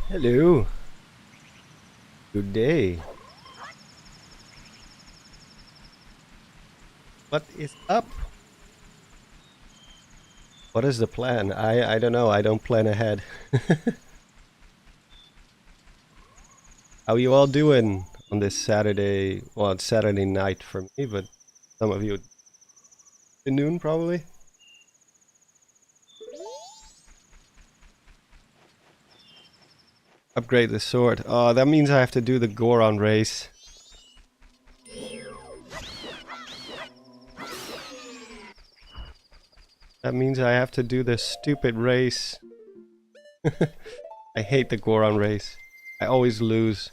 Hello. Good day. What is up? What is the plan? I don't know. I don't plan ahead. How you all doing on this Saturday? Well, it's Saturday night for me, but some of you noon probably. Upgrade the sword. Oh, that means I have to do the Goron race. That means I have to do the stupid race. I hate the Goron race. I always lose.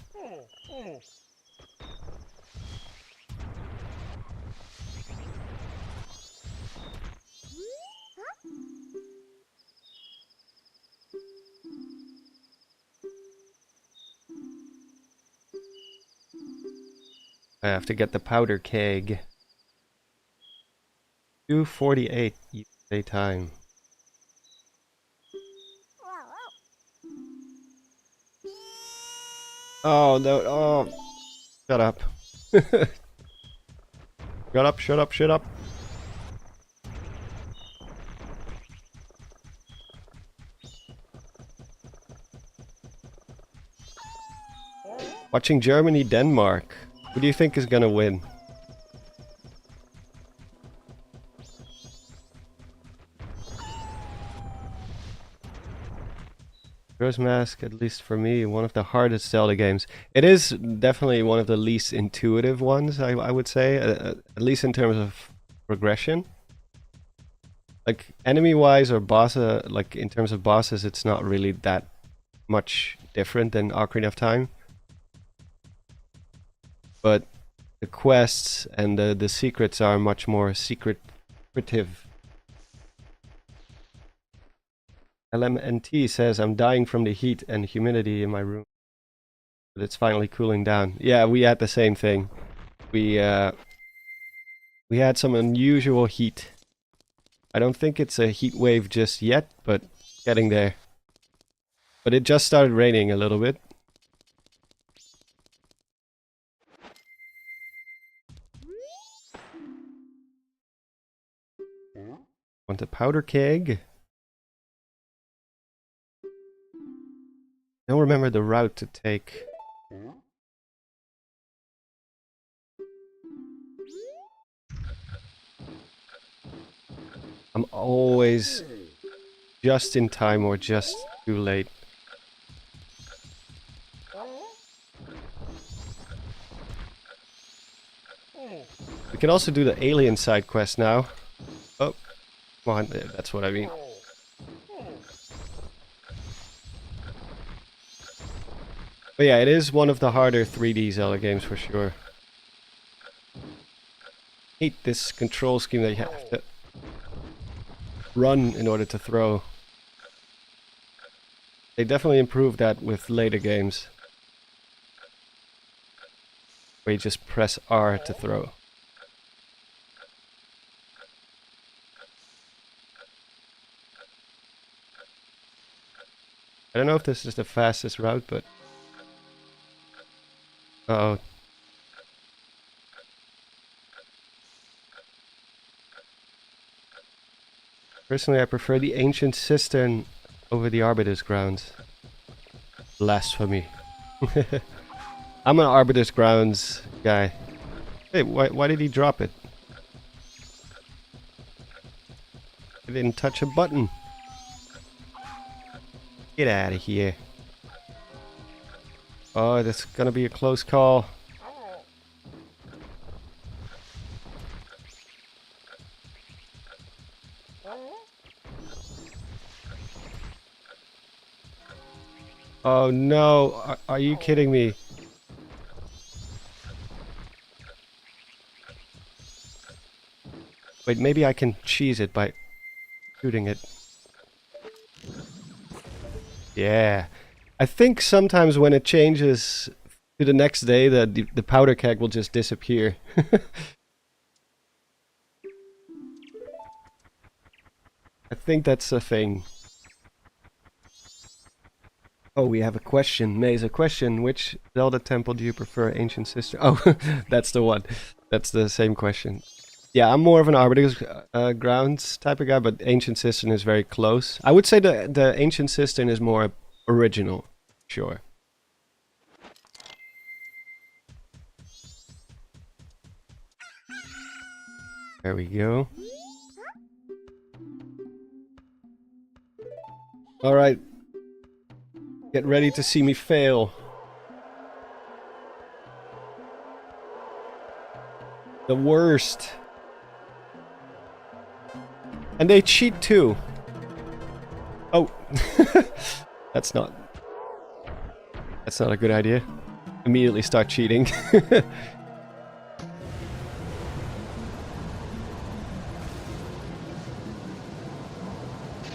I have to get the powder keg. 2:48 UK time. Oh no! Oh, shut up! Shut up! Shut up! Shut up! Watching Germany, Denmark. Who do you think is gonna win? Majora's Mask, at least for me, one of the hardest Zelda games. It is definitely one of the least intuitive ones, I would say, at least in terms of progression. Like enemy-wise or like in terms of bosses, it's not really that much different than Ocarina of Time. But the quests and the secrets are much more secretive. LMNT says, I'm dying from the heat and humidity in my room. But it's finally cooling down. Yeah, we had the same thing. We had some unusual heat. I don't think it's a heat wave just yet, but getting there. But it just started raining a little bit. Want a powder keg? Don't remember the route to take. I'm always just in time or just too late. We can also do the alien side quest now. Oh, come on, that's what I mean. But yeah, it is one of the harder 3D Zelda games for sure. Hate this control scheme that you have to run in order to throw. They definitely improved that with later games, where you just press R to throw. I don't know if this is the fastest route, but... Uh-oh. Personally, I prefer the Ancient Cistern over the Arbiter's Grounds. Blasphemy. I'm an Arbiter's Grounds guy. Hey, why did he drop it? I didn't touch a button. Get out of here. Oh, that's gonna be a close call. Oh no, are you kidding me? Wait, maybe I can cheese it by shooting it. Yeah. I think sometimes when it changes to the next day, the powder keg will just disappear. I think that's a thing. Oh, we have a question. Maze, a question. Which Zelda temple do you prefer, Ancient Sister? Oh, that's the one. That's the same question. Yeah, I'm more of an Arbiter's Grounds type of guy, but Ancient Cistern is very close. I would say the Ancient Cistern is more original. Sure. There we go. Alright. Get ready to see me fail. The worst. And they cheat too. Oh. That's not a good idea. Immediately start cheating.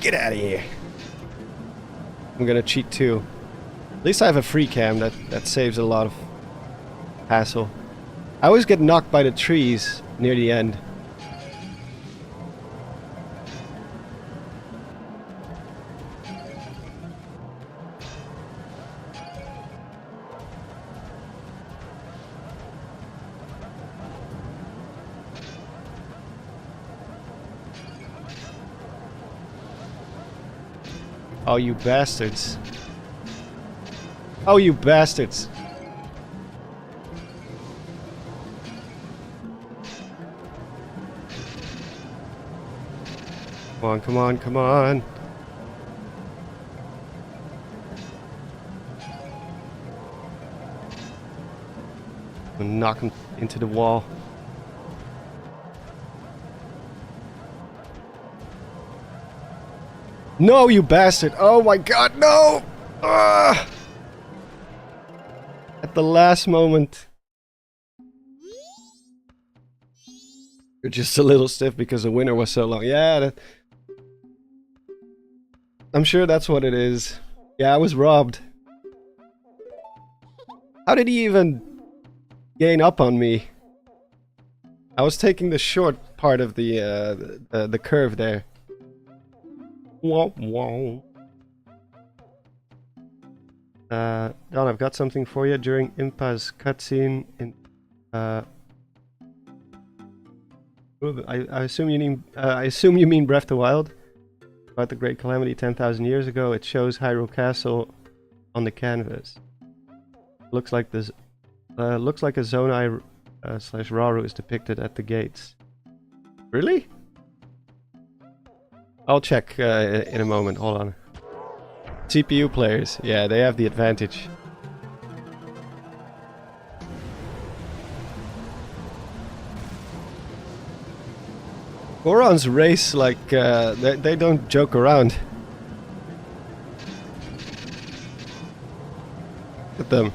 Get out of here. I'm gonna cheat too. At least I have a free cam that saves a lot of hassle. I always get knocked by the trees near the end. Oh, you bastards. Oh, you bastards. Come on, come on, come on. I'm gonna knock him into the wall. No, you bastard! Oh my god, no! Ugh! At the last moment. You're just a little stiff because the winner was so long. Yeah, I'm sure that's what it is. Yeah, I was robbed. How did he even gain up on me? I was taking the short part of the curve there. Womp womp. Don, I've got something for you. During Impa's cutscene in I assume you mean Breath of the Wild. About the Great Calamity 10,000 years ago, it shows Hyrule Castle on the canvas. Looks like a Zonai slash Rauru is depicted at the gates. Really? I'll check in a moment. Hold on. CPU players, yeah, they have the advantage. Goron's race, like, they don't joke around. Look at them.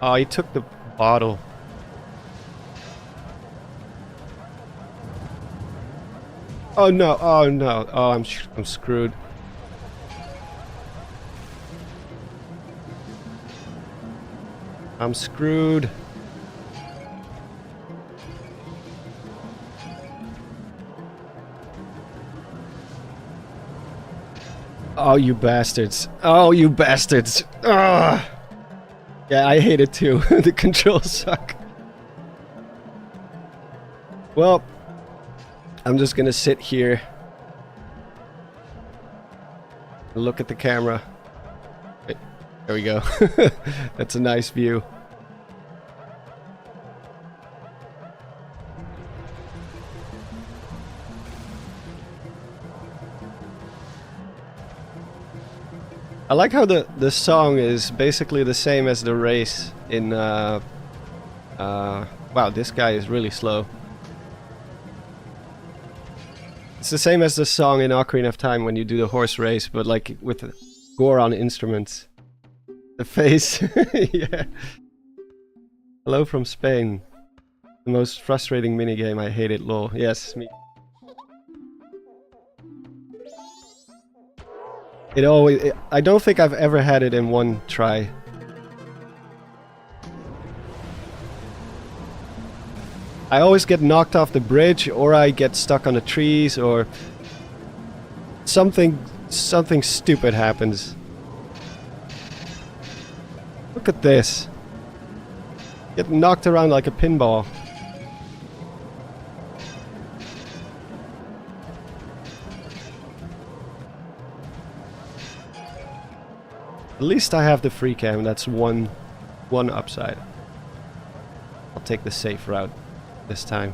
Oh, he took the bottle. Oh no, oh no, oh I'm screwed. I'm screwed. Oh, you bastards. Oh, you bastards. Ugh. Yeah, I hate it too. The controls suck. Well, I'm just gonna sit here. Look at the camera. Wait, there we go. That's a nice view. I like how the song is basically the same as the race in wow, this guy is really slow. It's the same as the song in Ocarina of Time when you do the horse race, but like with Goron instruments. The face. Yeah. Hello from Spain. The most frustrating minigame. I hate it, lol. Yes, me. I don't think I've ever had it in one try. I always get knocked off the bridge, or I get stuck on the trees, or something stupid happens. Look at this. Get knocked around like a pinball. At least I have the free cam. That's one upside. I'll take the safe route this time.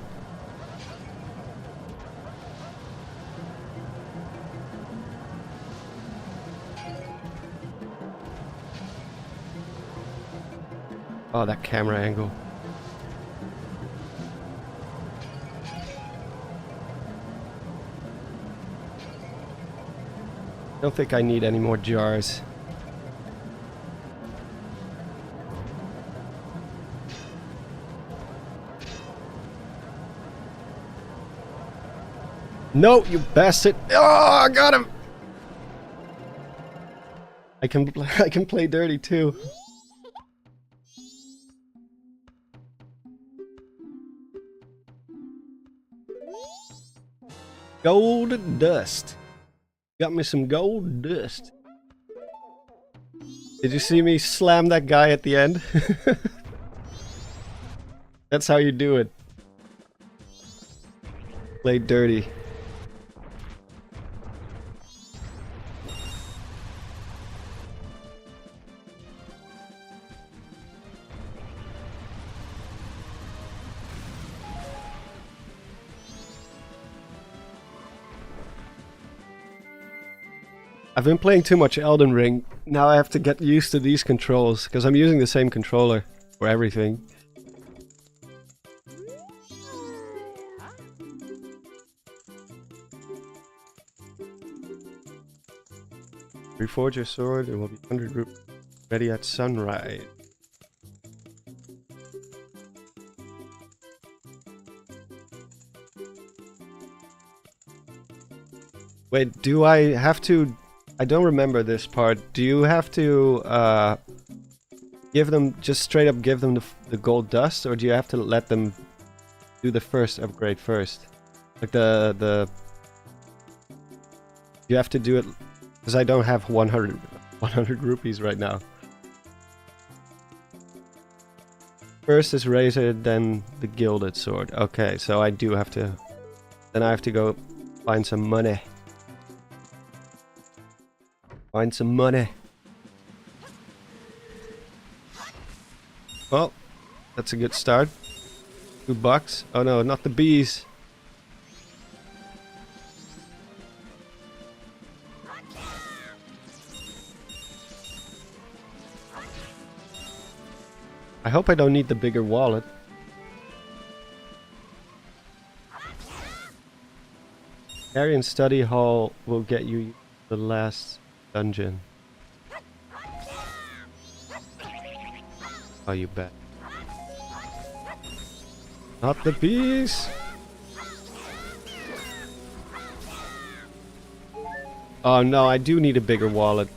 Oh, that camera angle. I don't think I need any more jars. No, you bastard! Oh, I got him! I can play dirty too. Gold dust. Got me some gold dust. Did you see me slam that guy at the end? That's how you do it. Play dirty. I've been playing too much Elden Ring. Now I have to get used to these controls, because I'm using the same controller for everything. Reforge your sword, it will be 100 group ready at sunrise. Wait, do I have to... I don't remember this part. Do you have to give them, just straight up give them the gold dust, or do you have to let them do the first upgrade first? Like the you have to do it, because I don't have 100 rupees right now. First is razor, then the gilded sword. Okay, so I do have to, then I have to go find some money. Find some money. Well, that's a good start. $2. Oh no, not the bees. I hope I don't need the bigger wallet. Carry and study hall will get you the last dungeon. Oh, you bet. Not the bees! Oh no, I do need a bigger wallet.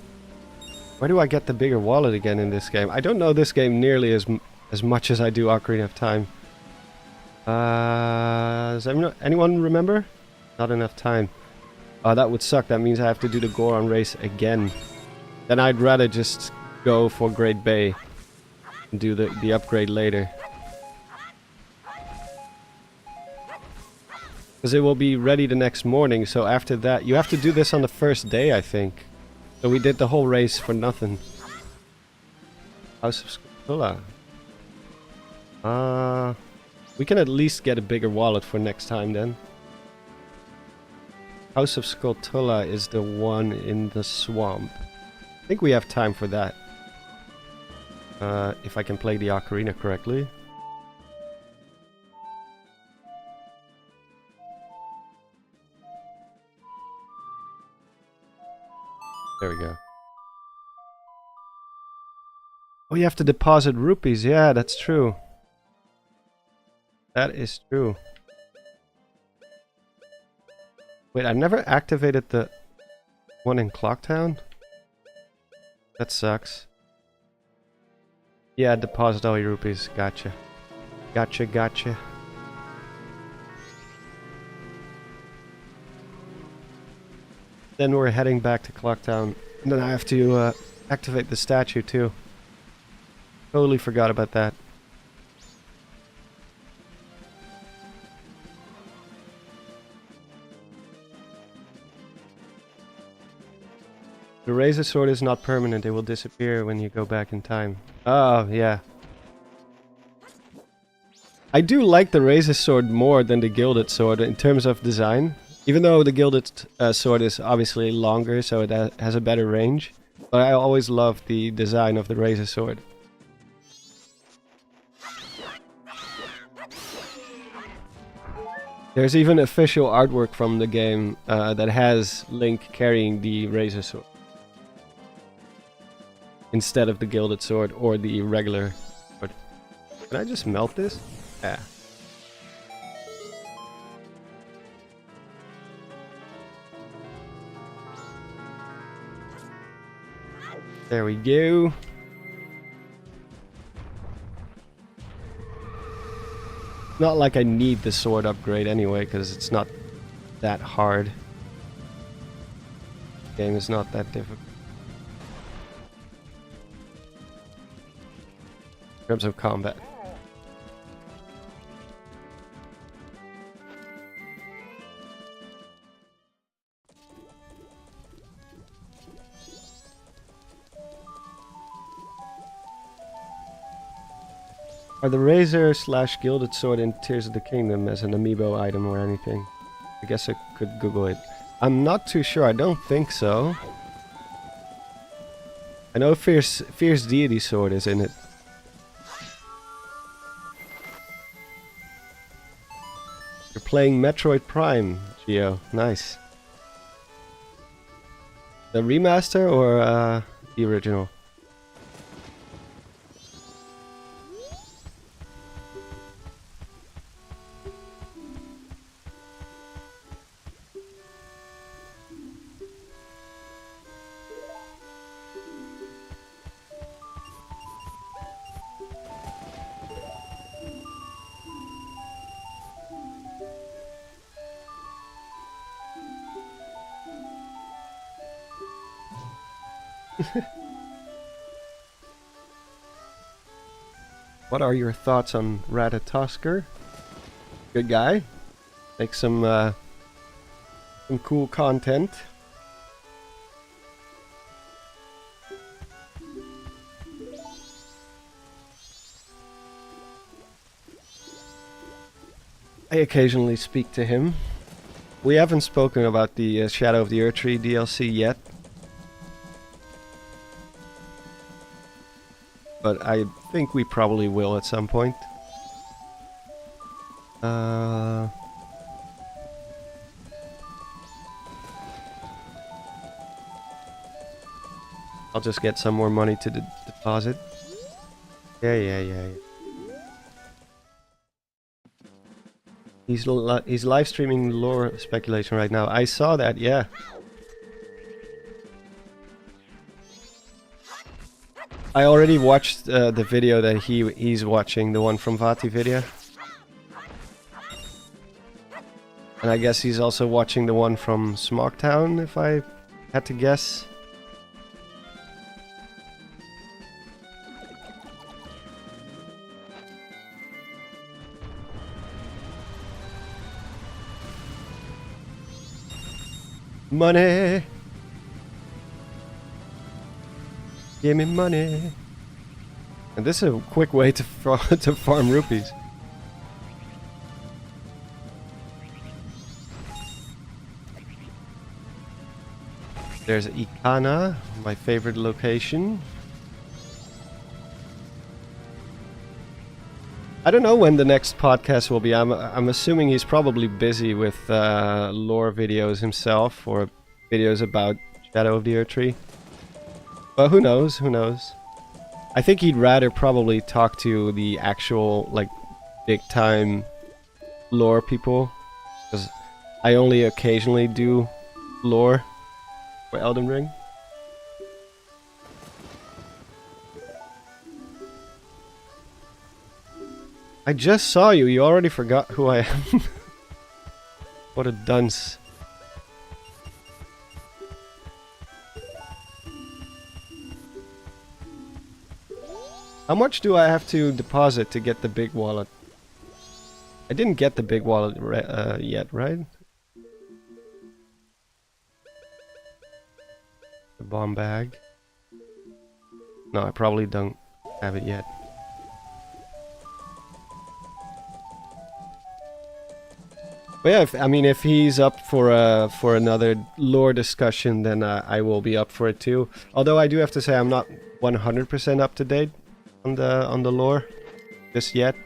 Where do I get the bigger wallet again in this game? I don't know this game nearly as much as I do Ocarina of Time. Does anyone remember? Not enough time. Oh, that would suck. That means I have to do the Goron race again. Then I'd rather just go for Great Bay and do the upgrade later. Because it will be ready the next morning, so after that... You have to do this on the first day, I think. So we did the whole race for nothing. House of Skulltula. We can at least get a bigger wallet for next time then. House of Skulltula is the one in the swamp. I think we have time for that. If I can play the ocarina correctly. There we go. Oh, you have to deposit rupees. Yeah, that's true. That is true. Wait, I never activated the one in Clocktown? That sucks. Yeah, deposit all your rupees. Gotcha. Gotcha, gotcha. Then we're heading back to Clocktown. And then I have to activate the statue too. Totally forgot about that. The Razor Sword is not permanent, it will disappear when you go back in time. Oh, yeah. I do like the Razor Sword more than the Gilded Sword in terms of design. Even though the Gilded Sword is obviously longer, so it has a better range. But I always loved the design of the Razor Sword. There's even official artwork from the game that has Link carrying the Razor Sword instead of the Gilded Sword or the regular sword. Can I just melt this? Yeah. There we go. Not like I need the sword upgrade anyway, because it's not that hard. The game is not that difficult. In terms of combat. Are the Razor / Gilded Sword in Tears of the Kingdom as an amiibo item or anything? I guess I could Google it. I'm not too sure, I don't think so. I know Fierce Deity Sword is in it. You're playing Metroid Prime, Geo. Nice. The remaster or the original? What are your thoughts on Ratatoskr? Good guy. Make some cool content. I occasionally speak to him. We haven't spoken about the Shadow of the Erdtree DLC yet. But I think we probably will at some point. I'll just get some more money to deposit. Yeah. He's live streaming lore speculation right now. I saw that, yeah. I already watched the video that he's watching, the one from Vati video. And I guess he's also watching the one from Smogtown, if I had to guess. Money! Give me money! And this is a quick way to farm rupees. There's Ikana, my favorite location. I don't know when the next podcast will be. I'm assuming he's probably busy with lore videos himself or videos about Shadow of the Erdtree. But who knows? Who knows? I think he'd rather probably talk to the actual, like, big-time lore people. Because I only occasionally do lore for Elden Ring. I just saw you. You already forgot who I am. What a dunce. How much do I have to deposit to get the big wallet? I didn't get the big wallet yet, right? The bomb bag. No, I probably don't have it yet. But yeah, I mean, if he's up for another lore discussion, then I will be up for it too. Although I do have to say I'm not 100% up to date on the lore just yet.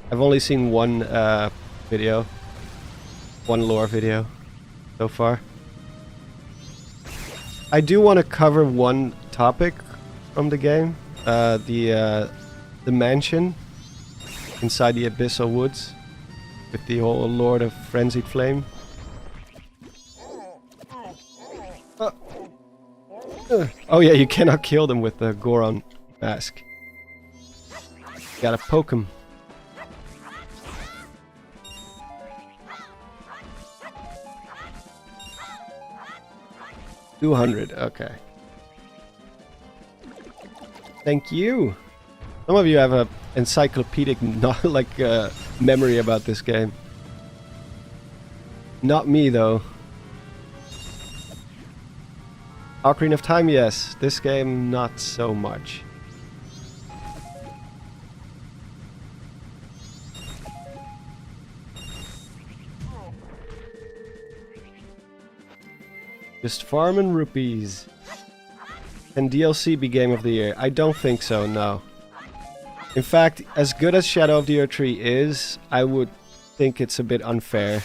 I've only seen one lore video so far. I do want to cover one topic from the game, the mansion inside the Abyssal Woods. With the old Lord of Frenzied Flame. Oh yeah, you cannot kill them with the Goron mask. You gotta poke him. $200, okay. Thank you. Some of you have a encyclopedic memory about this game. Not me though. Ocarina of Time, yes. This game, not so much. Just farming rupees. Can DLC be Game of the Year? I don't think so, no. In fact, as good as Shadow of the Erdtree is, I would think it's a bit unfair.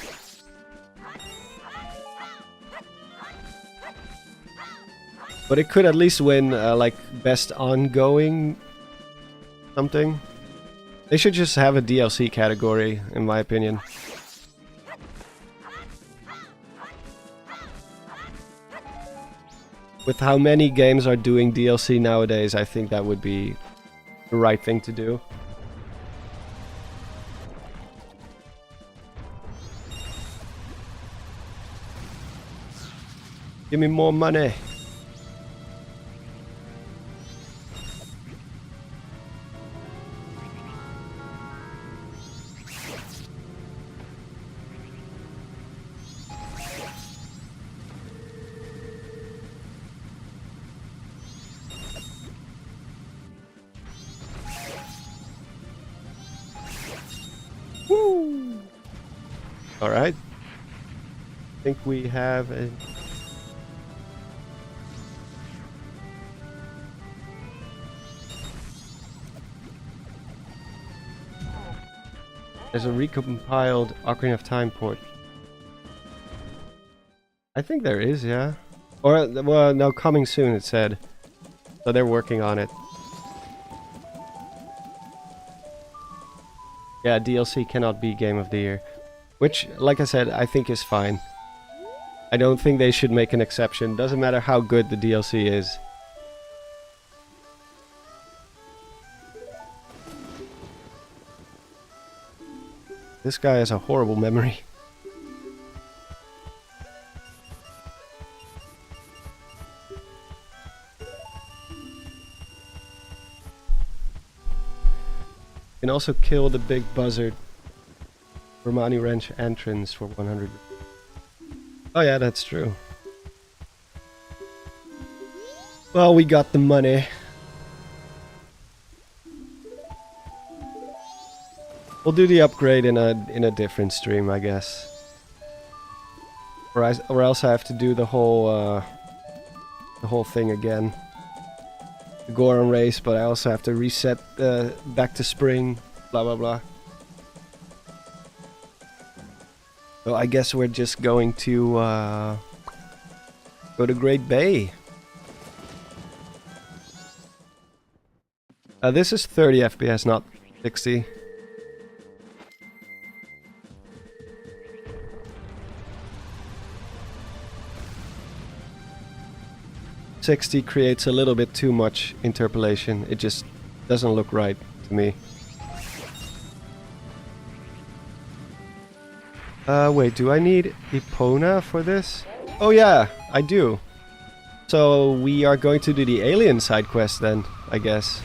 But it could at least win, like, best ongoing something. They should just have a DLC category, in my opinion. With how many games are doing DLC nowadays, I think that would be the right thing to do. Give me more money. Woo! All right. I think we have a... There's a recompiled Ocarina of Time port. I think there is, yeah. Or, well, no, coming soon, it said. So they're working on it. Yeah, DLC cannot be Game of the Year. Which, like I said, I think is fine. I don't think they should make an exception. Doesn't matter how good the DLC is. This guy has a horrible memory. You can also kill the big buzzard. Romani Wrench entrance for 100. Oh yeah, that's true. Well, we got the money. We'll do the upgrade in a different stream, I guess. Or else I have to do the whole thing again. The Goron race, but I also have to reset back to spring. Blah blah blah. So I guess we're just going to go to Great Bay. This is 30 FPS, not 60. .60 creates a little bit too much interpolation. It just doesn't look right to me. Wait, do I need Epona for this? Oh yeah, I do. So we are going to do the alien side quest then, I guess.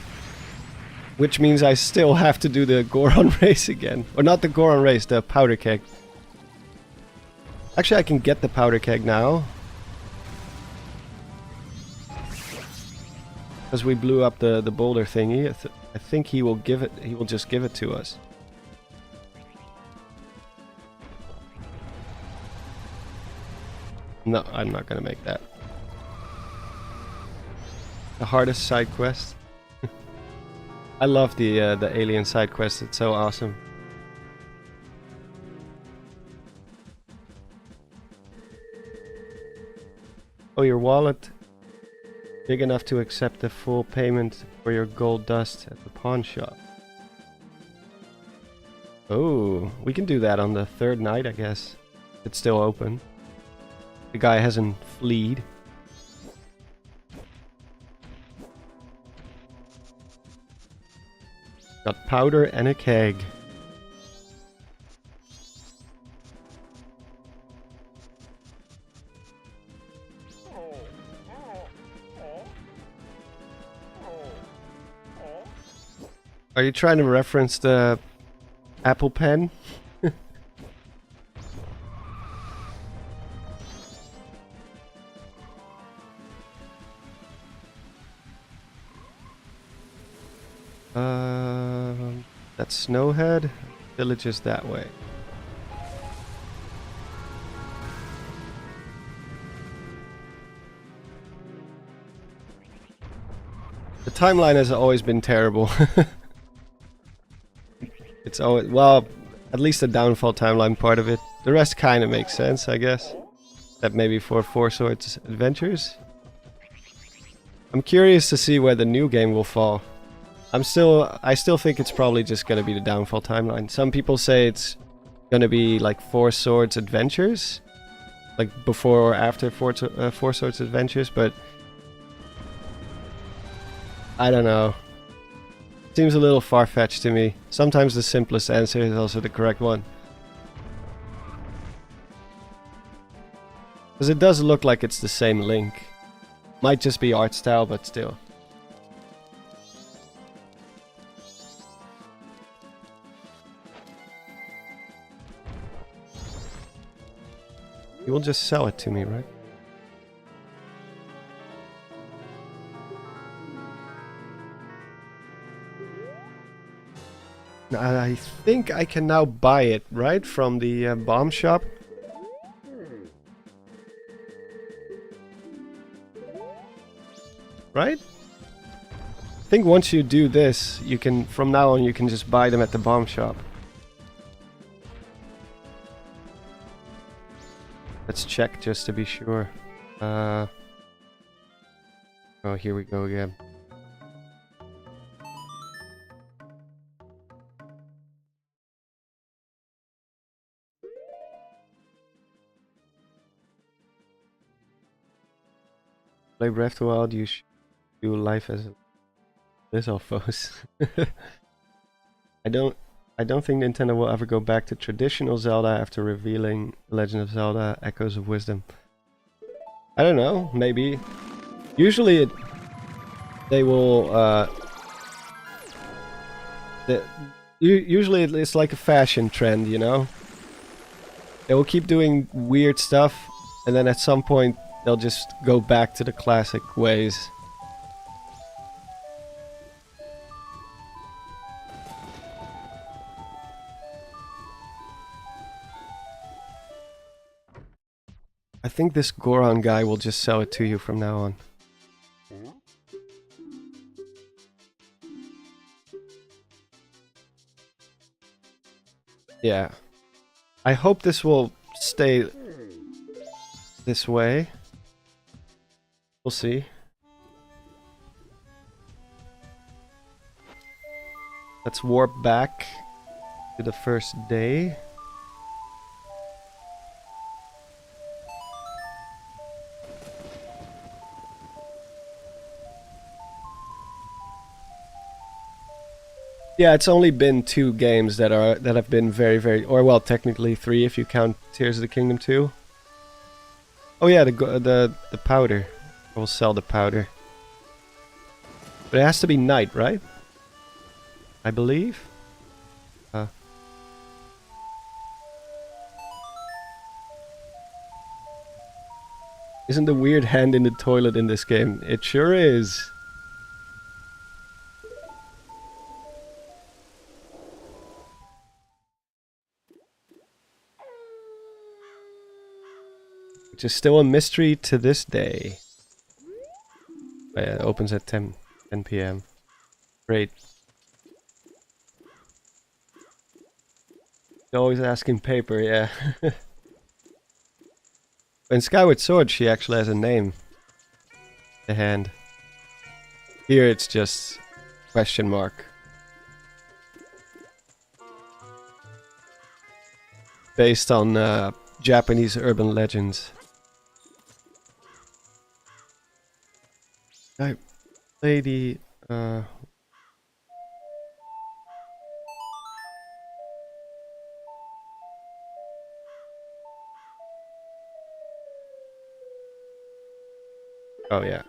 Which means I still have to do the Goron race again. Or not the Goron race, the powder keg. Actually, I can get the powder keg now. Because we blew up the boulder thingy. I think he will give it. He will just give it to us. No, I'm not gonna make that. The hardest side quest. I love the alien side quest. It's so awesome. Oh, your wallet. Big enough to accept the full payment for your gold dust at the pawn shop. Oh, we can do that on the third night, I guess. It's still open. The guy hasn't fleed. Got powder and a keg. Are you trying to reference the Apple Pen? That's Snowhead. Village is that way. The timeline has always been terrible. It's always, well, at least the downfall timeline part of it. The rest kind of makes sense, I guess. That maybe for Four Swords Adventures. I'm curious to see where the new game will fall. I still think it's probably just gonna be the downfall timeline. Some people say it's gonna be like Four Swords Adventures, like before or after Four Swords Adventures, but I don't know. Seems a little far-fetched to me. Sometimes the simplest answer is also the correct one. Because it does look like it's the same Link. Might just be art style, but still. You will just sell it to me, right? I think I can now buy it, right? From the bomb shop. Right? I think once you do this, you can, from now on, you can just buy them at the bomb shop. Let's check just to be sure. Oh, here we go again. Play Breath of the Wild, you should do life as this all foes. I don't think Nintendo will ever go back to traditional Zelda after revealing Legend of Zelda Echoes of Wisdom. I don't know, maybe. Usually they will usually it's like a fashion trend, you know? They will keep doing weird stuff and then at some point they'll just go back to the classic ways. I think this Goron guy will just sell it to you from now on. Yeah. I hope this will stay this way. We'll see. Let's warp back to the first day. Yeah, it's only been 2 games that have been very, or well, technically 3 if you count Tears of the Kingdom 2. Oh yeah, the powder. I will sell the powder. But it has to be night, right? I believe. Isn't the weird hand in the toilet in this game? It sure is. Which is still a mystery to this day. Oh, yeah, it opens at 10 p.m. Great. Always asking paper, yeah. In Skyward Sword, she actually has a name. The hand. Here it's just question mark. Based on Japanese urban legends. I play the oh yeah.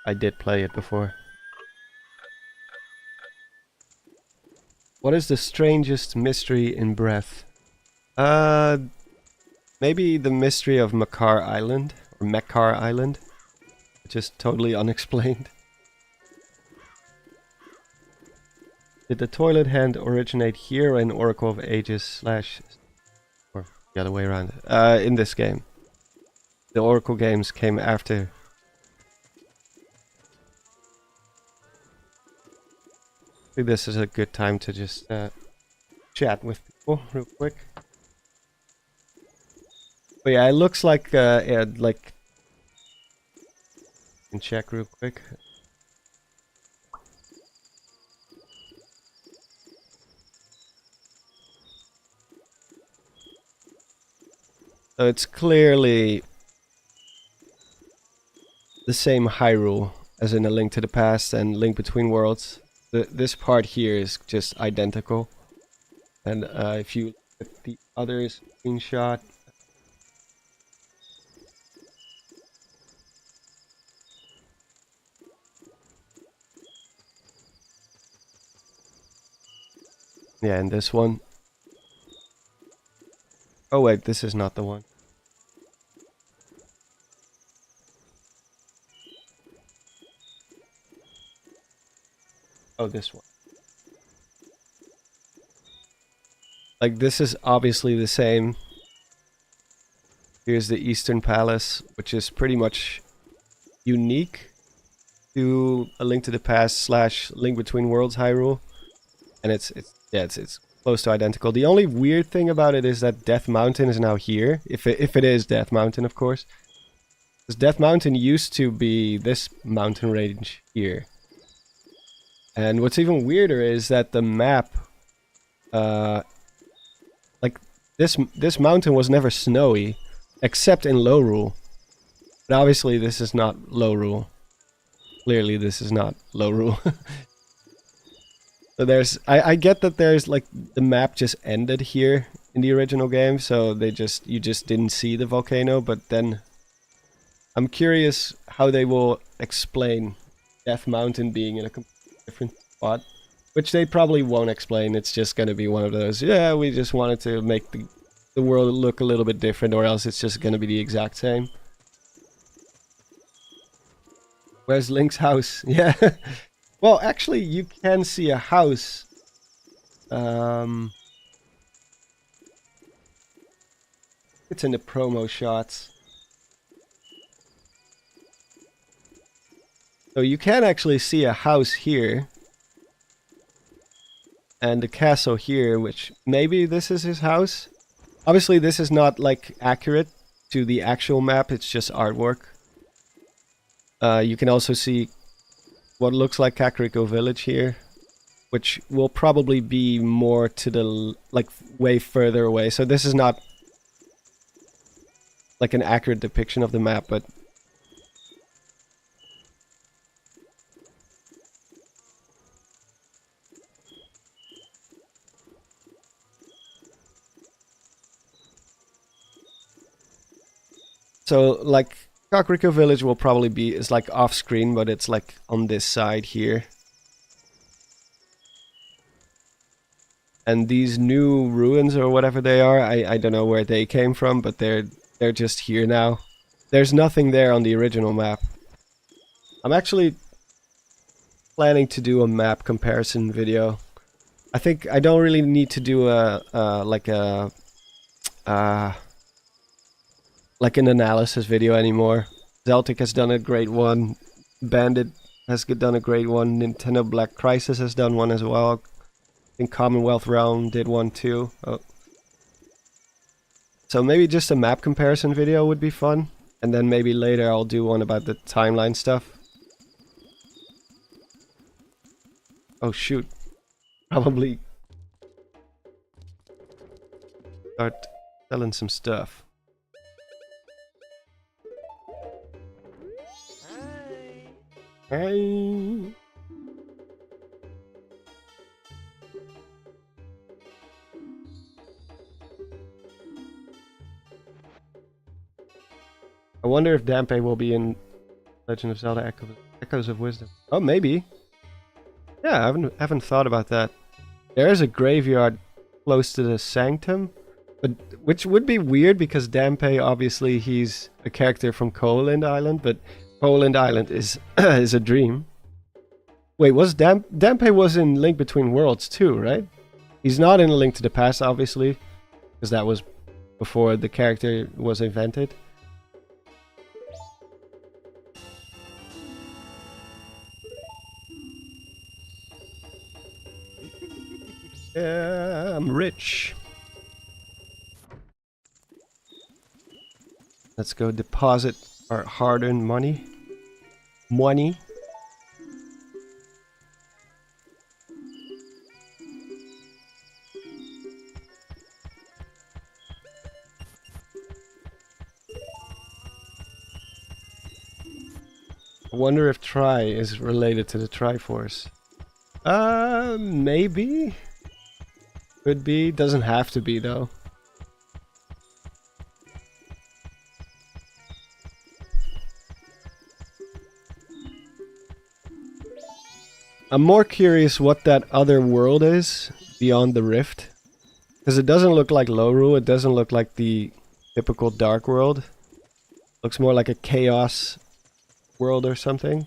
I did play it before. What is the strangest mystery in Breath? Maybe the mystery of Makar Island, or Mekar Island, which is totally unexplained. Did the toilet hand originate here in Oracle of Ages / or the other way around? In this game. The Oracle games came after. I think this is a good time to just chat with people real quick. But yeah, it looks like yeah, like can check real quick. So it's clearly the same Hyrule as in A Link to the Past and Link Between Worlds. This part here is just identical. And if you look at the other screenshot, yeah, and this one. Oh wait, this is not the one. Oh, this one. Like, this is obviously the same. Here's the Eastern Palace, which is pretty much unique to A Link to the Past / Link Between Worlds Hyrule. And it's close to identical. The only weird thing about it is that Death Mountain is now here. If it is Death Mountain, of course. Because Death Mountain used to be this mountain range here. And what's even weirder is that the map, like this mountain was never snowy, except in Lorule. But obviously this is not Lorule. Clearly this is not Lorule. So there's, I get that there's like the map just ended here in the original game, so you just didn't see the volcano. But then I'm curious how they will explain Death Mountain being in a completely different spot, which they probably won't explain. It's just gonna be one of those, yeah, we just wanted to make the world look a little bit different, or else it's just gonna be the exact same. Where's Link's house? Yeah. Well, actually, you can see a house. It's in the promo shots. So you can actually see a house here. And the castle here, which maybe this is his house. Obviously, this is not like accurate to the actual map. It's just artwork. You can also see what looks like Kakariko Village here, which will probably be more to the, like, way further away. So this is not like an accurate depiction of the map, but so like Kakariko Village will probably be, is like off screen, but it's like on this side here. And these new ruins or whatever they are, I don't know where they came from, but they're just here now. There's nothing there on the original map. I'm actually planning to do a map comparison video. I think I don't really need to do like an analysis video anymore. Zeltic has done a great one. Bandit has done a great one. Nintendo Black Crisis has done one as well. I think Commonwealth Realm did one too. Oh. So maybe just a map comparison video would be fun. And then maybe later I'll do one about the timeline stuff. Oh shoot. Probably start selling some stuff. Hi. I wonder if Dampe will be in Legend of Zelda Echoes of Wisdom. Oh, maybe. Yeah, I haven't thought about that. There is a graveyard close to the Sanctum, but which would be weird because Dampe, obviously, he's a character from Coaland Island, but Coaland Island is is a dream. Wait, was Dampe was in Link Between Worlds too, right? He's not in A Link to the Past, obviously, because that was before the character was invented. Yeah, I'm rich. Let's go deposit our hard-earned money. Money. I wonder if Tri is related to the Triforce. Maybe. Could be. Doesn't have to be, though. I'm more curious what that other world is beyond the rift. Because it doesn't look like Lorule, it doesn't look like the typical Dark World. Looks more like a Chaos world or something.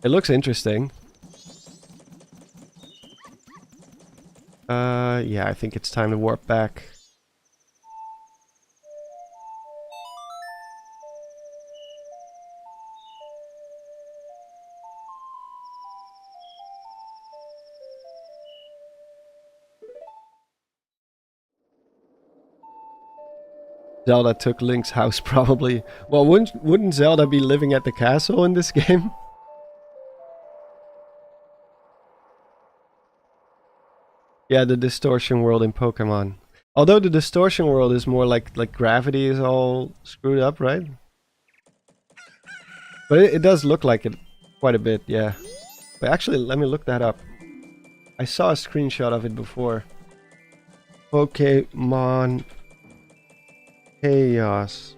It looks interesting. Yeah, I think it's time to warp back. Zelda took Link's house, probably. Well, wouldn't Zelda be living at the castle in this game? Yeah, the distortion world in Pokemon. Although the distortion world is more like gravity is all screwed up, right? But it does look like it quite a bit, yeah. But actually, let me look that up. I saw a screenshot of it before. Pokemon Chaos.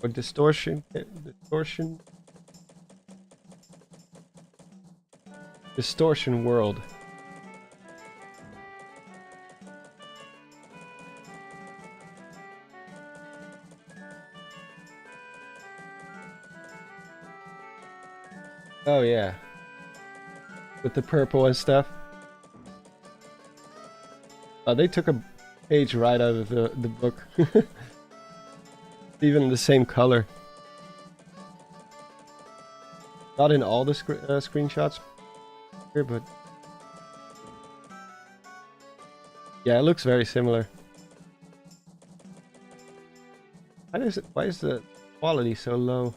Or distortion? Distortion? Distortion world. Oh yeah. With the purple and stuff. Oh, they took a page right out of the book. Even the same color. Not in all the screenshots here, but yeah, it looks very similar. Why is the quality so low?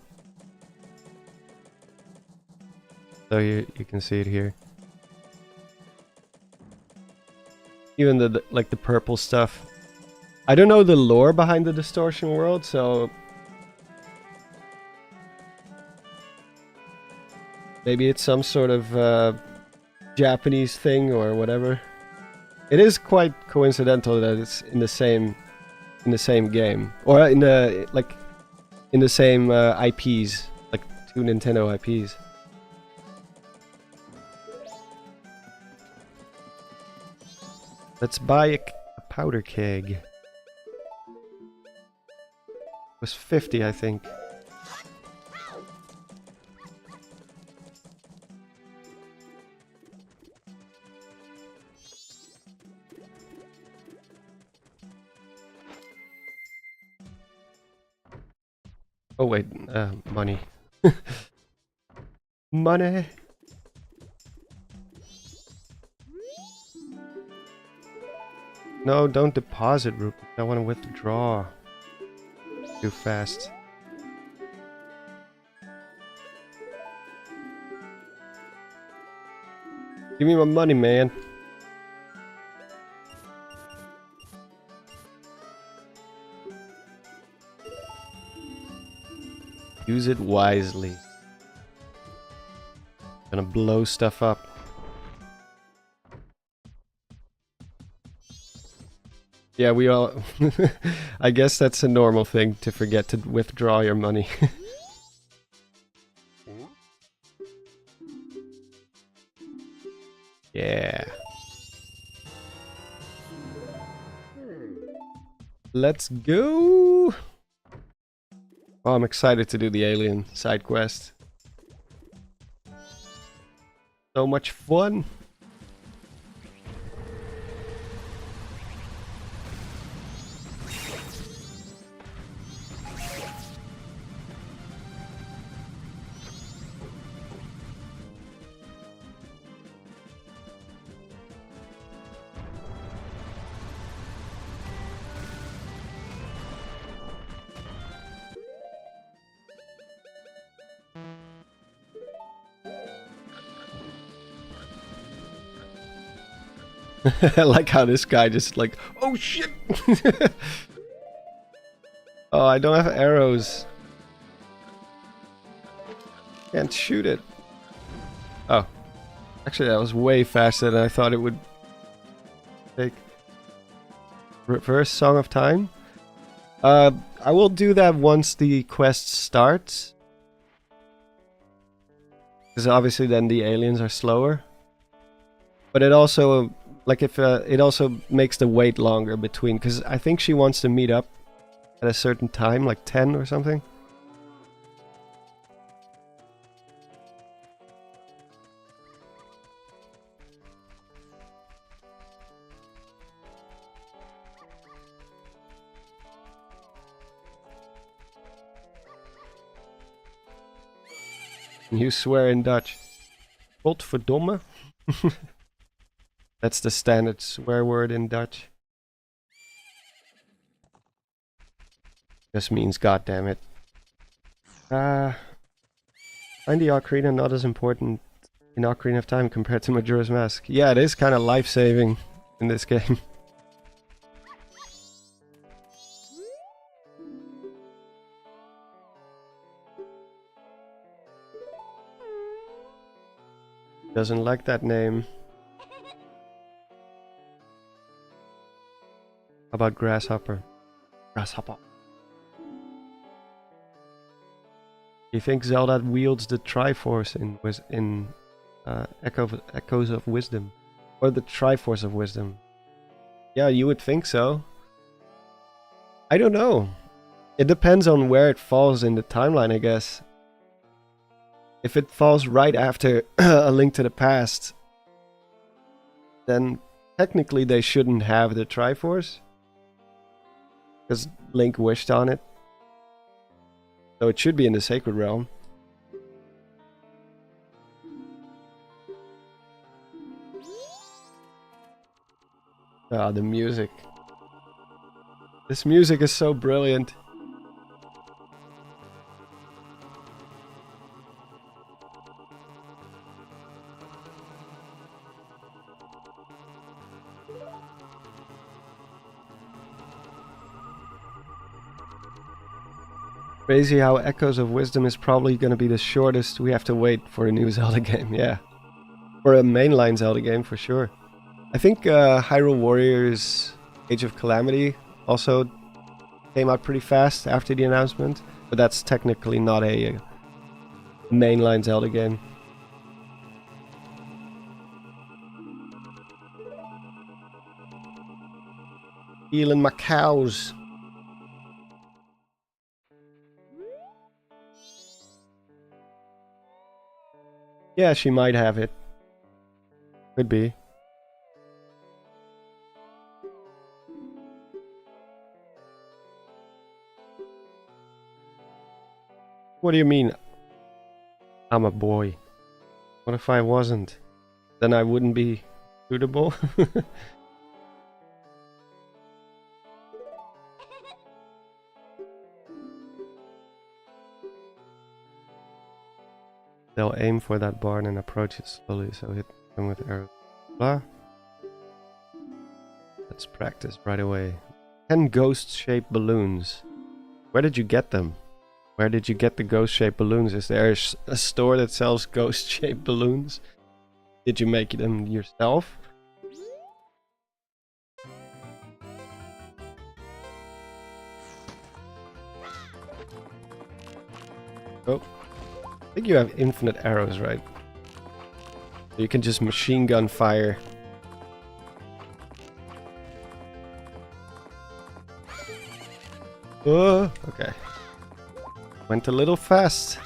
So you can see it here. Even the purple stuff. I don't know the lore behind the distortion world, so maybe it's some sort of Japanese thing or whatever. It is quite coincidental that it's in the same game, or in the same IPs, like two Nintendo IPs. Let's buy a powder keg. It was 50, I think. Oh wait, money. Money! No, don't deposit, Rupert. I want to withdraw. Too fast. Give me my money, man. Use it wisely. Gonna blow stuff up. Yeah, we all... I guess that's a normal thing to forget to withdraw your money. Yeah. Let's go! Oh, I'm excited to do the alien side quest. So much fun! I like how this guy just like, oh shit! Oh, I don't have arrows. Can't shoot it. Oh. Actually, that was way faster than I thought it would take. Reverse Song of Time? I will do that once the quest starts. Because obviously then the aliens are slower. But it also... Like if it also makes the wait longer between, because I think she wants to meet up at a certain time, like 10 or something. You swear in Dutch. Godverdomme. That's the standard swear word in Dutch. Just means God damn it. Find the Ocarina not as important in Ocarina of Time compared to Majora's Mask. Yeah, it is kind of life-saving in this game. Doesn't like that name. How about Grasshopper? Grasshopper. You think Zelda wields the Triforce in Echoes of Wisdom? Or the Triforce of Wisdom? Yeah, you would think so. I don't know. It depends on where it falls in the timeline, I guess. If it falls right after A Link to the Past, then technically they shouldn't have the Triforce. Because Link wished on it. So it should be in the Sacred Realm. Ah, the music. This music is so brilliant. Crazy how Echoes of Wisdom is probably going to be the shortest we have to wait for a new Zelda game, yeah. For a mainline Zelda game, for sure. I think Hyrule Warriors Age of Calamity also came out pretty fast after the announcement, but that's technically not a mainline Zelda game. Healing my cows. Yeah, she might have it. Could be. What do you mean? I'm a boy. What if I wasn't? Then I wouldn't be suitable? They'll aim for that barn and approach it slowly, so hit them with arrows. Blah. Let's practice right away. 10 ghost-shaped balloons. Where did you get them? Where did you get the ghost-shaped balloons? Is there a store that sells ghost-shaped balloons? Did you make them yourself? Oh. I think you have infinite arrows, right? You can just machine gun fire. Oh, okay. Went a little fast.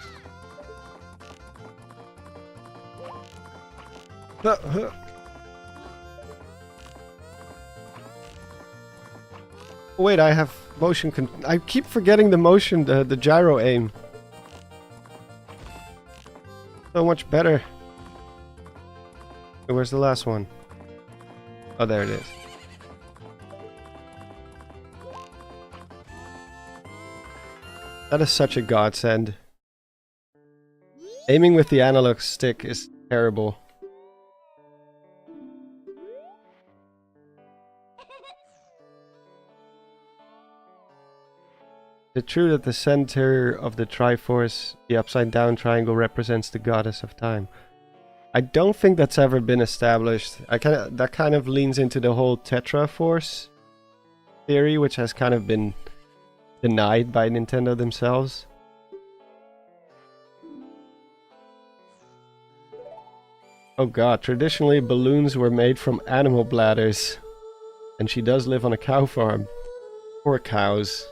Oh, wait, I have motion I keep forgetting the motion, the gyro aim. So much better. Where's the last one? Oh, there it is. That is such a godsend. Aiming with the analog stick is terrible. Is it true that the center of the Triforce, the upside down triangle, represents the goddess of time? I don't think that's ever been established. That kind of leans into the whole Tetraforce theory, which has kind of been denied by Nintendo themselves. Oh god, traditionally balloons were made from animal bladders. And she does live on a cow farm. Poor cows.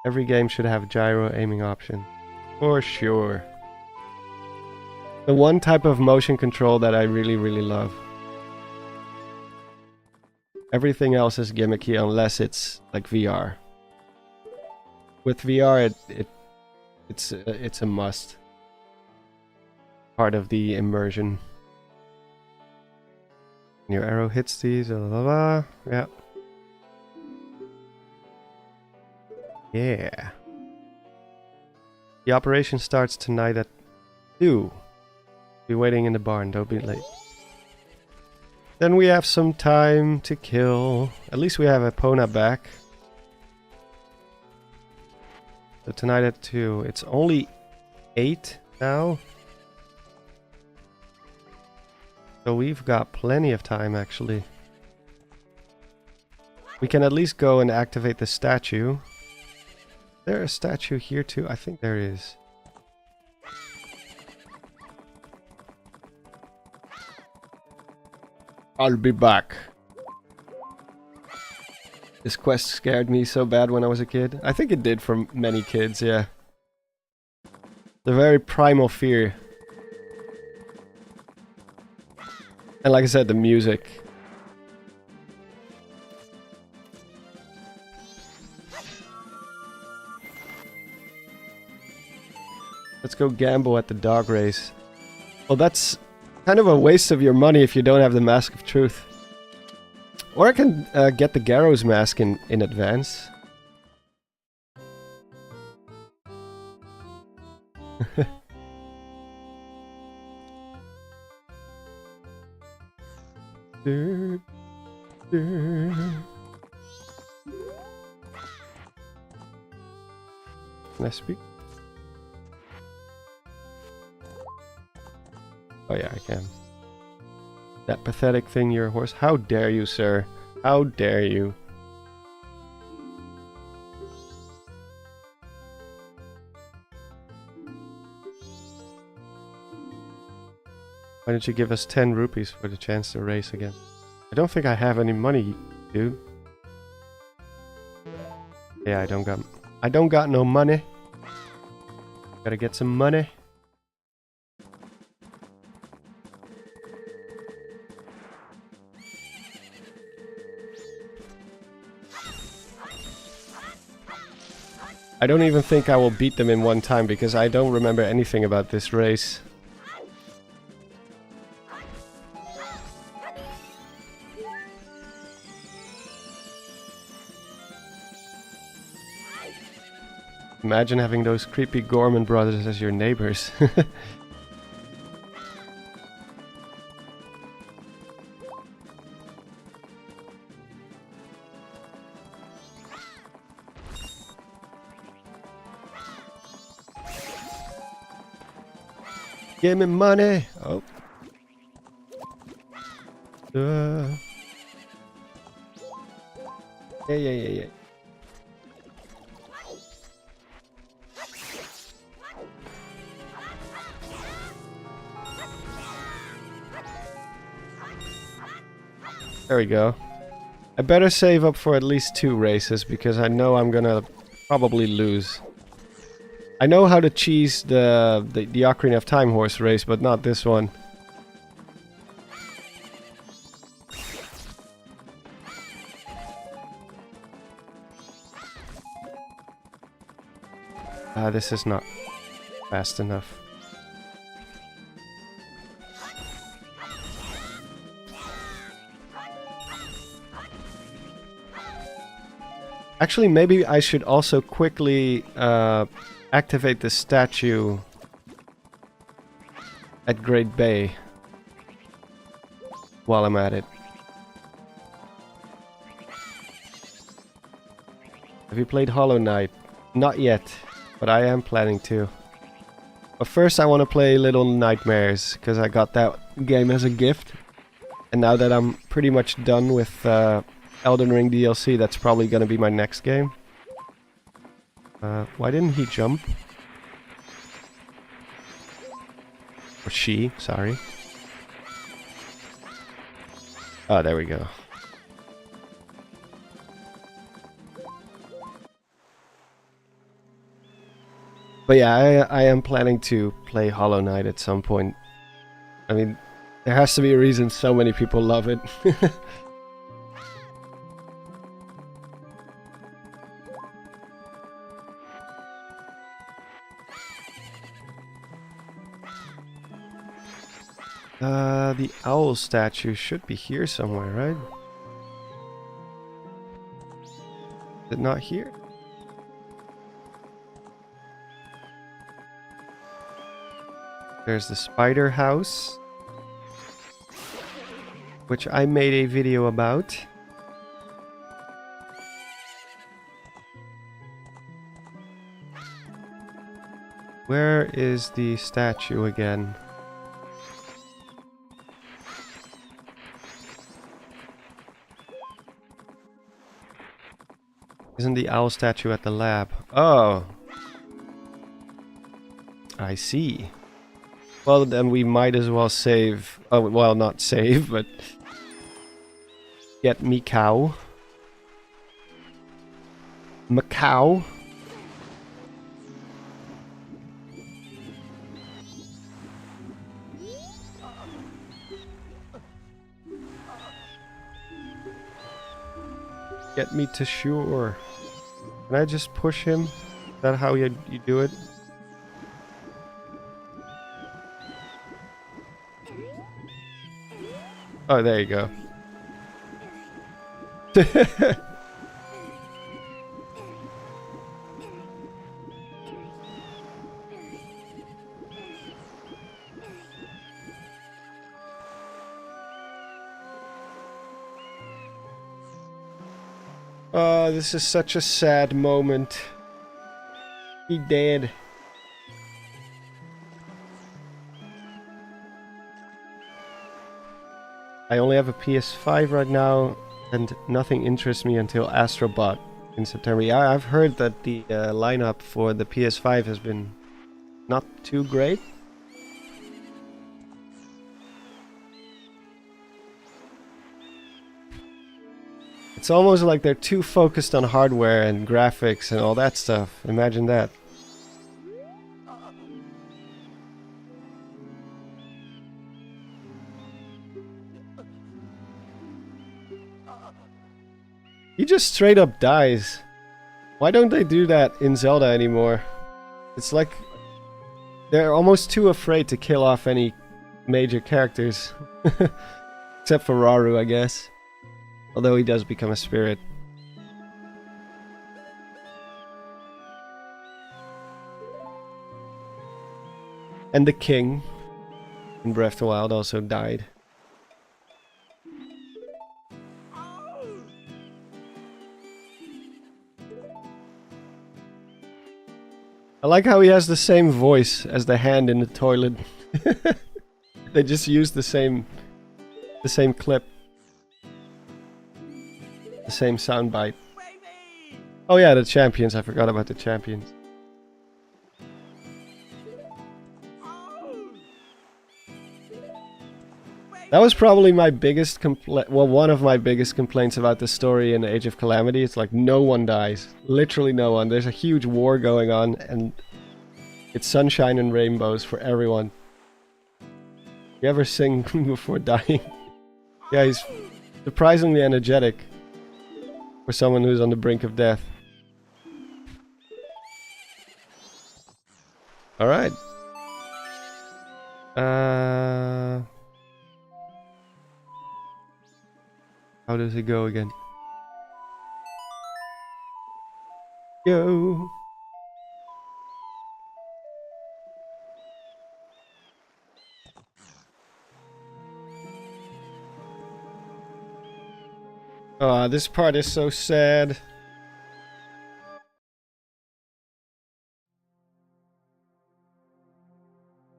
Every game should have a gyro aiming option. For sure. The one type of motion control that I really, really love. Everything else is gimmicky unless it's like VR. With VR, it's a must. Part of the immersion. Your arrow hits these, blah, blah, blah. Yeah. Yeah. The operation starts tonight at 2. Be waiting in the barn, don't be late. Then we have some time to kill. At least we have Epona back. So tonight at 2. It's only 8 now. So we've got plenty of time, actually. We can at least go and activate the statue. Is there a statue here too? I think there is. I'll be back. This quest scared me so bad when I was a kid. I think it did for many kids, yeah. The very primal fear. And like I said, the music. Let's go gamble at the dog race. Well, that's kind of a waste of your money if you don't have the Mask of Truth. Or I can get the Garrow's Mask in advance. Can I speak? Oh yeah, I can. That pathetic thing, you're a horse. How dare you, sir? How dare you? Why don't you give us 10 rupees for the chance to race again? I don't think I have any money, dude. Yeah, I don't got no money. Gotta get some money. I don't even think I will beat them in one time because I don't remember anything about this race. Imagine having those creepy Gorman brothers as your neighbors. Give me money! Oh. Yeah. There we go. I better save up for at least 2 races because I know I'm gonna probably lose. I know how to cheese the Ocarina of Time horse race, but not this one. This is not fast enough. Actually, maybe I should also quickly activate the statue at Great Bay while I'm at it. Have you played Hollow Knight? Not yet, but I am planning to. But first I want to play Little Nightmares, because I got that game as a gift. And now that I'm pretty much done with Elden Ring DLC, that's probably going to be my next game. Why didn't he jump? Or she, sorry. Oh, there we go. But yeah, I am planning to play Hollow Knight at some point. I mean, there has to be a reason so many people love it. The owl statue should be here somewhere, right? Is it not here? There's the spider house, which I made a video about. Where is the statue again? Isn't the owl statue at the lab? Oh! I see. Well, then we might as well save... Oh, well, not save, but... Get Mikau. Macau. Get me to shore. Can I just push him? Is that how you do it? Oh, there you go. Oh, this is such a sad moment. He dead. I only have a PS5 right now, and nothing interests me until Astrobot in September. Yeah, I've heard that the lineup for the PS5 has been not too great. It's almost like they're too focused on hardware and graphics and all that stuff. Imagine that. He just straight up dies. Why don't they do that in Zelda anymore? It's like they're almost too afraid to kill off any major characters. Except for Raru, I guess. Although he does become a spirit. And the king in Breath of the Wild also died. I like how he has the same voice as the hand in the toilet. They just use the same clip. The same soundbite. Oh yeah, the champions. I forgot about the champions. That was probably my biggest complaint. Well, one of my biggest complaints about the story in Age of Calamity. It's like no one dies. Literally no one. There's a huge war going on, and it's sunshine and rainbows for everyone. You ever sing before dying? Yeah, he's surprisingly energetic for someone who's on the brink of death. All right. How does it go again? Go. Ah, this part is so sad.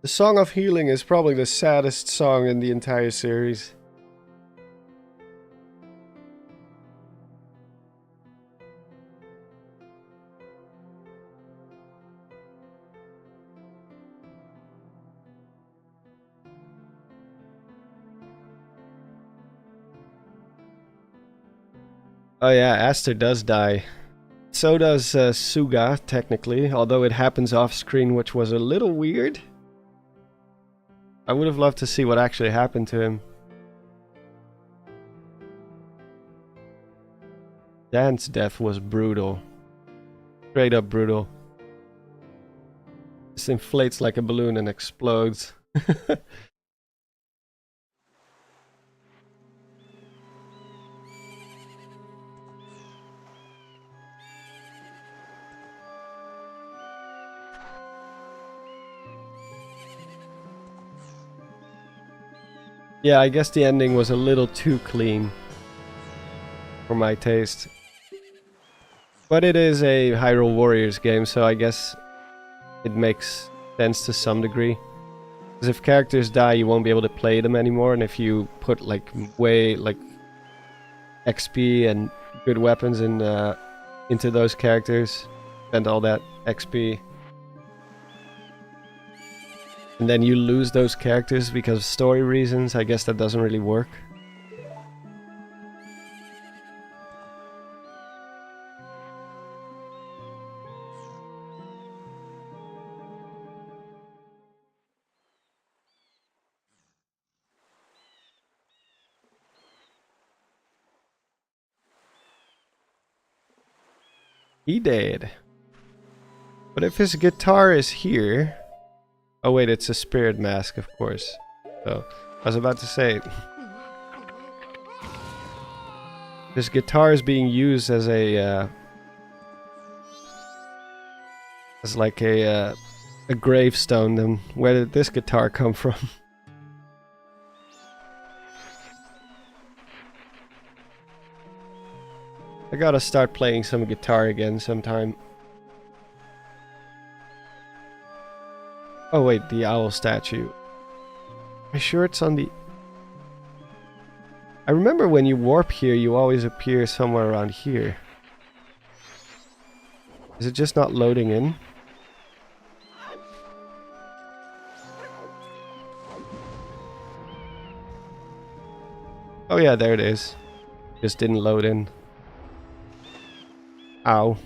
The Song of Healing is probably the saddest song in the entire series. Oh yeah, Aster does die. So does Suga, technically, although it happens off screen, which was a little weird. I would have loved to see what actually happened to him. Dan's death was brutal. Straight up brutal. This inflates like a balloon and explodes. Yeah, I guess the ending was a little too clean for my taste. But it is a Hyrule Warriors game, so I guess it makes sense to some degree. Because if characters die, you won't be able to play them anymore, and if you put like XP and good weapons in into those characters, spend all that XP, and then you lose those characters because of story reasons, I guess that doesn't really work. He did. But if his guitar is here... Oh wait, it's a spirit mask, of course. So, I was about to say... His guitar is being used as a... as like a gravestone, then where did this guitar come from? I gotta start playing some guitar again sometime. Oh wait, the owl statue. Are you sure it's on the... I remember when you warp here, you always appear somewhere around here. Is it just not loading in? Oh yeah, there it is. Just didn't load in. Ow.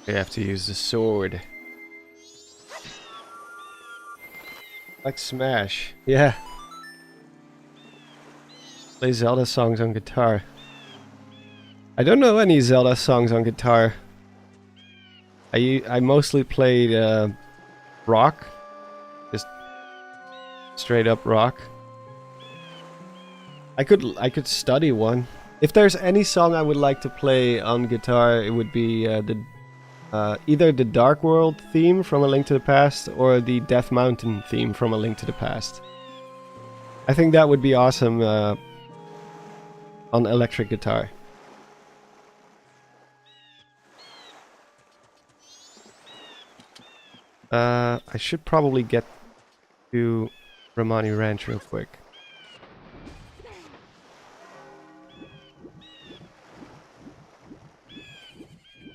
We have to use the sword. Like Smash. Yeah. Play Zelda songs on guitar. I don't know any Zelda songs on guitar. I mostly played rock. Just straight up rock. I could study one. If there's any song I would like to play on guitar, it would be either the Dark World theme from A Link to the Past or the Death Mountain theme from A Link to the Past. I think that would be awesome on electric guitar. I should probably get to Romani Ranch real quick.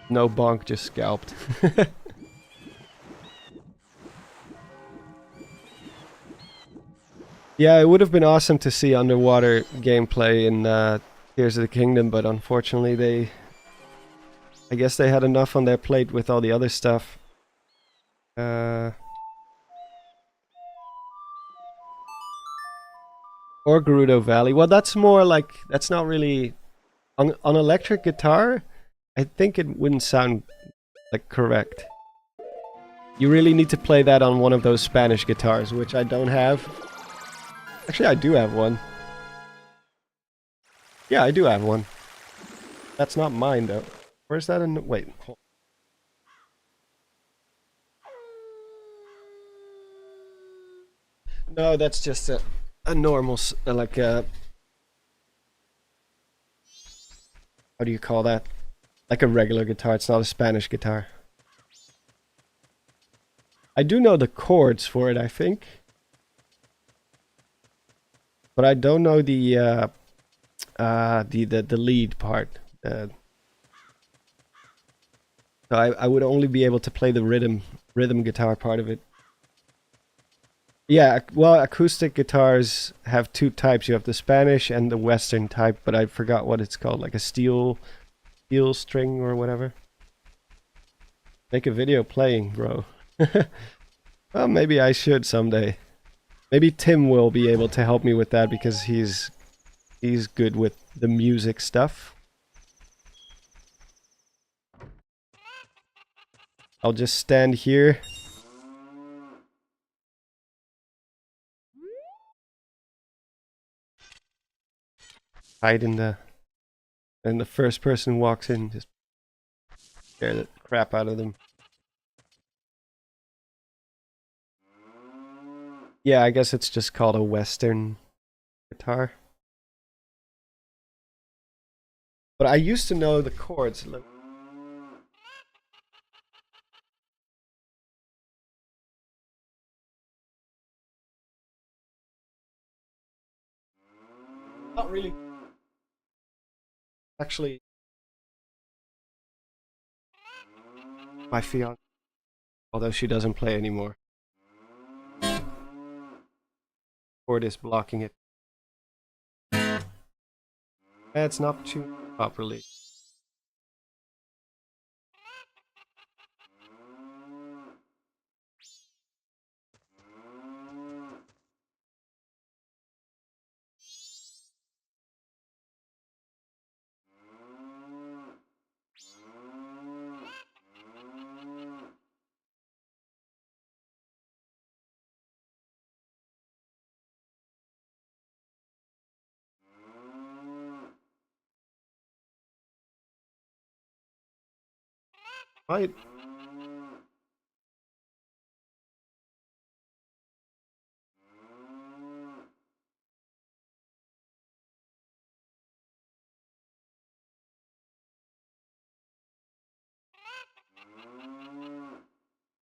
No bonk, just scalped. Yeah, it would have been awesome to see underwater gameplay in Tears of the Kingdom, but unfortunately I guess they had enough on their plate with all the other stuff. Or Gerudo Valley. Well, that's more like, that's not really... On electric guitar, I think it wouldn't sound like correct. You really need to play that on one of those Spanish guitars, which I don't have. Actually, I do have one. Yeah, I do have one. That's not mine, though. Where's that in... Wait. No, that's just a normal... like a... How do you call that? Like a regular guitar. It's not a Spanish guitar. I do know the chords for it, I think. But I don't know the lead part. So I would only be able to play the rhythm guitar part of it. Yeah, well, acoustic guitars have two types. You have the Spanish and the Western type, but I forgot what it's called, like a steel string or whatever. Make a video playing, bro. Well, maybe I should someday. Maybe Tim will be able to help me with that because he's good with the music stuff. I'll just stand here. Hide in the... And the first person walks in, just scare the crap out of them. Yeah, I guess it's just called a Western guitar. But I used to know the chords. Not really. Actually, my fiance, although she doesn't play anymore. Chord is blocking it. It's not tuned properly. Right.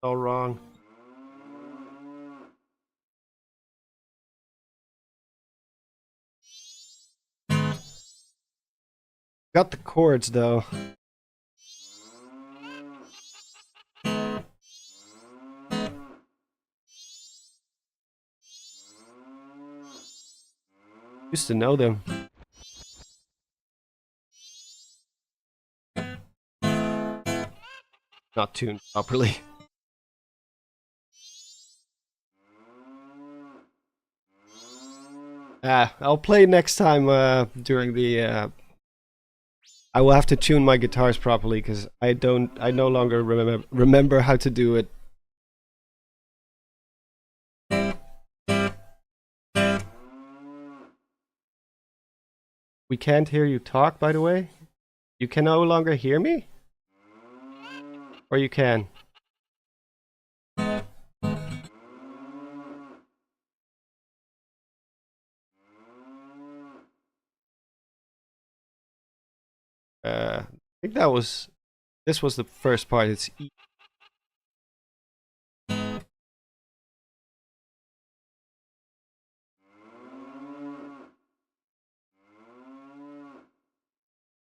All wrong. Got the chords though. Used to know them. Not tuned properly. I'll play next time during the... I will have to tune my guitars properly because I no longer remember how to do it. We can't hear you talk, by the way. You can no longer hear me? Or you can? I think this was the first part. It's E.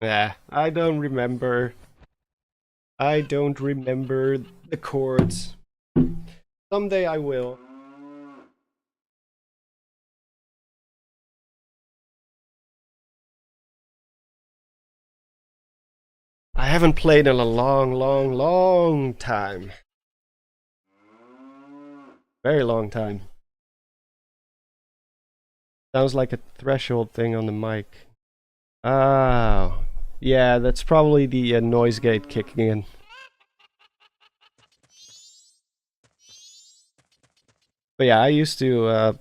Yeah, I don't remember. I don't remember the chords. Someday I will. I haven't played in a long time. Very long time. Sounds like a threshold thing on the mic. Oh, yeah, that's probably the noise gate kicking in. But yeah, I used to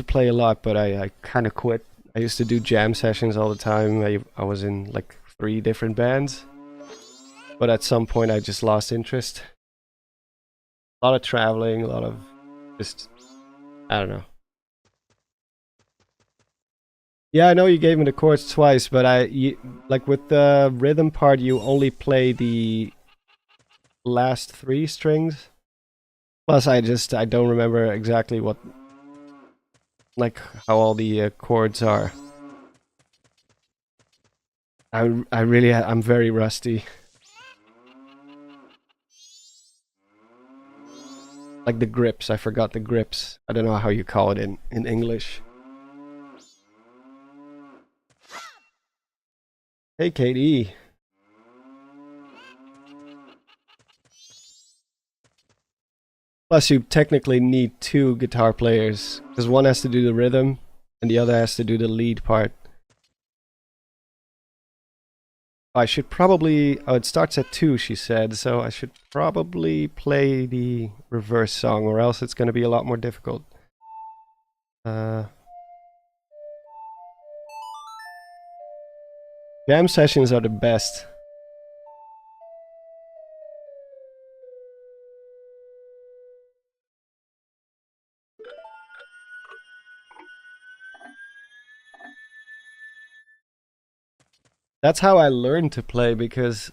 play a lot, but I kind of quit. I used to do jam sessions all the time. I was in like 3 different bands. But at some point I just lost interest. A lot of traveling, a lot of just, I don't know. Yeah, I know you gave me the chords twice, but like with the rhythm part, you only play the last 3 strings. Plus, I don't remember exactly what, like how all the chords are. I'm very rusty. Like the grips, I forgot the grips. I don't know how you call it in English. Hey, Katie. Plus, you technically need 2 guitar players, because one has to do the rhythm, and the other has to do the lead part. I should probably... Oh, it starts at 2, she said, so I should probably play the reverse song, or else it's going to be a lot more difficult. Jam sessions are the best. That's how I learned to play, because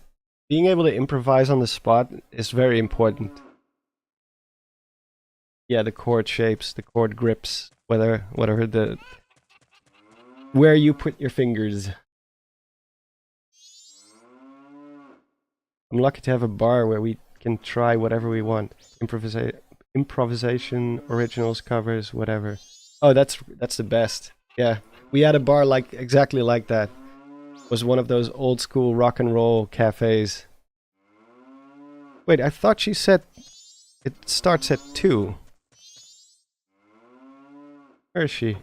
being able to improvise on the spot is very important. Yeah, the chord shapes, the chord grips, whether where you put your fingers. I'm lucky to have a bar where we can try whatever we want. Improvisation, originals, covers, whatever. Oh, that's the best. Yeah, we had a bar like exactly like that. It was one of those old school rock and roll cafes. Wait, I thought she said it starts at 2. Where is she?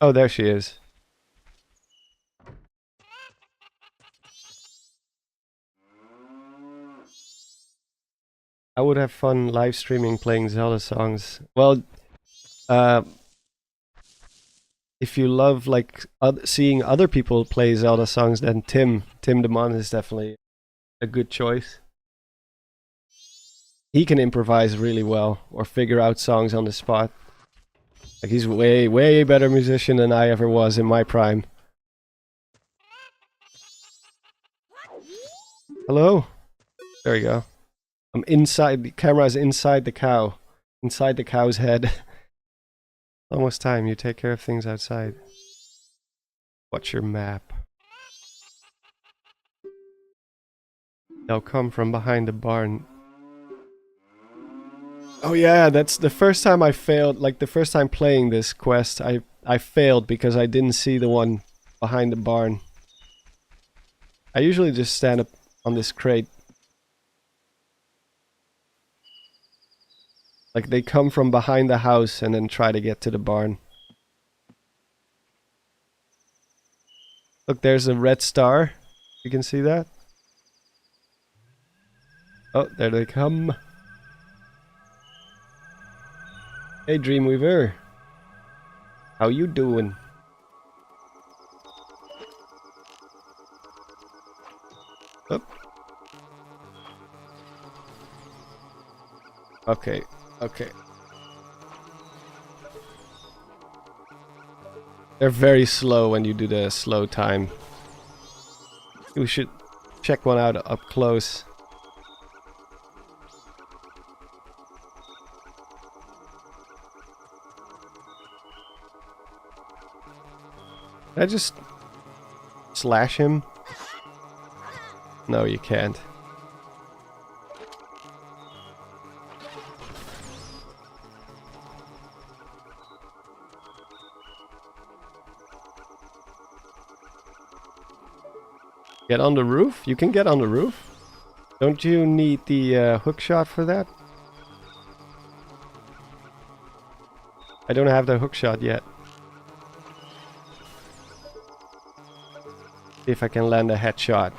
Oh, there she is. I would have fun live streaming playing Zelda songs. Well, if you love like seeing other people play Zelda songs, then Tim DeMond is definitely a good choice. He can improvise really well or figure out songs on the spot. Like he's way better musician than I ever was in my prime. Hello? There you go. I'm inside, the camera is inside the cow. Inside the cow's head. Almost time, you take care of things outside. Watch your map. They'll come from behind the barn. Oh yeah, that's the first time I failed, like the first time playing this quest, I I failed because I didn't see the one behind the barn. I usually just stand up on this crate. Like they come from behind the house and then try to get to the barn. Look, there's a red star. You can see that? Oh, there they come. Hey, Dreamweaver. How you doing? Oh. Okay, okay. They're very slow when you do the slow time. We should check one out up close. Can I just slash him? No, you can't. Get on the roof? You can get on the roof? Don't you need the hook shot for that? I don't have the hook shot yet. See if I can land a headshot.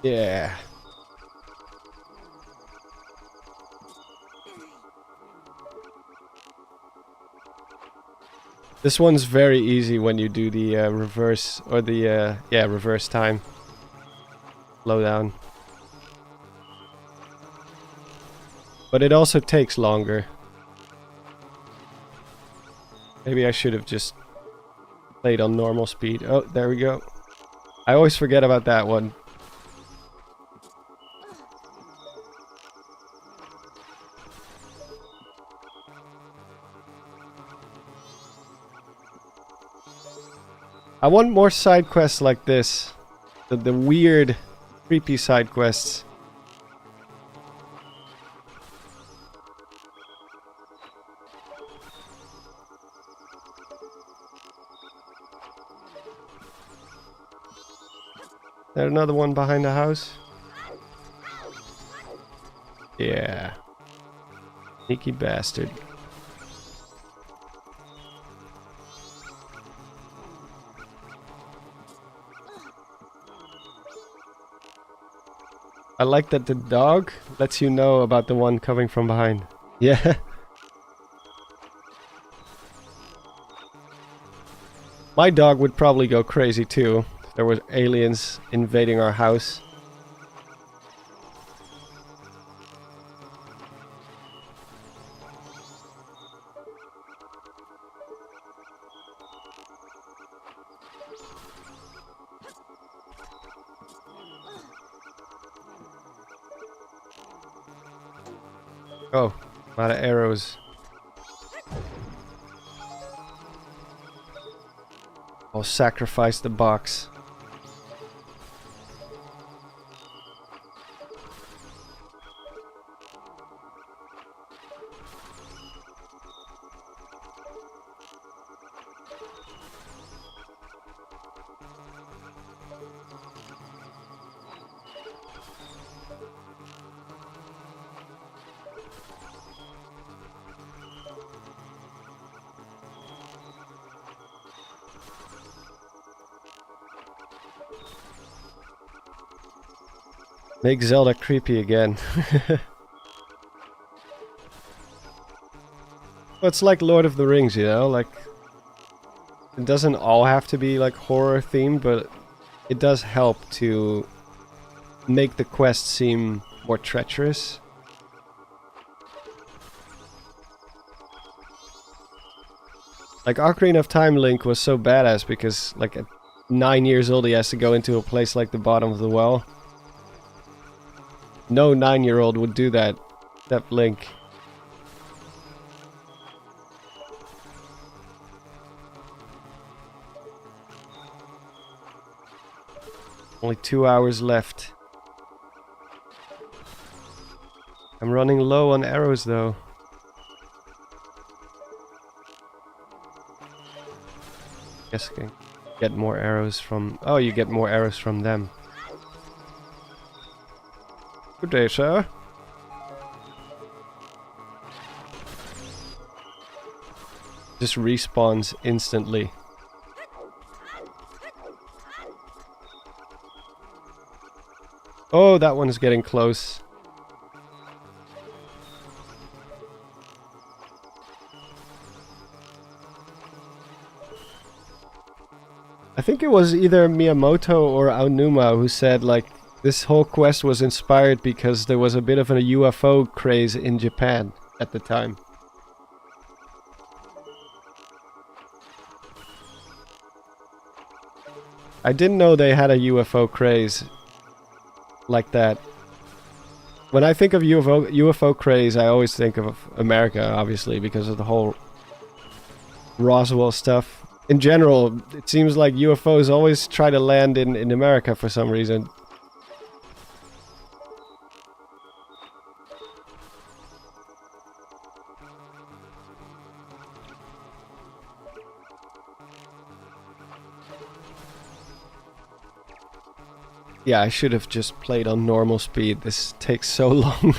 Yeah. This one's very easy when you do the reverse, or the, reverse time. Slow down. But it also takes longer. Maybe I should have just played on normal speed. Oh, there we go. I always forget about that one. I want more side quests like this. The weird, creepy side quests. There's another one behind the house. Yeah. Sneaky bastard. I like that the dog lets you know about the one coming from behind. Yeah. My dog would probably go crazy too. There were aliens invading our house. Oh, a lot of arrows. I'll sacrifice the box. Make Zelda creepy again. Well, it's like Lord of the Rings, you know? Like, it doesn't all have to be like horror themed, but it does help to make the quest seem more treacherous. Like, Ocarina of Time Link was so badass because, like, at 9 years old he has to go into a place like the bottom of the well. No 9-year-old would do that, except Link. Only 2 hours left. I'm running low on arrows though. Guess you can get more arrows from... Oh, you get more arrows from them. Good day, sir. Just respawns instantly. Oh, that one is getting close. I think it was either Miyamoto or Aonuma who said, like, this whole quest was inspired because there was a bit of a UFO craze in Japan at the time. I didn't know they had a UFO craze like that. When I think of UFO craze, I always think of America, obviously, because of the whole Roswell stuff. In general, it seems like UFOs always try to land in America for some reason. Yeah, I should have just played on normal speed. This takes so long.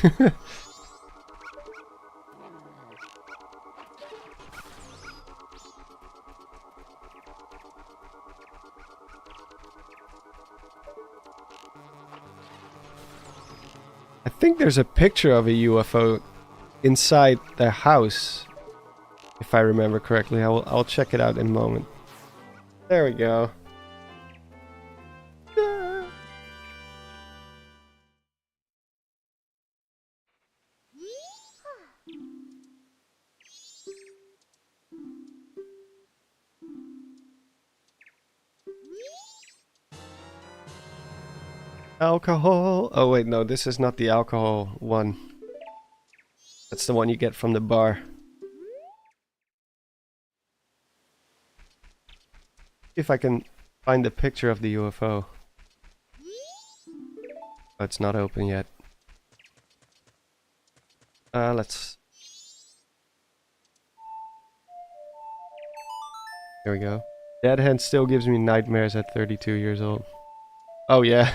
I think there's a picture of a UFO inside the house, if I remember correctly. I'll check it out in a moment. There we go. Alcohol. Oh wait, no, this is not the alcohol one. That's the one you get from the bar. If I can find the picture of the UFO. Oh, it's not open yet. Let's... Here we go. Dead Hand still gives me nightmares at 32 years old. Oh yeah.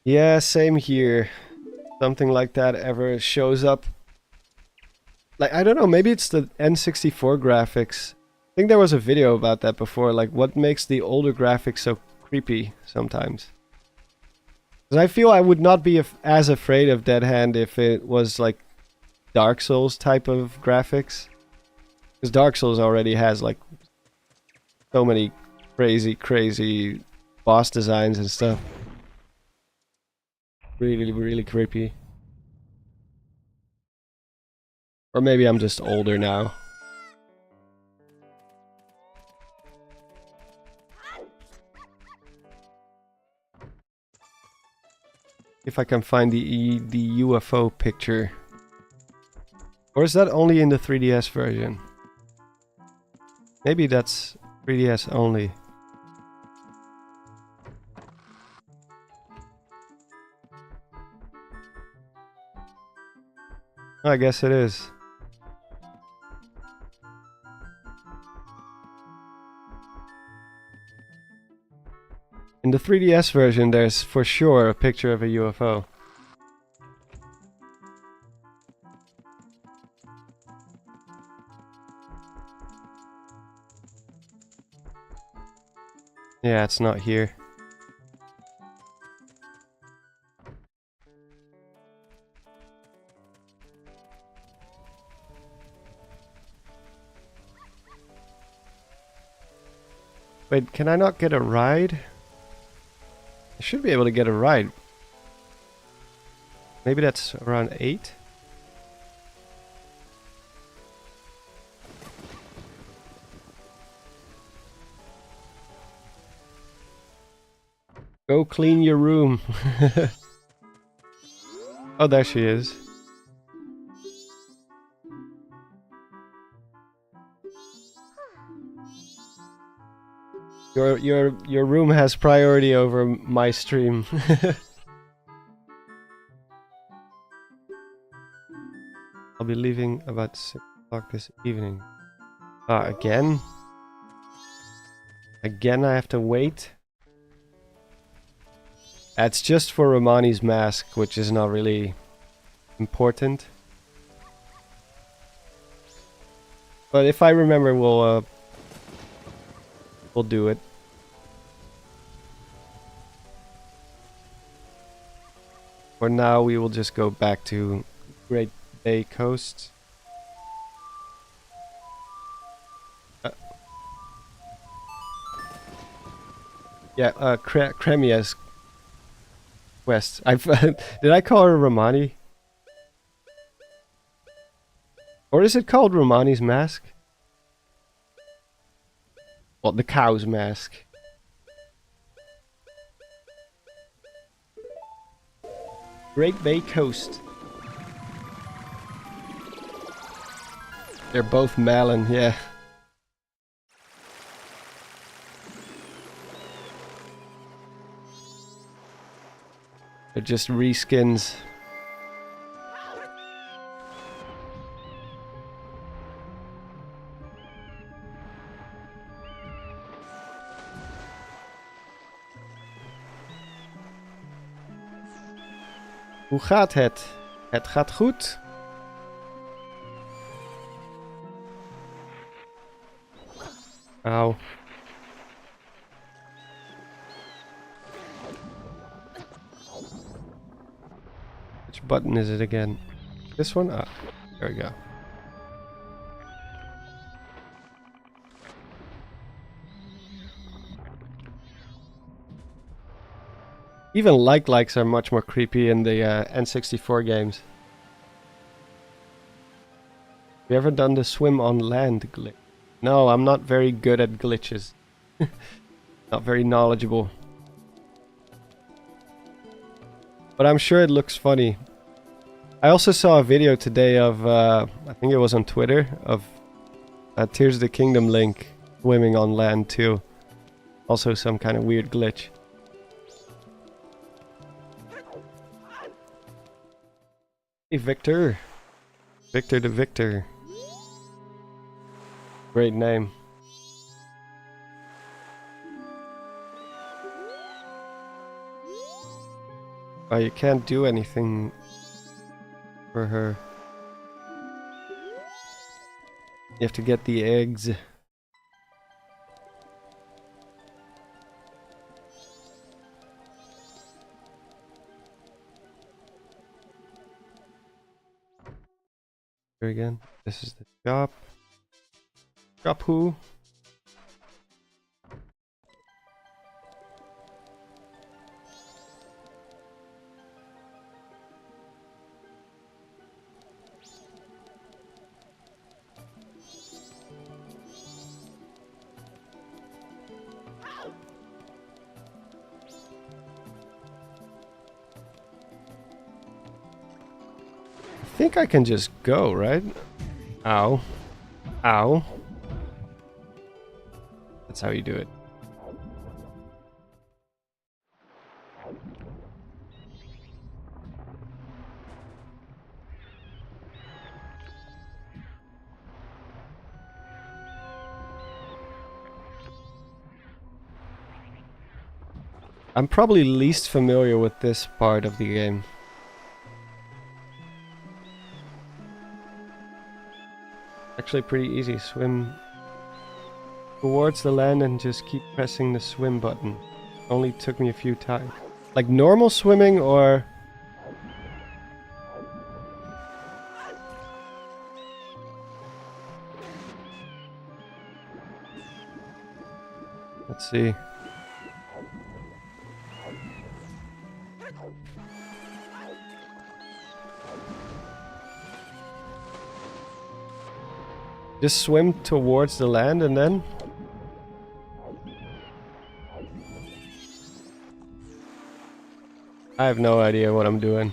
Yeah, same here. Something like that ever shows up. Like, I don't know, maybe it's the N64 graphics. I think there was a video about that before, like what makes the older graphics so creepy sometimes. Because I feel I would not be as afraid of Dead Hand if it was like Dark Souls type of graphics. Because Dark Souls already has like so many crazy boss designs and stuff. Really creepy. Or maybe I'm just older now. If I can find the UFO picture. Or is that only in the 3DS version? Maybe that's 3DS only. I guess it is. In the 3DS version, there's for sure a picture of a UFO. Yeah, it's not here. Wait, can I not get a ride? I should be able to get a ride. Maybe that's around 8? Go clean your room. Oh, there she is. Your room has priority over my stream. I'll be leaving about 6 o'clock this evening. Again? Again I have to wait? That's just for Romani's mask, which is not really important. But if I remember, we'll do it. For now, we will just go back to Great Bay Coast. Kremia's quest. Did I call her Romani? Or is it called Romani's mask? Well, the cow's mask. Great Bay Coast. They're both melon, yeah. They're just reskins. Hoe gaat het? Het gaat goed. Ow. Which button is it again? This one? Ah, there we go. Even likes are much more creepy in the N64 games. Have you ever done the swim on land glitch? No, I'm not very good at glitches. Not very knowledgeable. But I'm sure it looks funny. I also saw a video today of, I think it was on Twitter, of Tears of the Kingdom Link swimming on land too. Also some kind of weird glitch. Hey Victor. Victor the Victor. Great name. Oh, you can't do anything for her. You have to get the eggs. Here again. This is the shop. Shop who? I think I can just go, right? Ow. Ow. That's how you do it. I'm probably least familiar with this part of the game. Actually pretty easy. Swim towards the land and just keep pressing the swim button. Only took me a few times. Like normal swimming or... Let's see. Just swim towards the land and then... I have no idea what I'm doing.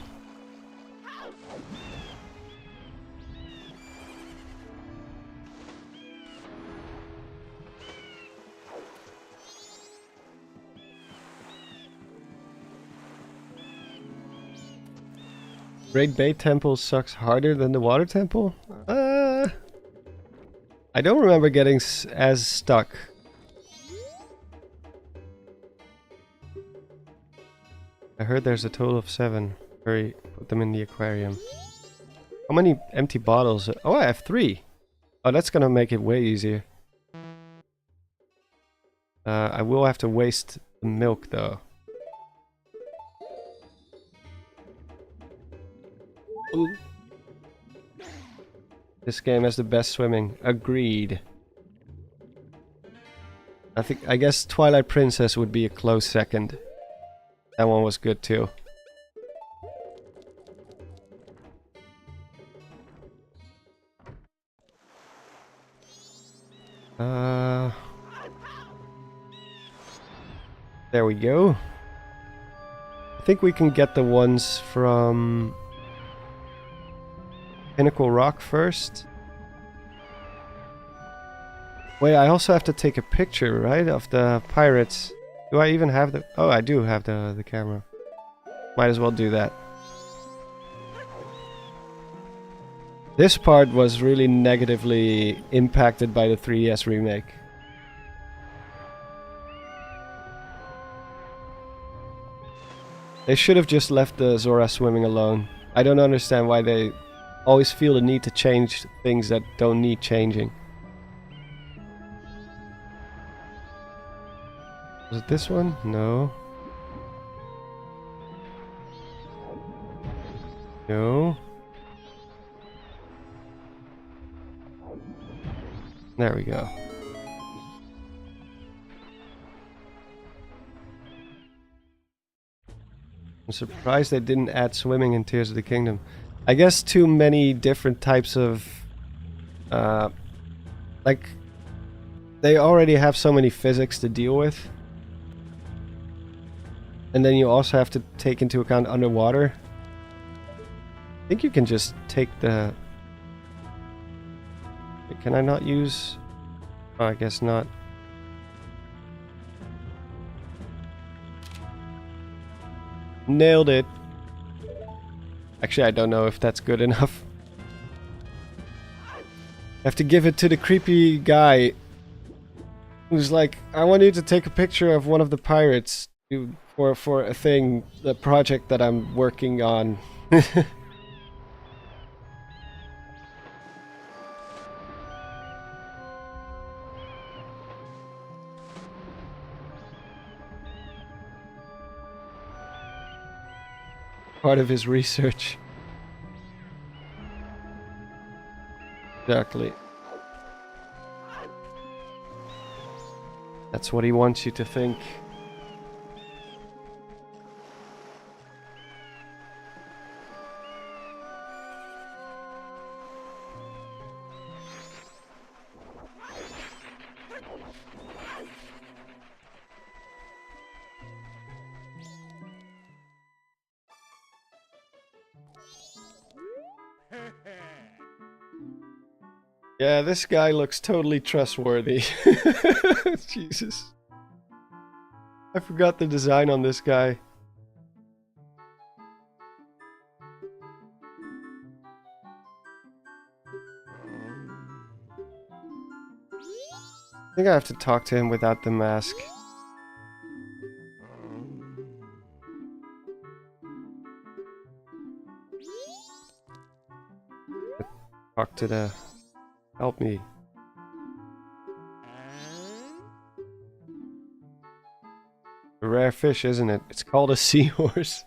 Great Bay Temple sucks harder than the Water Temple? I don't remember getting as stuck. I heard there's a total of 7. Hurry, put them in the aquarium. How many empty bottles? Oh, I have 3. Oh, that's gonna make it way easier. I will have to waste the milk though. Ooh. This game has the best swimming. Agreed. I guess Twilight Princess would be a close second. That one was good too. There we go. I think we can get the ones from Pinnacle Rock first. Wait, I also have to take a picture, right, of the pirates. Do I even have the... Oh, I do have the camera. Might as well do that. This part was really negatively impacted by the 3DS remake. They should have just left the Zora swimming alone. I don't understand why they always feel the need to change things that don't need changing. Was it this one? No. No. There we go. I'm surprised they didn't add swimming in Tears of the Kingdom. I guess too many different types of... like... They already have so many physics to deal with. And then you also have to take into account underwater. I think you can just take the... Can I not use... Oh, I guess not. Nailed it. Actually, I don't know if that's good enough. I have to give it to the creepy guy who's like, I want you to take a picture of one of the pirates for a thing, the project that I'm working on. Part of his research. Exactly. That's what he wants you to think. Yeah, this guy looks totally trustworthy. Jesus. I forgot the design on this guy. I think I have to talk to him without the mask. Talk to the... Help me. A rare fish, isn't it? It's called a seahorse.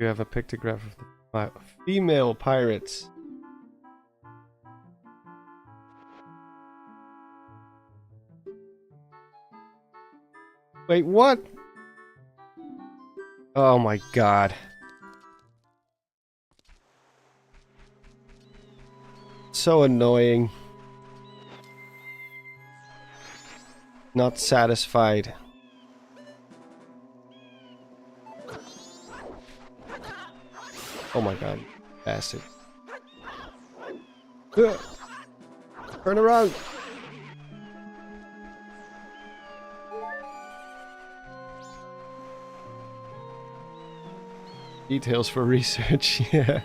You have a pictograph of the female pirates. Wait, what? Oh my god. So annoying. Not satisfied. Oh my god, bastard. Turn around. Details for research, yeah.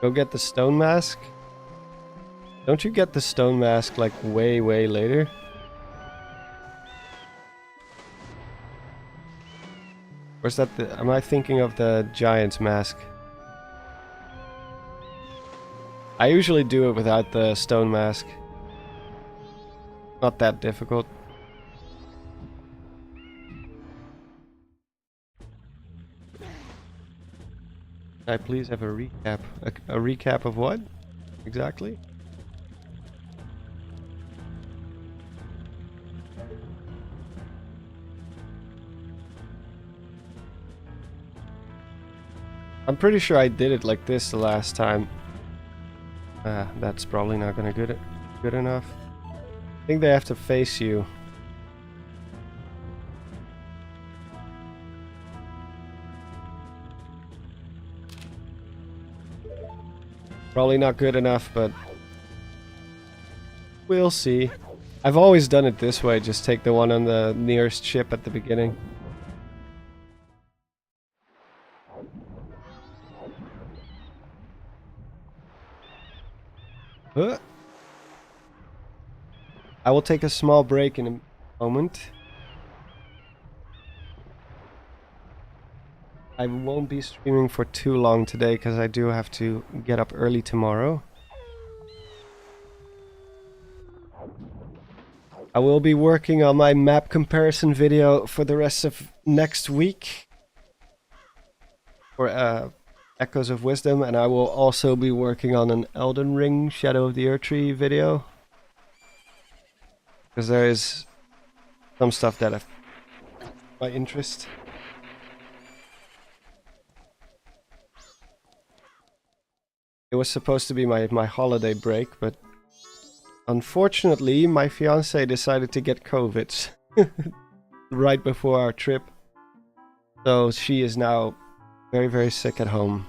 Go get the stone mask. Don't you get the stone mask like way, way later? Or is that the... Am I thinking of the giant's mask? I usually do it without the stone mask. Not that difficult. Can I please have a recap? A recap of what? Exactly? I'm pretty sure I did it like this the last time. That's probably not gonna good enough. I think they have to face you. Probably not good enough, but we'll see. I've always done it this way, just take the one on the nearest ship at the beginning. I will take a small break in a moment. I won't be streaming for too long today because I do have to get up early tomorrow. I will be working on my map comparison video for the rest of next week for Echoes of Wisdom, and I will also be working on an Elden Ring Shadow of the Erdtree video. Because there is some stuff that have my interest. It was supposed to be my holiday break, but unfortunately my fiance decided to get COVID right before our trip. So she is now very, very sick at home.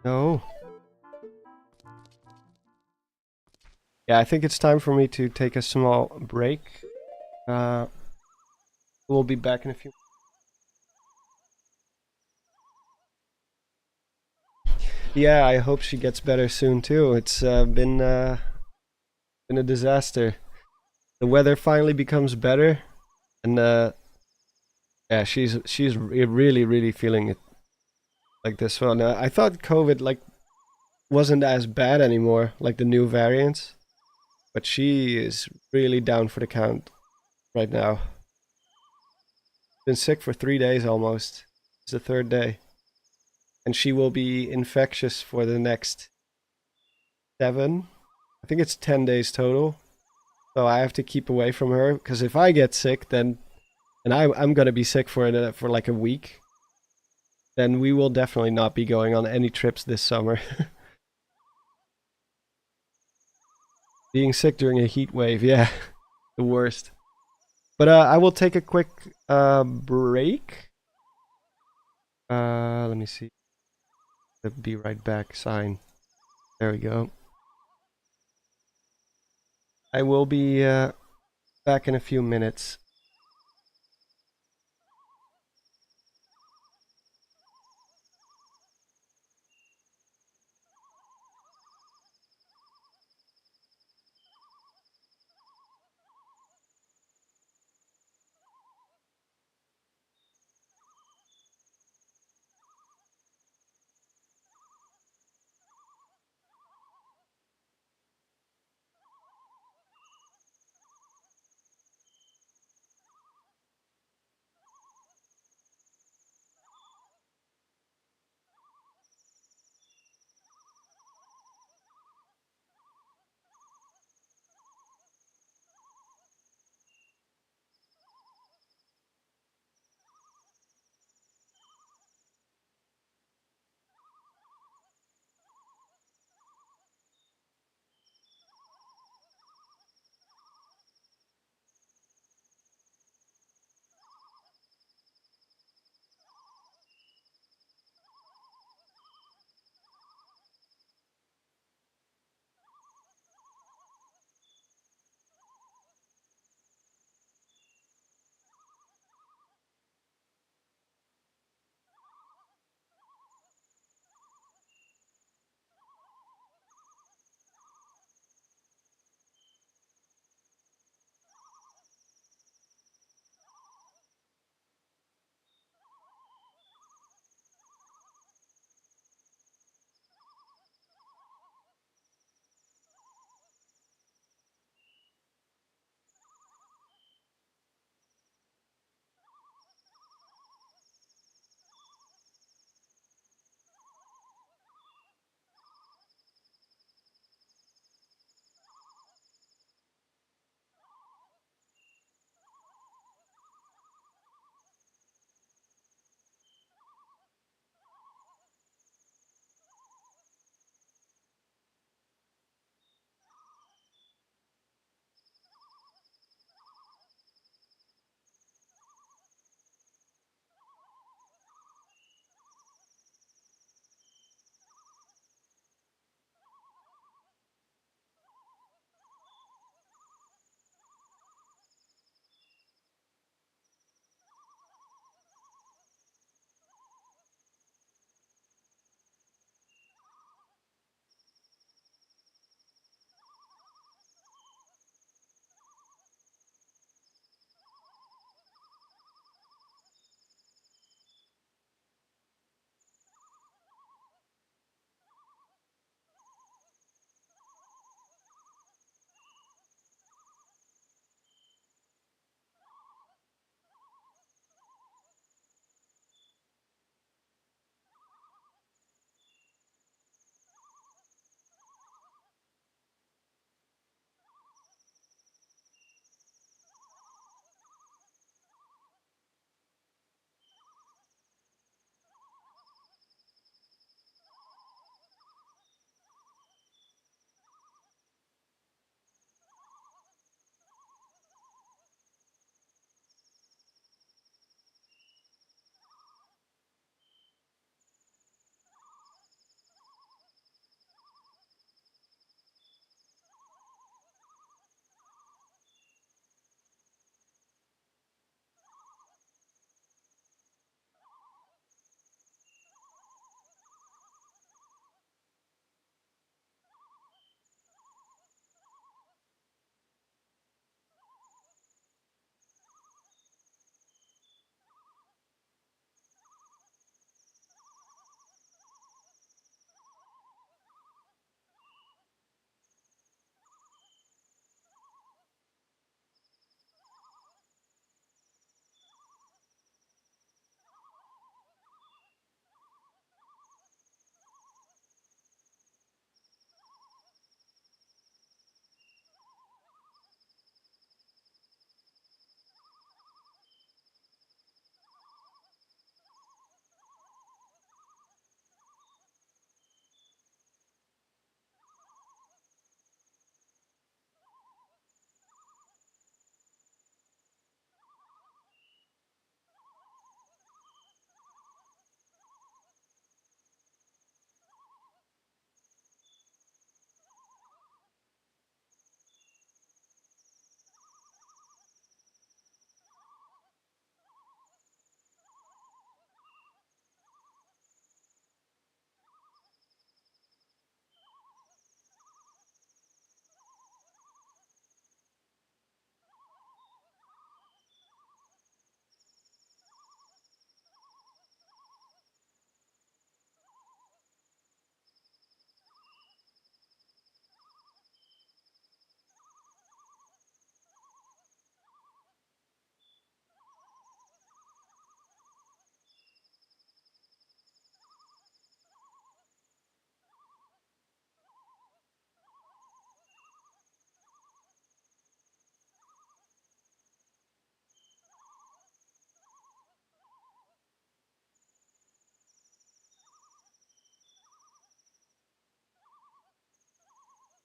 No. Yeah, I think it's time for me to take a small break. We'll be back in a few. Yeah, I hope she gets better soon too. It's been a disaster. The weather finally becomes better, and yeah, she's really, really feeling it like this one. I thought COVID like wasn't as bad anymore, like the new variants, but she is really down for the count right now. Been sick for 3 days almost. It's the third day, and she will be infectious for the next 7. I think it's 10 days total. So I have to keep away from her because if I get sick, then and I'm gonna be sick for like a week, then we will definitely not be going on any trips this summer. Being sick during a heat wave, yeah, the worst. But I will take a quick break. Let me see. The be right back sign. There we go. I will be back in a few minutes.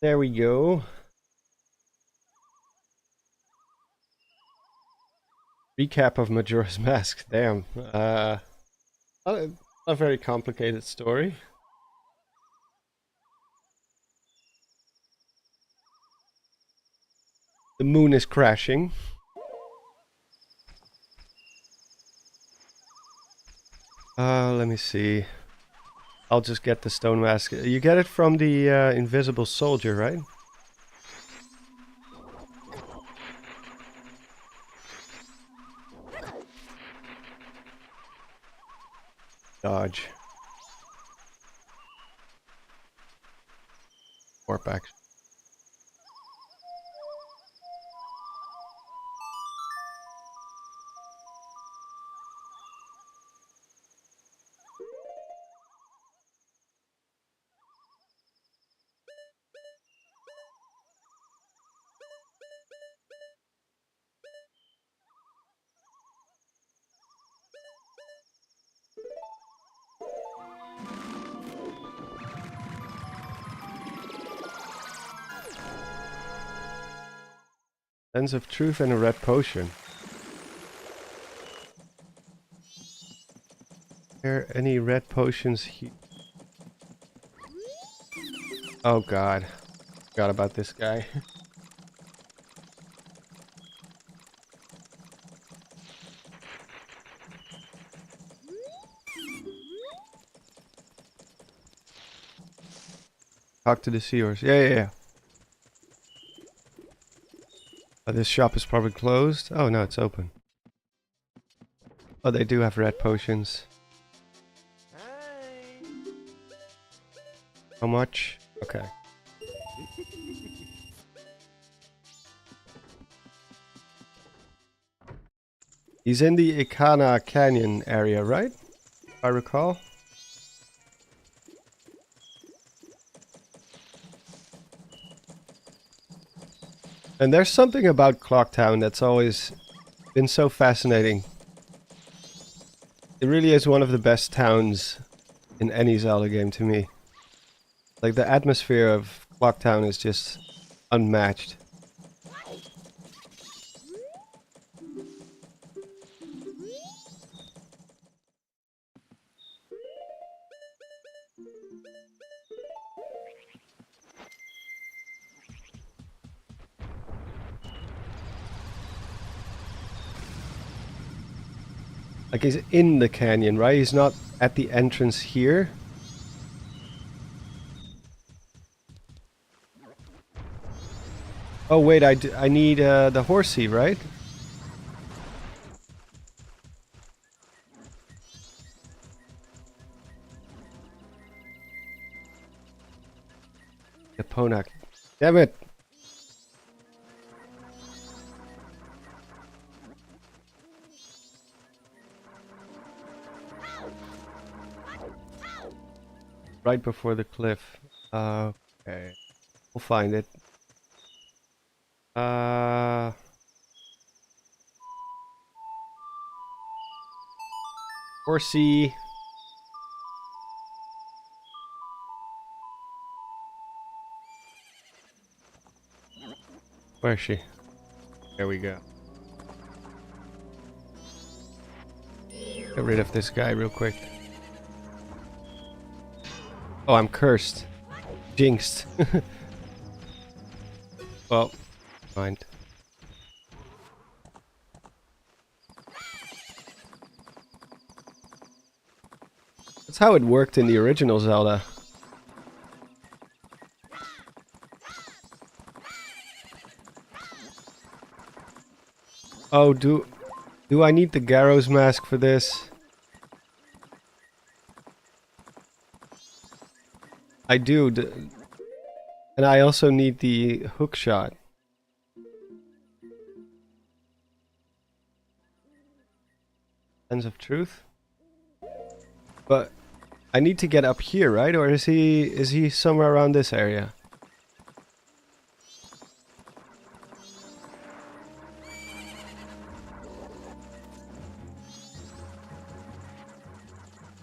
There we go. Recap of Majora's Mask. Damn. Not a very complicated story. The moon is crashing. Let me see. I'll just get the stone mask. You get it from the invisible soldier, right? Dodge. Warp action. Lens of Truth and a red potion. Are there any red potions here? Oh god. Forgot about this guy. Talk to the seahorse. Yeah. Oh, this shop is probably closed. Oh no, it's open. Oh, they do have red potions. Hi. How much? Okay. He's in the Ikana Canyon area, right? If I recall. And there's something about Clocktown that's always been so fascinating. It really is one of the best towns in any Zelda game to me. Like, the atmosphere of Clocktown is just unmatched. Like, he's in the canyon, right? He's not at the entrance here. Oh wait, I need the horsey, right? The Ponak. Damn it! Right before the cliff. Okay. We'll find it. Horsey. Where is she? There we go. Get rid of this guy real quick. Oh, I'm cursed. Jinxed. Well, mind. That's how it worked in the original Zelda. Oh, do I need the Garrow's mask for this? I do. And I also need the hook shot. Lens of Truth? But I need to get up here, right? Or is he somewhere around this area?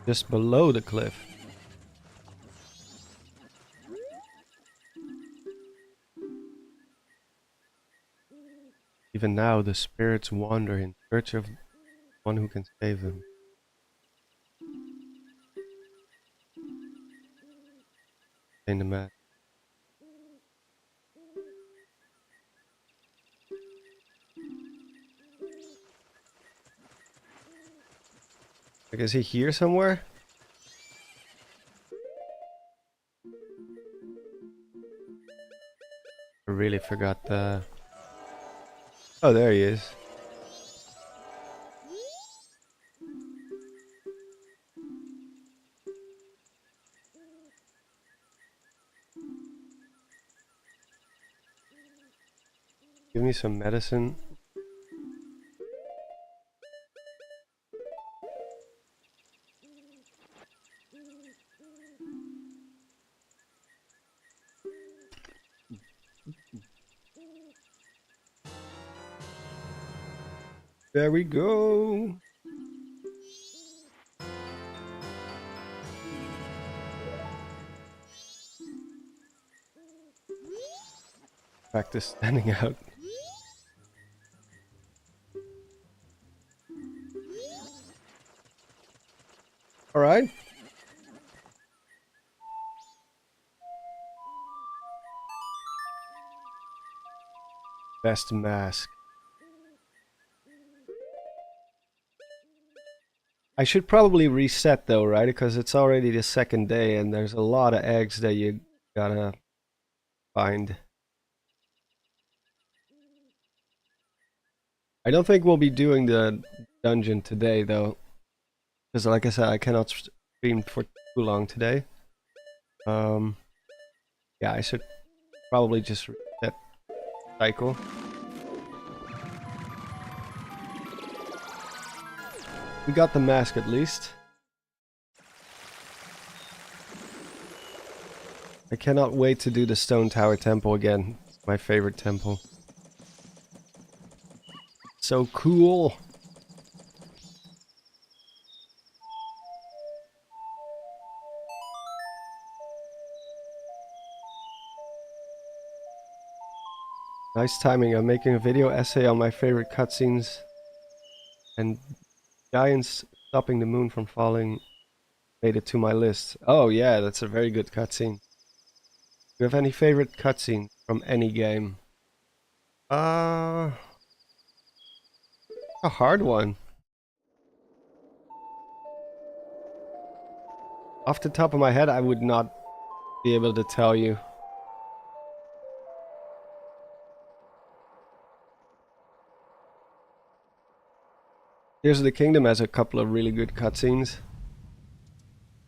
Just below the cliff. Even now, the spirits wander in search of one who can save them. In the map. Like, is he here somewhere? I really forgot the... Oh, there he is. Give me some medicine. There we go. Practice standing out. All right. Best mask. I should probably reset though, right? Because it's already the second day and there's a lot of eggs that you gotta find. I don't think we'll be doing the dungeon today though. Because like I said, I cannot stream for too long today. Yeah, I should probably just reset cycle. We got the mask at least. I cannot wait to do the Stone Tower Temple again. It's my favorite temple. So cool. Nice timing. I'm making a video essay on my favorite cutscenes. And giants stopping the moon from falling made it to my list. Oh yeah, that's a very good cutscene. Do you have any favorite cutscene from any game? A hard one. Off the top of my head, I would not be able to tell you. Tears of the Kingdom has a couple of really good cutscenes.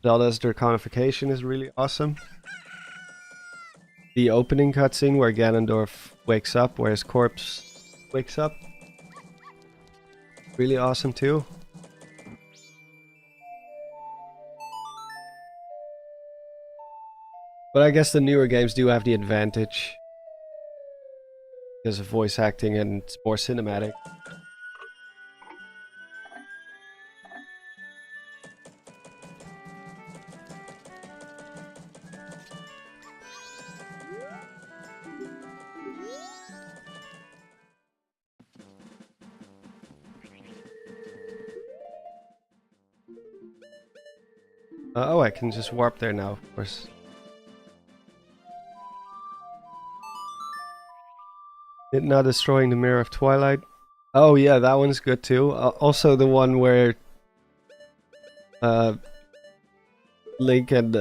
Zelda's Draconification is really awesome. The opening cutscene where Ganondorf wakes up, where his corpse wakes up. Really awesome too. But I guess the newer games do have the advantage because of voice acting and it's more cinematic. Oh, I can just warp there now, of course. It not destroying the Mirror of Twilight. Oh yeah, that one's good too. Also the one where Link and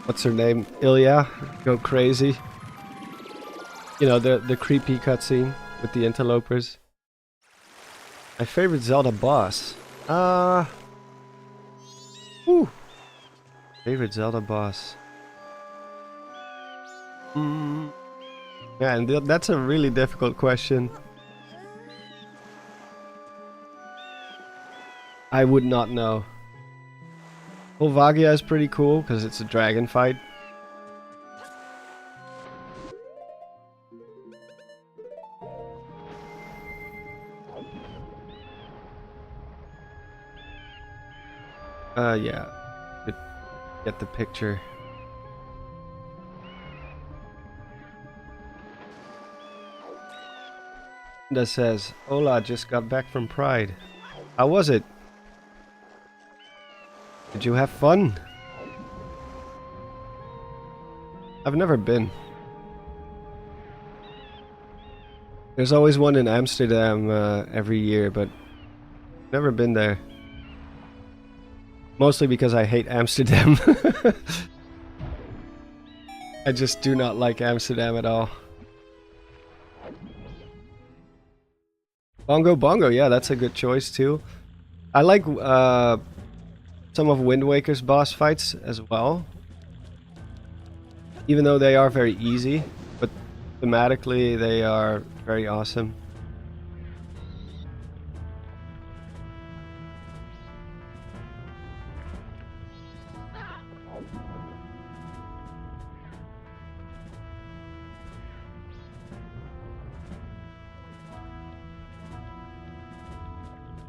what's her name, Ilya, go crazy. You know, the creepy cutscene with the interlopers. My favorite Zelda boss. Whew. Favorite Zelda boss. Man, that's a really difficult question. I would not know. Volvagia is pretty cool because it's a dragon fight. Yeah. Get the picture. That says, Hola, just got back from Pride. How was it? Did you have fun? I've never been. There's always one in Amsterdam every year, but never been there. Mostly because I hate Amsterdam. I just do not like Amsterdam at all. Bongo Bongo, yeah, that's a good choice too. I like some of Wind Waker's boss fights as well. Even though they are very easy, but thematically they are very awesome.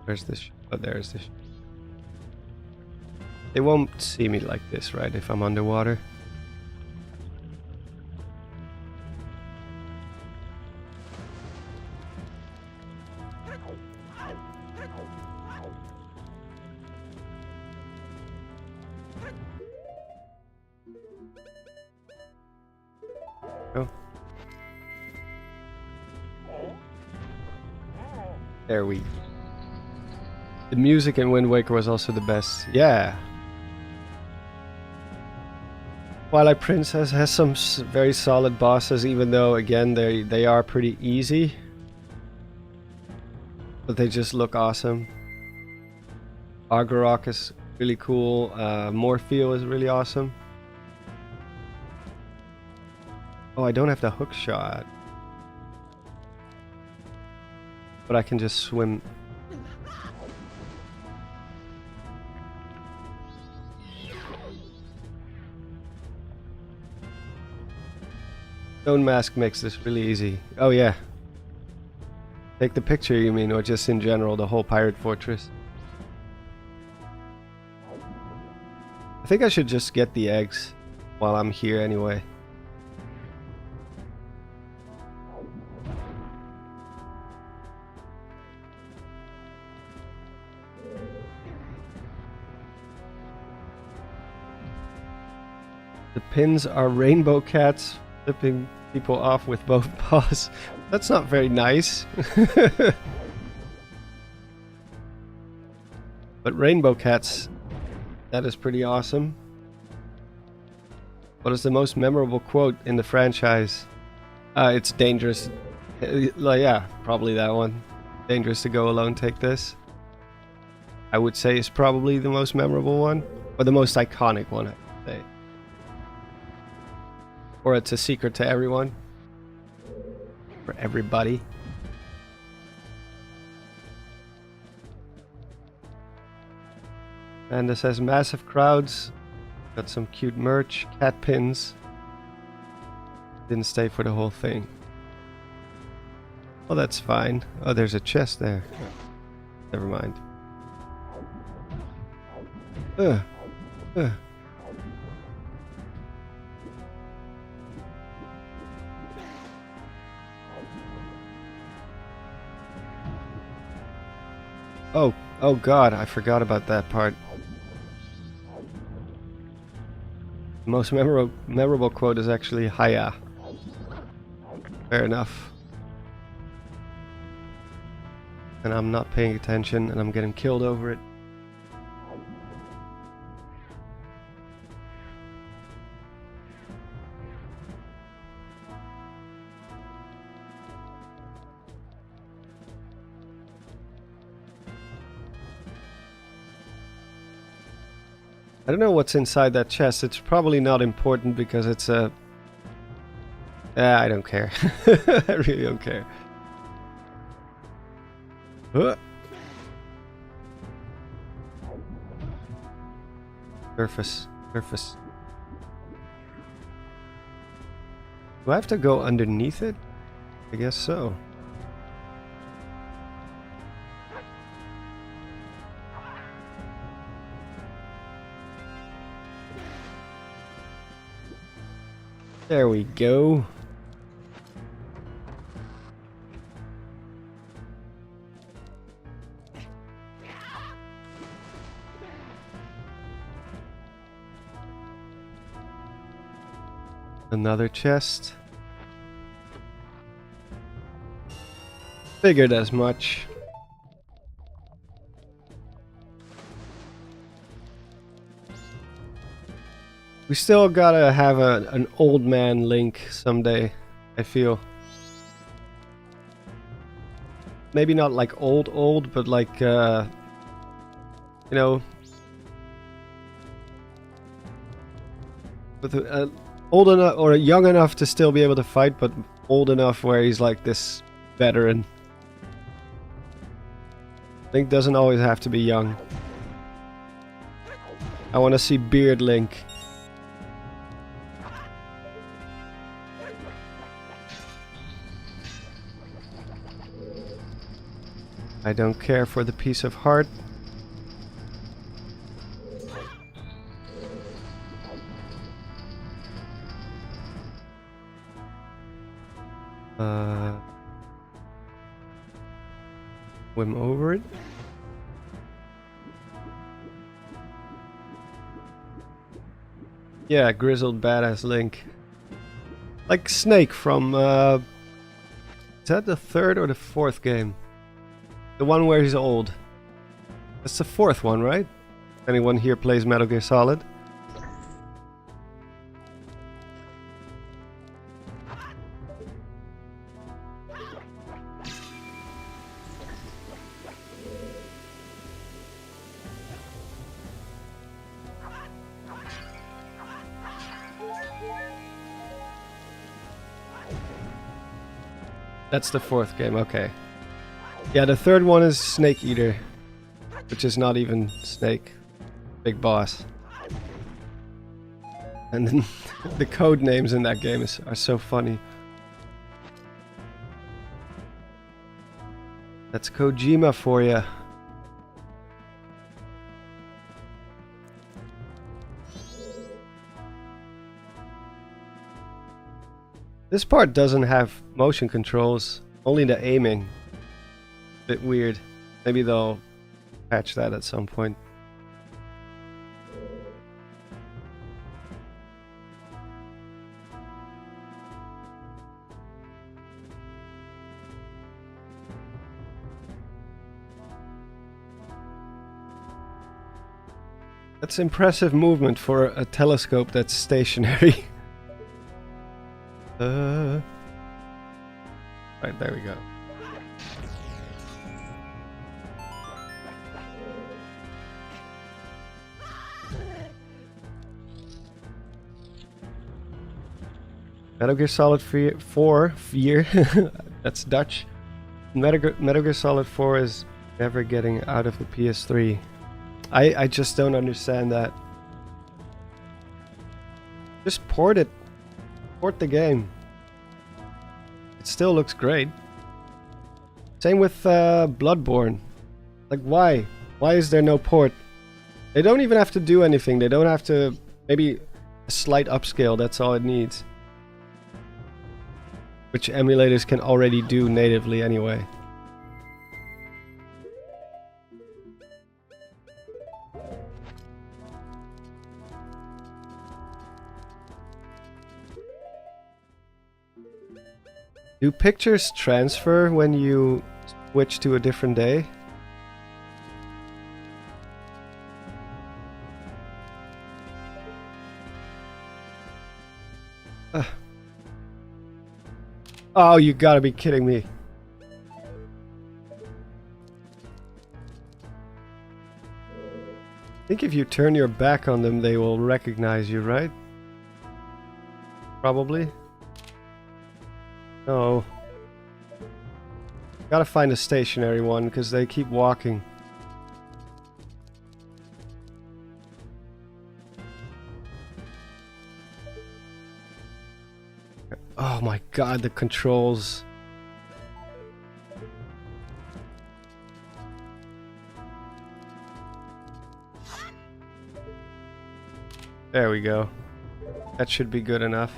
Where's this? Oh, there's this. They won't see me like this, right, if I'm underwater. Oh. There we go. The music in Wind Waker was also the best. Yeah. Twilight Princess has some very solid bosses, even though, again, they are pretty easy. But they just look awesome. Argorok is really cool. Morpheo is really awesome. Oh, I don't have the hook shot. But I can just swim. Stone Mask makes this really easy. Oh yeah. Take the picture, you mean, or just in general, the whole pirate fortress? I think I should just get the eggs while I'm here anyway. The pins are rainbow cats flipping people off with both paws. That's not very nice. But rainbow cats, that is pretty awesome. What is the most memorable quote in the franchise? It's dangerous. Yeah, probably that one. Dangerous to go alone, take this. I would say is probably the most memorable one. Or the most iconic one, I would say. Or it's a secret to everyone. For everybody. And this has massive crowds. Got some cute merch, cat pins. Didn't stay for the whole thing. Oh, that's fine. Oh, there's a chest there. Never mind. Ugh. Ugh. Oh god, I forgot about that part. The most memorable quote is actually Hiya. Fair enough. And I'm not paying attention and I'm getting killed over it. I don't know what's inside that chest. It's probably not important because it's a... I don't care. I really don't care. Surface. Surface. Do I have to go underneath it? I guess so. There we go. Another chest. Figured as much. We still gotta have an old man Link someday, I feel. Maybe not like old, but like, you know, with old enough or young enough to still be able to fight, but old enough where he's like this veteran. Link doesn't always have to be young. I want to see Beard Link. I don't care for the piece of heart. Swim over it. Yeah, grizzled badass Link. Like Snake from, is that the third or the fourth game? The one where he's old. That's the fourth one, right? Anyone here plays Metal Gear Solid? That's the fourth game, okay. Yeah, the third one is Snake Eater, which is not even Snake. Big boss. And then the code names in that game are so funny. That's Kojima for you. This part doesn't have motion controls, only the aiming. Bit weird. Maybe they'll patch that at some point. That's impressive movement for a telescope that's stationary. Right, there we go. Metal Gear Solid 4 year. That's Dutch. Metal Gear Solid 4 is never getting out of the PS3. I just don't understand that. Just port it. Port the game. It still looks great. Same with Bloodborne. Like, why? Why is there no port? They don't even have to do anything. They don't have to... Maybe a slight upscale, that's all it needs. Which emulators can already do natively anyway. Do pictures transfer when you switch to a different day? Oh, you gotta be kidding me. I think if you turn your back on them, they will recognize you, right? Probably. No. Gotta find a stationary one, because they keep walking. Oh my god, the controls. There we go. That should be good enough.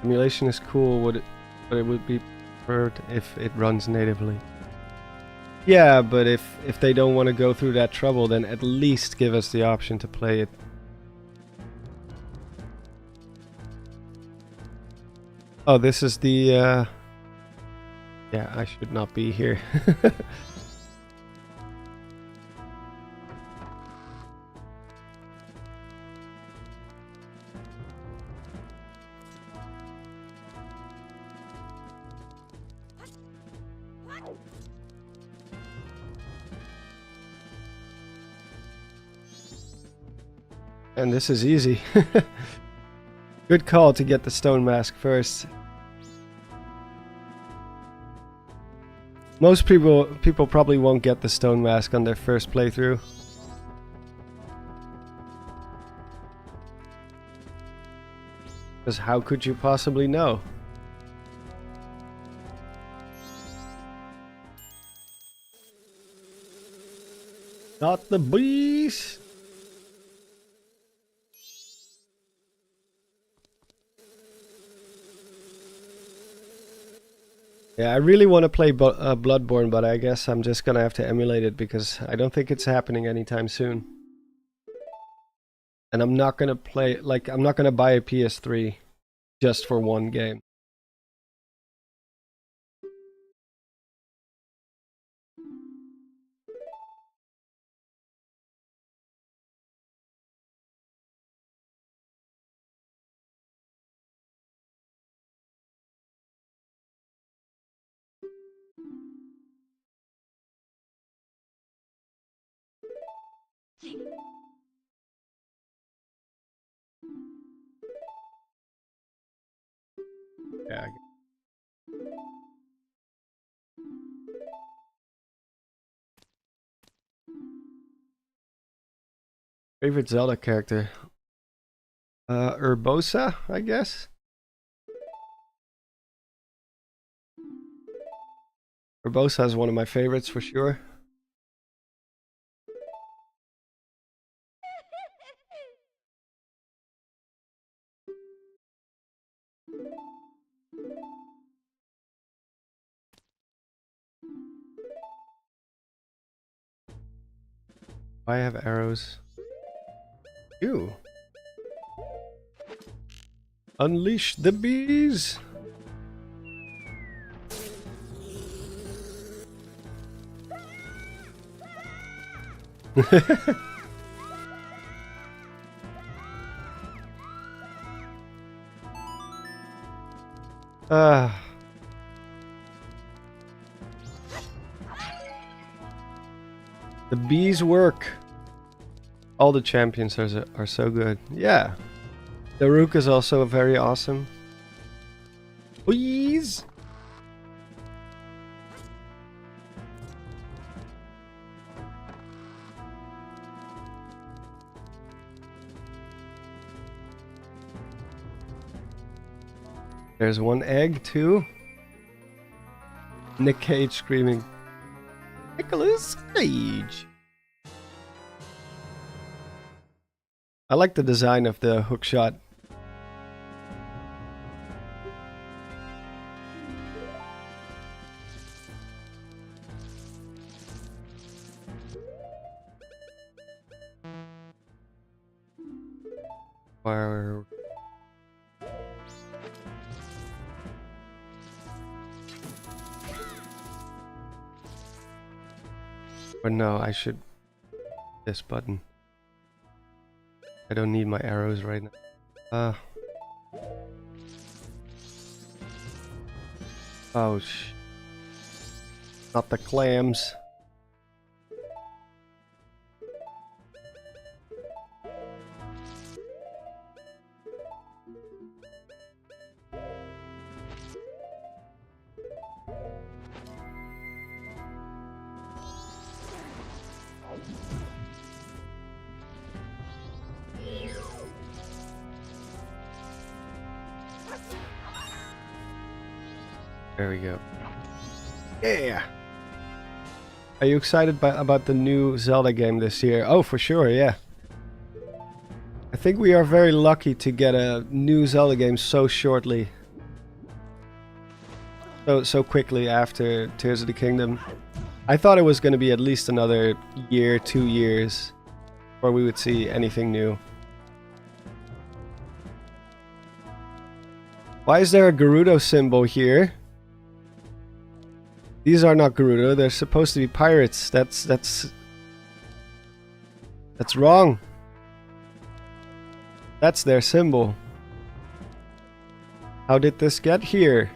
Emulation is cool, but it would be preferred if it runs natively. Yeah, but if they don't want to go through that trouble, then at least give us the option to play it. Oh, this is the yeah, I should not be here. And this is easy. Good call to get the stone mask first. Most people probably won't get the stone mask on their first playthrough. Because how could you possibly know? Not the bees! Yeah, I really want to play Bloodborne, but I guess I'm just gonna have to emulate it because I don't think it's happening anytime soon. And I'm not gonna play, like, I'm not gonna buy a PS3 just for one game. Yeah. Favorite Zelda character? Urbosa, I guess? Urbosa is one of my favorites for sure. I have arrows. Ew. Unleash the bees! Ah. The bees work. All the champions are so good. Yeah. Daruk is also very awesome. Bees! There's one egg too. Nick Cage screaming, Nicolas Cage. I like the design of the hookshot. Fire. Or no, I should this button. I don't need my arrows right now. Oh not the clams. There we go. Yeah. Are you excited about the new Zelda game this year? Oh, for sure, yeah. I think we are very lucky to get a new Zelda game so shortly. So quickly after Tears of the Kingdom. I thought it was going to be at least another year, 2 years, before we would see anything new. Why is there a Gerudo symbol here? These are not Gerudo, they're supposed to be pirates. That's wrong. That's their symbol. How did this get here?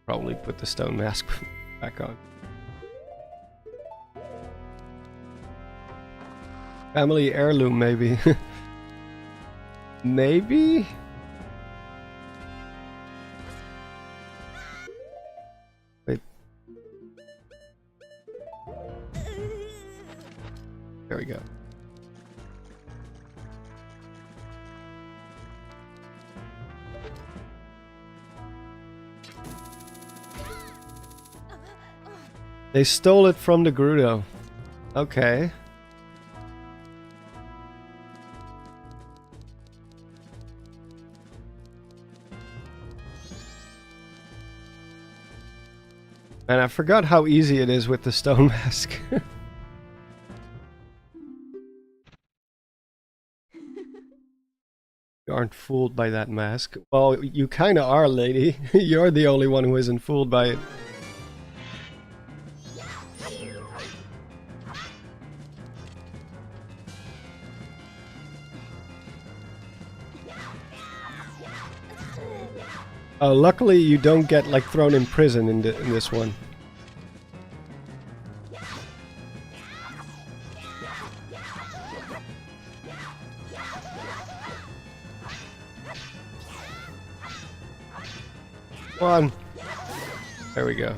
Probably put the stone mask back on. Family heirloom, maybe. Maybe? Wait. There we go. They stole it from the Gerudo. Okay. And I forgot how easy it is with the stone mask. You aren't fooled by that mask. Well, you kinda are, lady. You're the only one who isn't fooled by it. Luckily you don't get like thrown in prison in this one. Come on. There we go.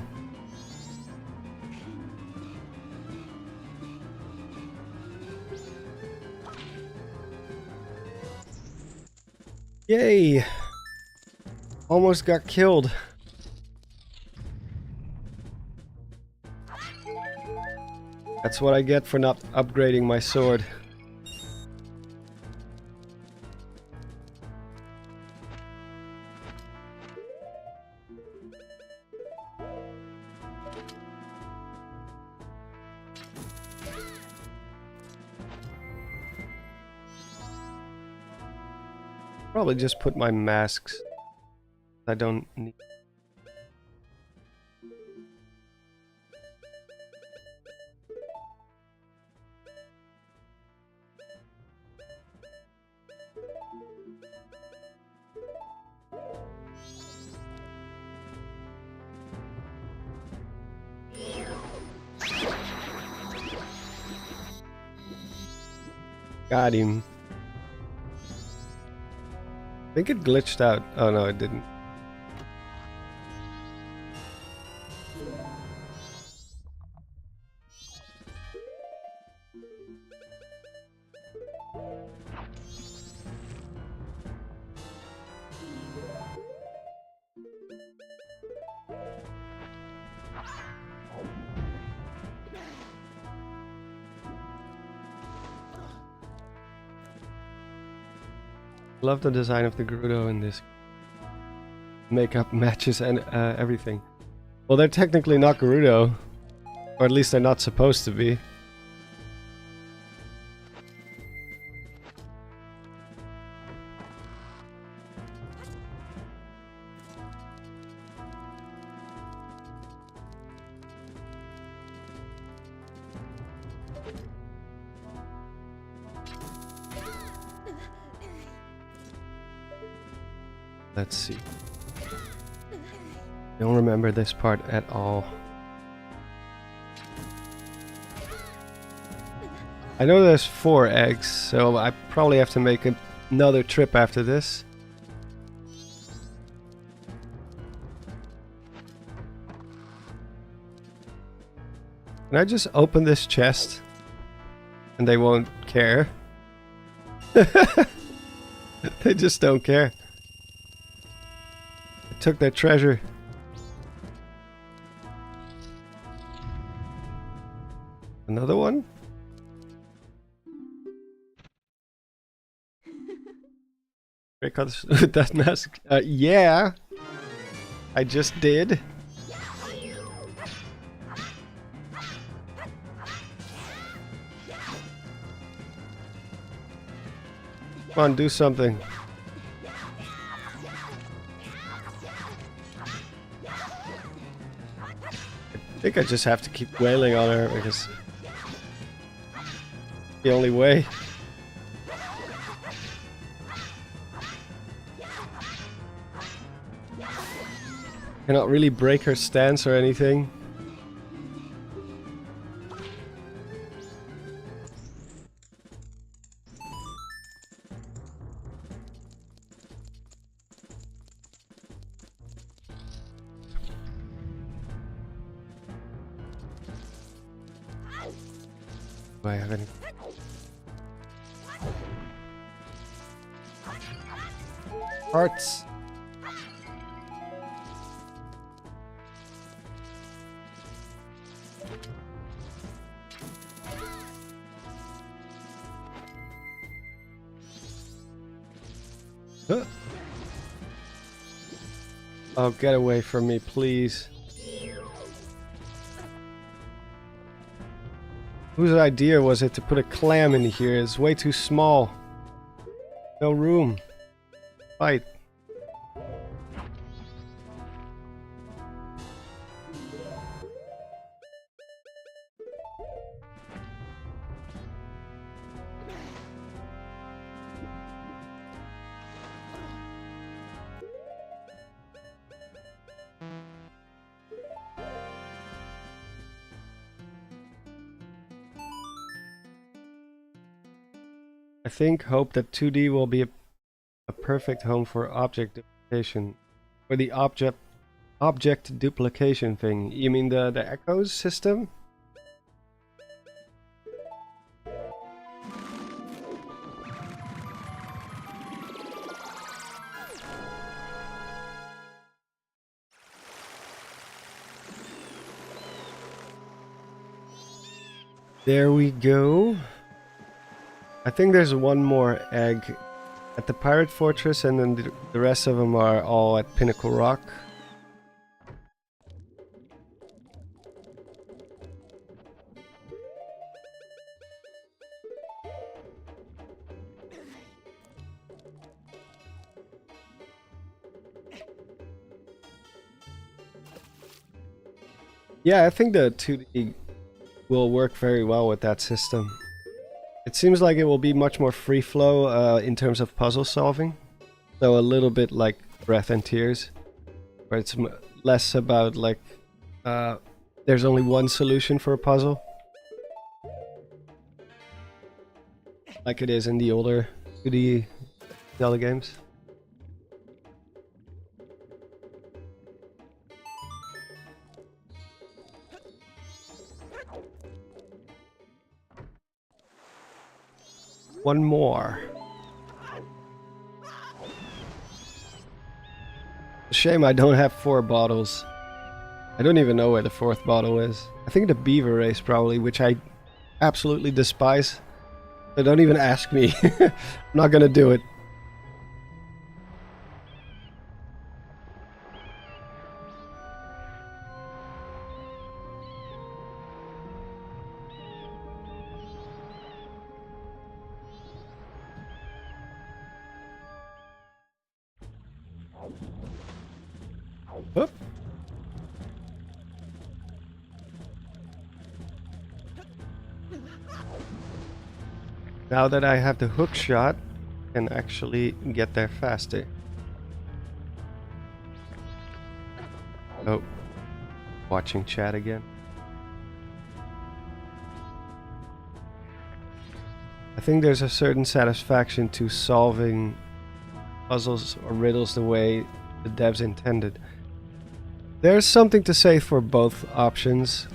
Yay! Almost got killed. That's what I get for not upgrading my sword. Probably just put my masks. I don't need. Got him. I think it glitched out. Oh no, it didn't. Love the design of the Gerudo in this. Makeup matches and everything. Well, they're technically not Gerudo. Or at least they're not supposed to be. Let's see. Don't remember this part at all. I know there's 4 eggs, so I probably have to make another trip after this. Can I just open this chest? And they won't care? They just don't care. I took their treasure. Another one? haircuts with that mask? Yeah. I just did. Come on, do something. I think I just have to keep wailing on her because the only way. Cannot really break her stance or anything. Do I have any? Hearts. Huh. Oh, get away from me, please. Whose idea was it to put a clam in here? It's way too small. No room. Fight. Hope that 2D will be a perfect home for object duplication. For the object duplication thing. You mean the echoes system? There we go. I think there's one more egg at the Pirate Fortress, and then the rest of them are all at Pinnacle Rock. Yeah, I think the 2D will work very well with that system. It seems like it will be much more free flow in terms of puzzle solving. So a little bit like Breath and Tears, where it's less about like there's only one solution for a puzzle, like it is in the older 2D Zelda games. One more. Shame I don't have 4 bottles. I don't even know where the 4th bottle is. I think the beaver race probably, which I absolutely despise. So don't even ask me. I'm not gonna do it. Whoop. Now that I have the hook shot, I can actually get there faster. Oh, watching chat again. I think there's a certain satisfaction to solving puzzles or riddles the way the devs intended. There's something to say for both options.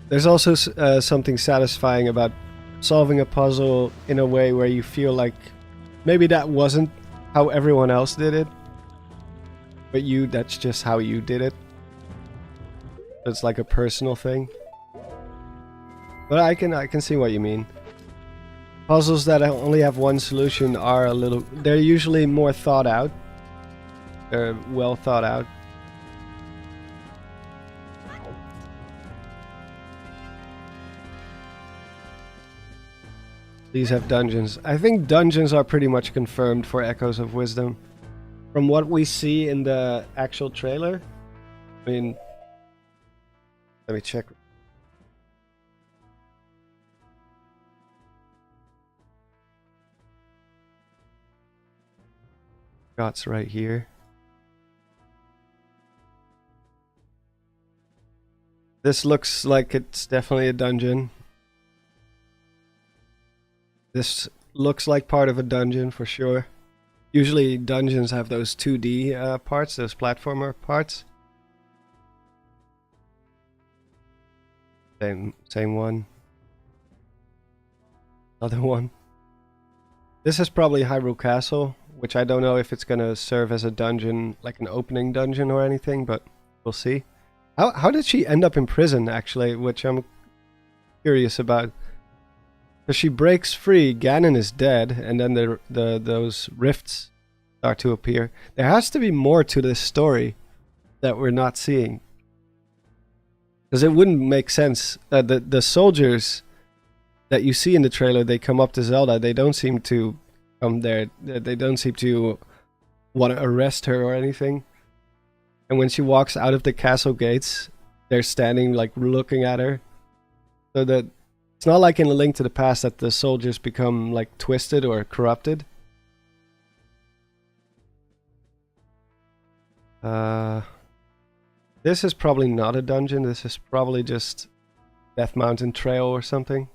There's also something satisfying about solving a puzzle in a way where you feel like maybe that wasn't how everyone else did it, but that's just how you did it. It's like a personal thing. But I can see what you mean. Puzzles that only have one solution are a little... They're usually more thought out. They're well thought out. These have dungeons. I think dungeons are pretty much confirmed for Echoes of Wisdom. From what we see in the actual trailer, I mean... Let me check. God's right here. This looks like it's definitely a dungeon. This looks like part of a dungeon for sure. Usually dungeons have those 2D parts, those platformer parts. Same one. Another one. This is probably Hyrule Castle, which I don't know if it's gonna serve as a dungeon, like an opening dungeon or anything, but we'll see. How did she end up in prison, actually, which I'm curious about. Because she breaks free, Ganon is dead, and then those rifts start to appear. There has to be more to this story that we're not seeing. Because it wouldn't make sense. The soldiers that you see in the trailer, they come up to Zelda. They don't seem to come there. They don't seem to want to arrest her or anything. And when she walks out of the castle gates, they're standing like looking at her. So that it's not like in A Link to the Past that the soldiers become like twisted or corrupted. This is probably not a dungeon. This is probably just Death Mountain Trail or something.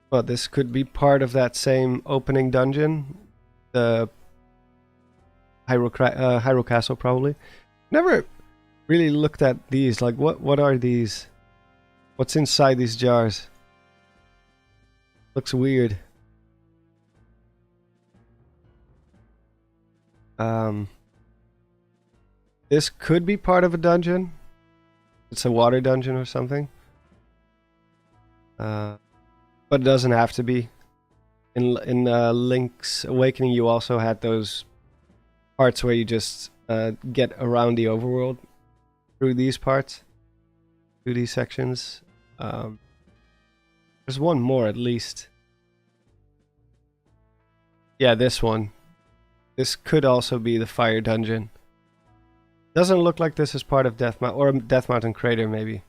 But this could be part of that same opening dungeon. The Hyrule Castle, probably. Never really looked at these. Like, what are these? What's inside these jars? Looks weird. This could be part of a dungeon. It's a water dungeon or something. But it doesn't have to be. In Link's Awakening, you also had those parts where you just get around the overworld through these parts, through these sections. There's one more at least. Yeah, this one. This could also be the fire dungeon. Doesn't look like this is part of Death Mountain, or Death Mountain Crater maybe.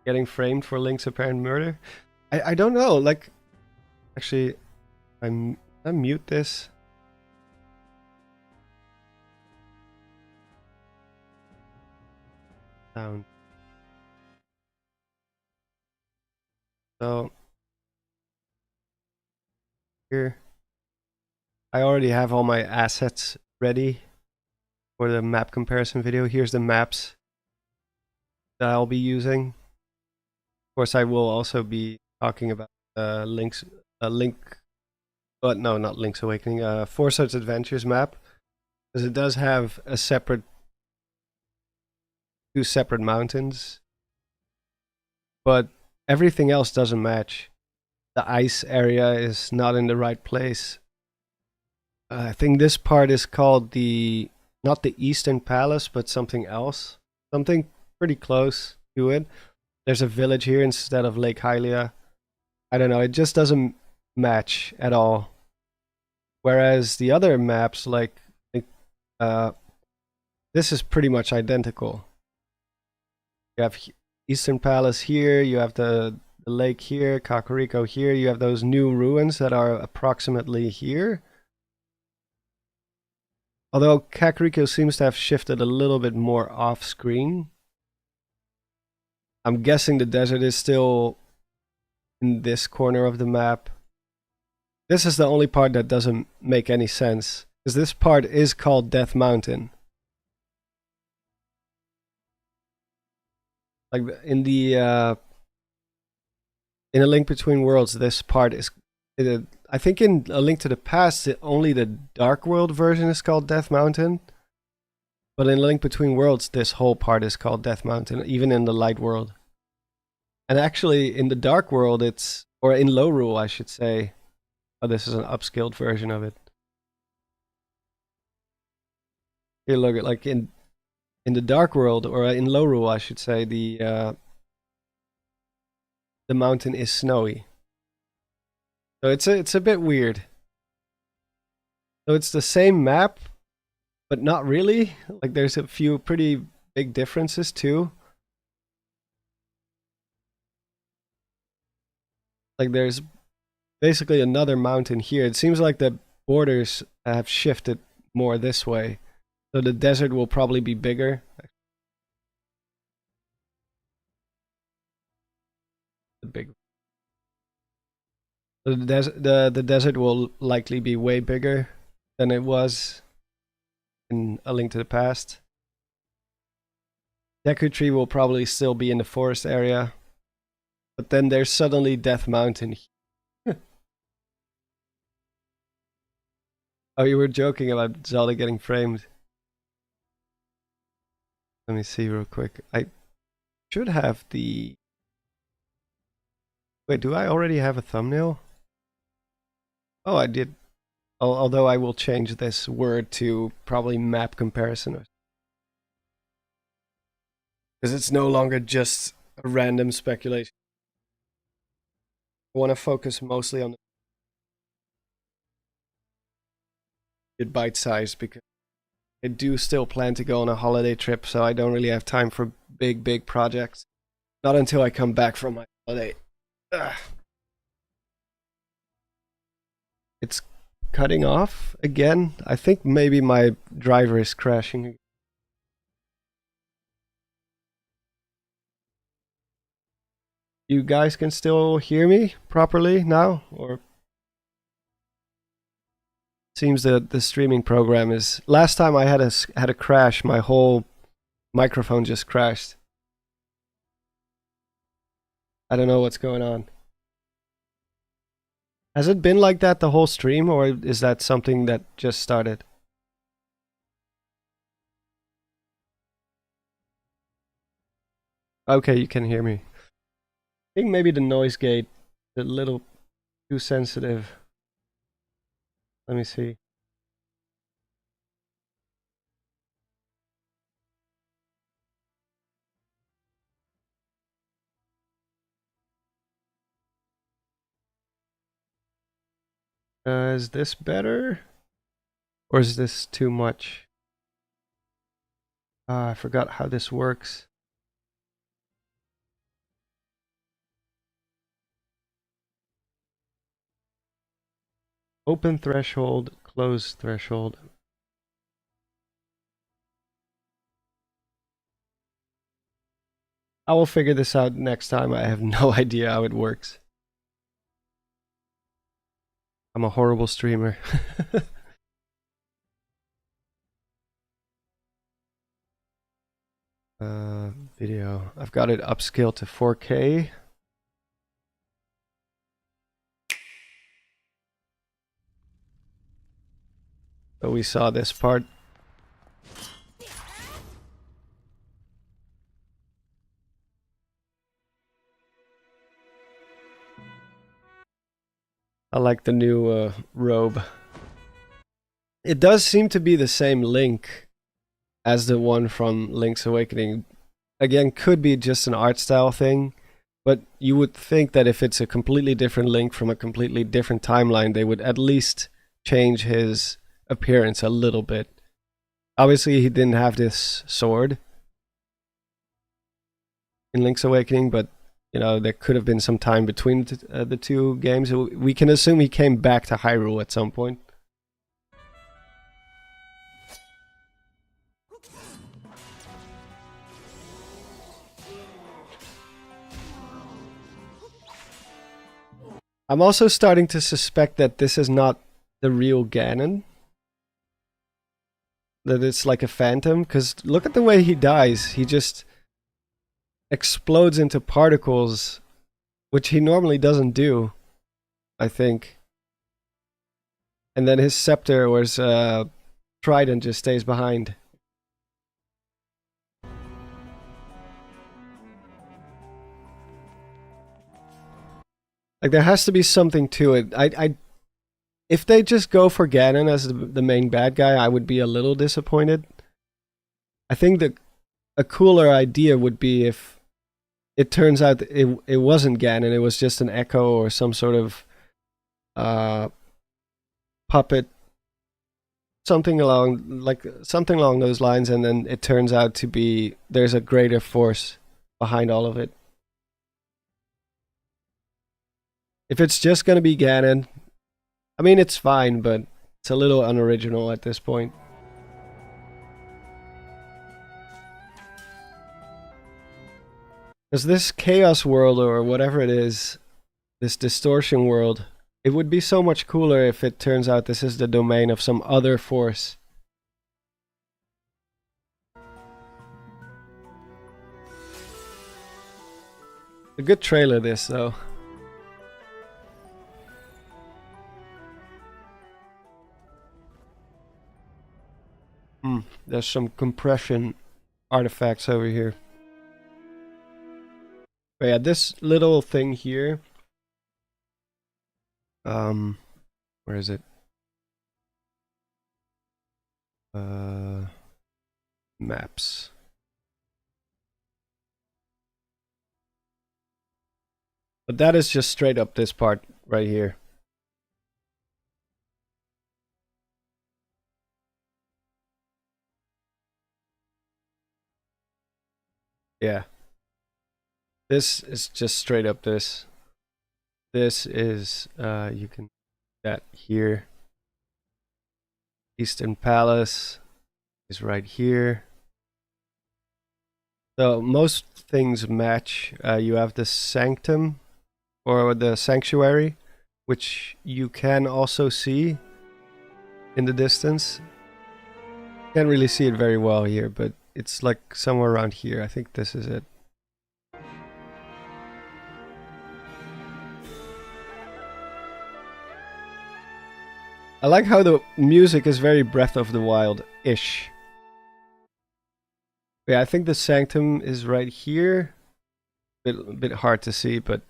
Getting framed for Link's apparent murder? I don't know, like... Actually, I mute this. Down. So... Here. I already have all my assets ready for the map comparison video. Here's the maps that I'll be using. Of course, I will also be talking about Link, but no, not Link's Awakening. Four Swords Adventures map, because it does have a separate, two separate mountains, but everything else doesn't match. The ice area is not in the right place. I think this part is called not the Eastern Palace, but something else, something pretty close to it. There's a village here instead of Lake Hylia. I don't know, it just doesn't match at all. Whereas the other maps, like, this is pretty much identical. You have Eastern Palace here, you have the lake here, Kakariko here, you have those new ruins that are approximately here. Although Kakariko seems to have shifted a little bit more off-screen. I'm guessing the desert is still in this corner of the map. This is the only part that doesn't make any sense, because this part is called Death Mountain. Like in A Link Between Worlds, this part is I think in A Link to the Past, only the Dark World version is called Death Mountain. But in Link Between Worlds, this whole part is called Death Mountain, even in the Light World. And actually, in the Dark World, or in Low Rule, I should say. Oh, this is an upscaled version of it. Here, look at like in the Dark World, or in Low Rule, I should say, the mountain is snowy. So it's a bit weird. So it's the same map, but not really. Like there's a few pretty big differences too. Like there's basically another mountain here. It seems like the borders have shifted more this way. So the desert will probably be bigger. The big. The desert will likely be way bigger than it was in A Link to the Past. Deku Tree will probably still be in the forest area. But then there's suddenly Death Mountain. Oh, you were joking about Zelda getting framed. Let me see real quick. I should have the... Wait, do I already have a thumbnail? Oh, I did. Although I will change this word to probably map comparison. Because it's no longer just a random speculation. I want to focus mostly on the bite size because I do still plan to go on a holiday trip, so I don't really have time for big projects. Not until I come back from my holiday. Ugh. It's cutting off again. I think maybe my driver is crashing. You guys can still hear me properly now, or seems that the streaming program is... Last time I had a crash, my whole microphone just crashed. I don't know what's going on. Has it been like that the whole stream, or is that something that just started? Okay, you can hear me. I think maybe the noise gate is a little too sensitive. Let me see. Is this better? Or is this too much? I forgot how this works. Open threshold, close threshold. I will figure this out next time. I have no idea how it works. I'm a horrible streamer. Video. I've got it upscaled to 4K. So we saw this part. I like the new robe. It does seem to be the same Link as the one from Link's Awakening. Again, could be just an art style thing, but you would think that if it's a completely different Link from a completely different timeline, they would at least change his appearance a little bit. Obviously, he didn't have this sword in Link's Awakening, but you know, there could have been some time between the two games. We can assume he came back to Hyrule at some point. I'm also starting to suspect that this is not the real Ganon. That it's like a phantom, because look at the way he dies. He just explodes into particles, which he normally doesn't do, I think. And then his scepter or his trident just stays behind. Like there has to be something to it. If they just go for Ganon as the main bad guy, I would be a little disappointed. I think that a cooler idea would be if it turns out it wasn't Ganon, it was just an echo or some sort of puppet, something along those lines, and then it turns out to be there's a greater force behind all of it. If it's just gonna be Ganon, I mean it's fine, but it's a little unoriginal at this point. Because this chaos world or whatever it is, this distortion world, it would be so much cooler if it turns out this is the domain of some other force. A good trailer, this though. There's some compression artifacts over here. But yeah, this little thing here. Where is it? Maps. But that is just straight up this part right here. Yeah. This is just straight up this. This is, you can, that here. Eastern Palace is right here. So most things match. You have the Sanctum, or the Sanctuary, which you can also see in the distance. Can't really see it very well here, but it's like somewhere around here. I think this is it. I like how the music is very Breath of the Wild-ish. Yeah, I think the Sanctum is right here. A bit hard to see, but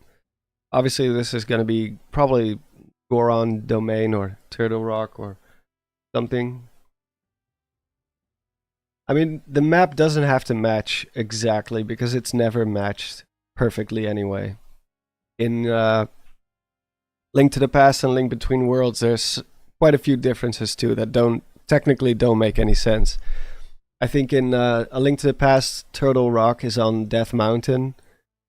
obviously this is going to be probably Goron Domain or Turtle Rock or something. I mean, the map doesn't have to match exactly because it's never matched perfectly anyway. In Link to the Past and Link Between Worlds, there's quite a few differences too that technically don't make any sense. I think in A Link to the Past, Turtle Rock is on Death Mountain,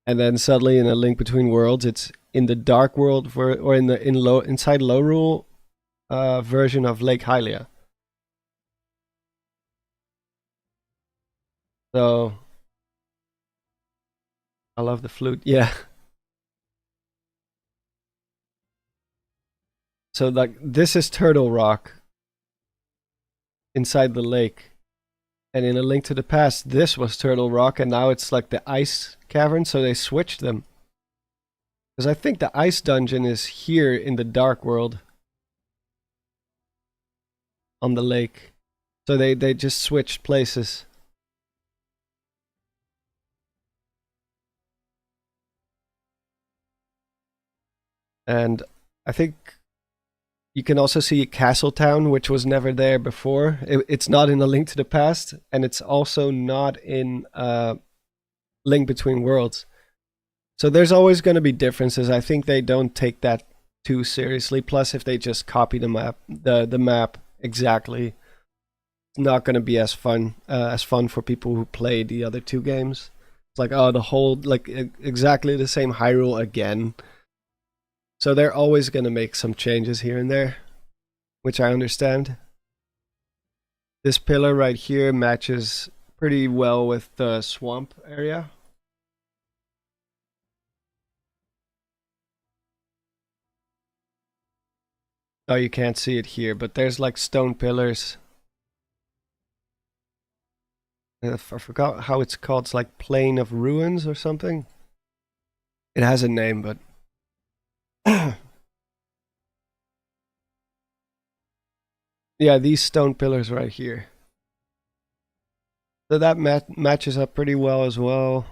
and then suddenly in A Link Between Worlds, it's in the Dark World or inside Lorule version of Lake Hylia. So I love the flute. Yeah. So like this is Turtle Rock inside the lake. And in A Link to the Past, this was Turtle Rock, and now it's like the ice cavern, so they switched them. Because I think the ice dungeon is here in the Dark World. On the lake. So they just switched places. And I think you can also see Castletown, which was never there before. It's not in A Link to the Past, and it's also not in Link Between Worlds. So there's always going to be differences. I think they don't take that too seriously. Plus, if they just copy the map exactly, it's not going to be as fun for people who play the other two games. It's like, oh, the whole like exactly the same Hyrule again. So they're always going to make some changes here and there, which I understand. This pillar right here matches pretty well with the swamp area. Oh, you can't see it here, but there's like stone pillars. I forgot how it's called. It's like Plain of Ruins or something. It has a name, but Yeah, these stone pillars right here. So that matches up pretty well as well.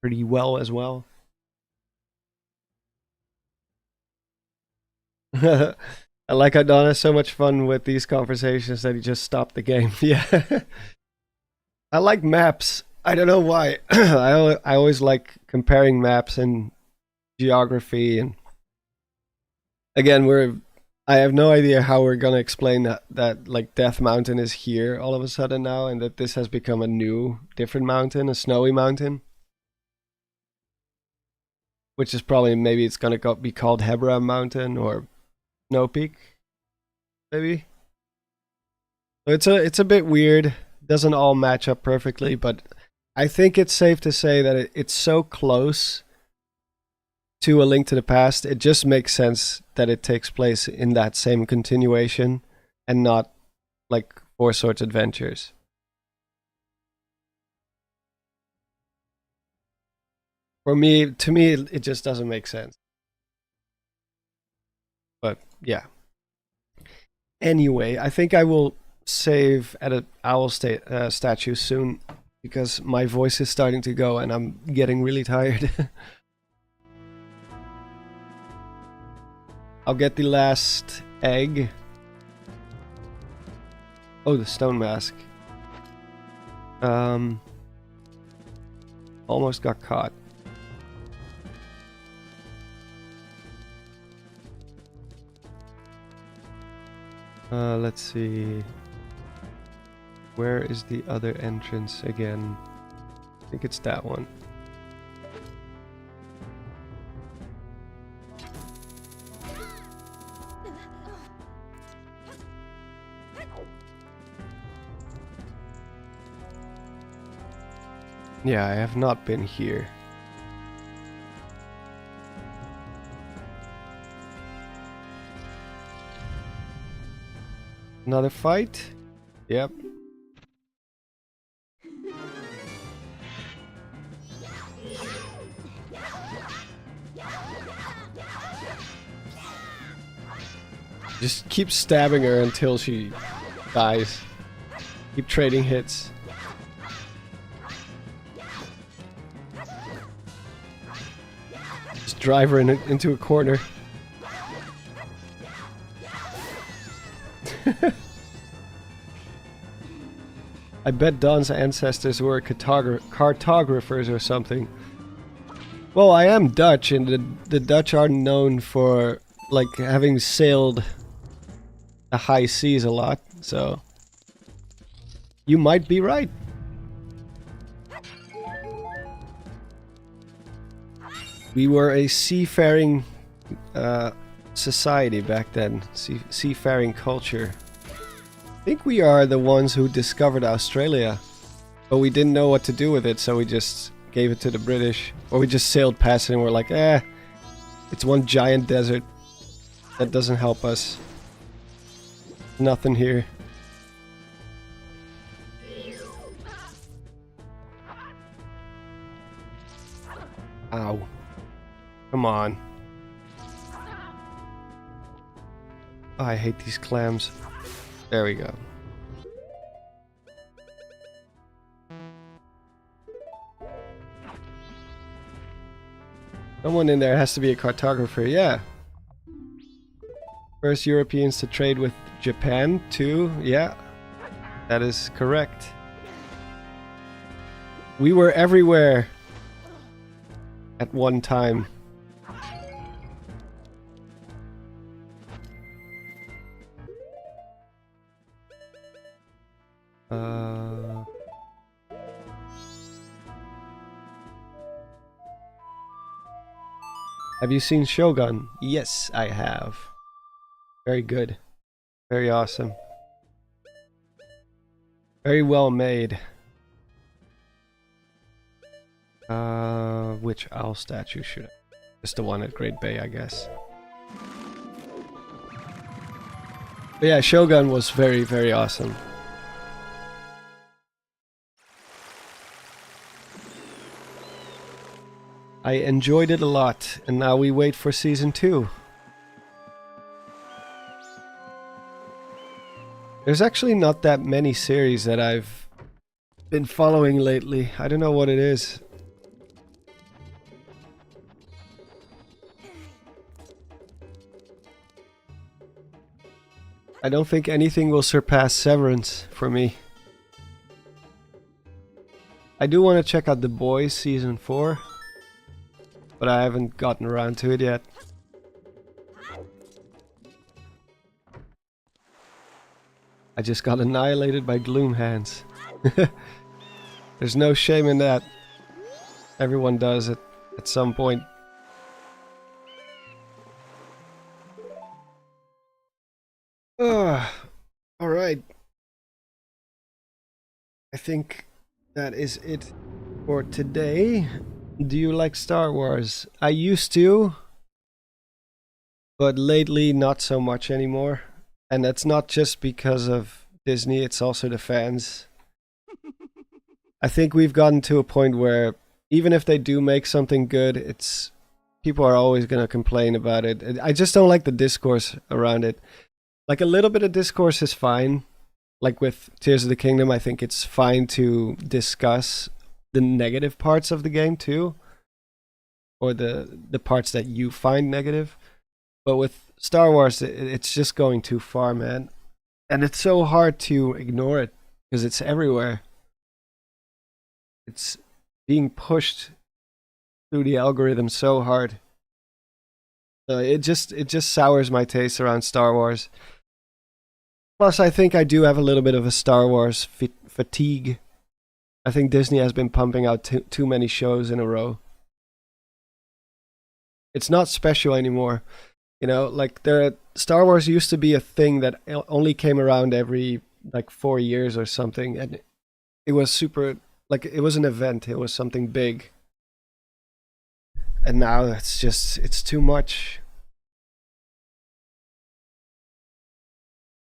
Pretty well as well. I like how Don has so much fun with these conversations that he just stopped the game. Yeah. I like maps. I don't know why. I always like comparing maps and geography, and again I have no idea how we're gonna explain that like Death Mountain is here all of a sudden now, and that this has become a new different mountain, a snowy mountain. Which is probably maybe it's gonna be called Hebra Mountain or Snow Peak, maybe. So it's a bit weird. Doesn't all match up perfectly, but I think it's safe to say that it's so close to A Link to the Past. It just makes sense that it takes place in that same continuation and not like Four Swords Adventures. For me, to me, it just doesn't make sense. But yeah. Anyway, I think I will save at an owl statue soon because my voice is starting to go and I'm getting really tired. I'll get the last egg. Oh, the stone mask. Almost got caught. Let's see. Where is the other entrance again? I think it's that one. Yeah, I have not been here. Another fight? Yep. Just keep stabbing her until she dies. Keep trading hits. Just drive her into a corner. I bet Don's ancestors were cartographers or something. Well, I am Dutch, and the Dutch are known for like having sailed the high seas a lot, so you might be right. We were a seafaring society back then, seafaring culture. I think we are the ones who discovered Australia, but we didn't know what to do with it, so we just gave it to the British, or we just sailed past it and we're like, it's one giant desert. That doesn't help us. Nothing here. Ow. Come on. Oh, I hate these clams. There we go. Someone in there has to be a cartographer, yeah. First Europeans to trade with Japan, too. Yeah, that is correct. We were everywhere at one time. Have you seen Shogun? Yes, I have. Very good. Very awesome. Very well made. Which owl statue should I? Just the one at Great Bay, I guess. But yeah, Shogun was very, very awesome. I enjoyed it a lot, and now we wait for season 2. There's actually not that many series that I've been following lately. I don't know what it is. I don't think anything will surpass Severance for me. I do want to check out The Boys Season 4, but I haven't gotten around to it yet. I just got annihilated by Gloom Hands. There's no shame in that. Everyone does it at some point. Alright. I think that is it for today. Do you like Star Wars? I used to, but lately not so much anymore. And that's not just because of Disney, it's also the fans. I think we've gotten to a point where even if they do make something good, it's people are always going to complain about it. I just don't like the discourse around it. Like a little bit of discourse is fine. Like with Tears of the Kingdom, I think it's fine to discuss the negative parts of the game too. Or the parts that you find negative. But with Star Wars, it's just going too far, man. And it's so hard to ignore it because it's everywhere. It's being pushed through the algorithm so hard. It just sours my taste around Star Wars. Plus, I think I do have a little bit of a Star Wars fatigue. I think Disney has been pumping out too many shows in a row. It's not special anymore. You know, like Star Wars used to be a thing that only came around every like 4 years or something, and it was super, like it was an event. It was something big. And now it's too much.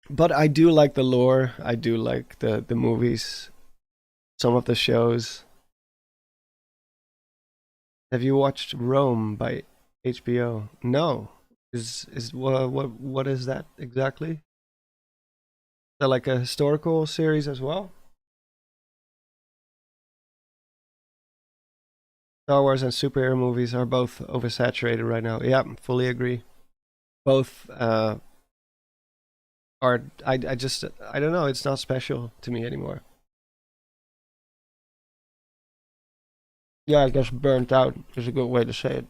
But I do like the lore. I do like the movies, some of the shows. Have you watched Rome by HBO? No. What is that exactly? Is that like a historical series as well? Star Wars and superhero movies are both oversaturated right now. Yeah, fully agree. Both are. I don't know. It's not special to me anymore. Yeah, I guess burnt out is a good way to say it.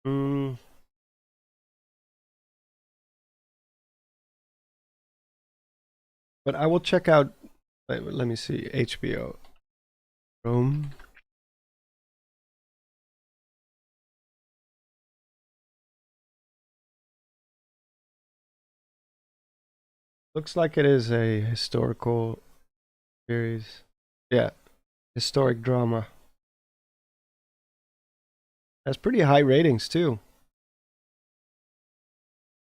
Mm, but I will check out. Wait, let me see. HBO. Rome. Looks like it is a historical series. Yeah, historic drama. Has pretty high ratings too.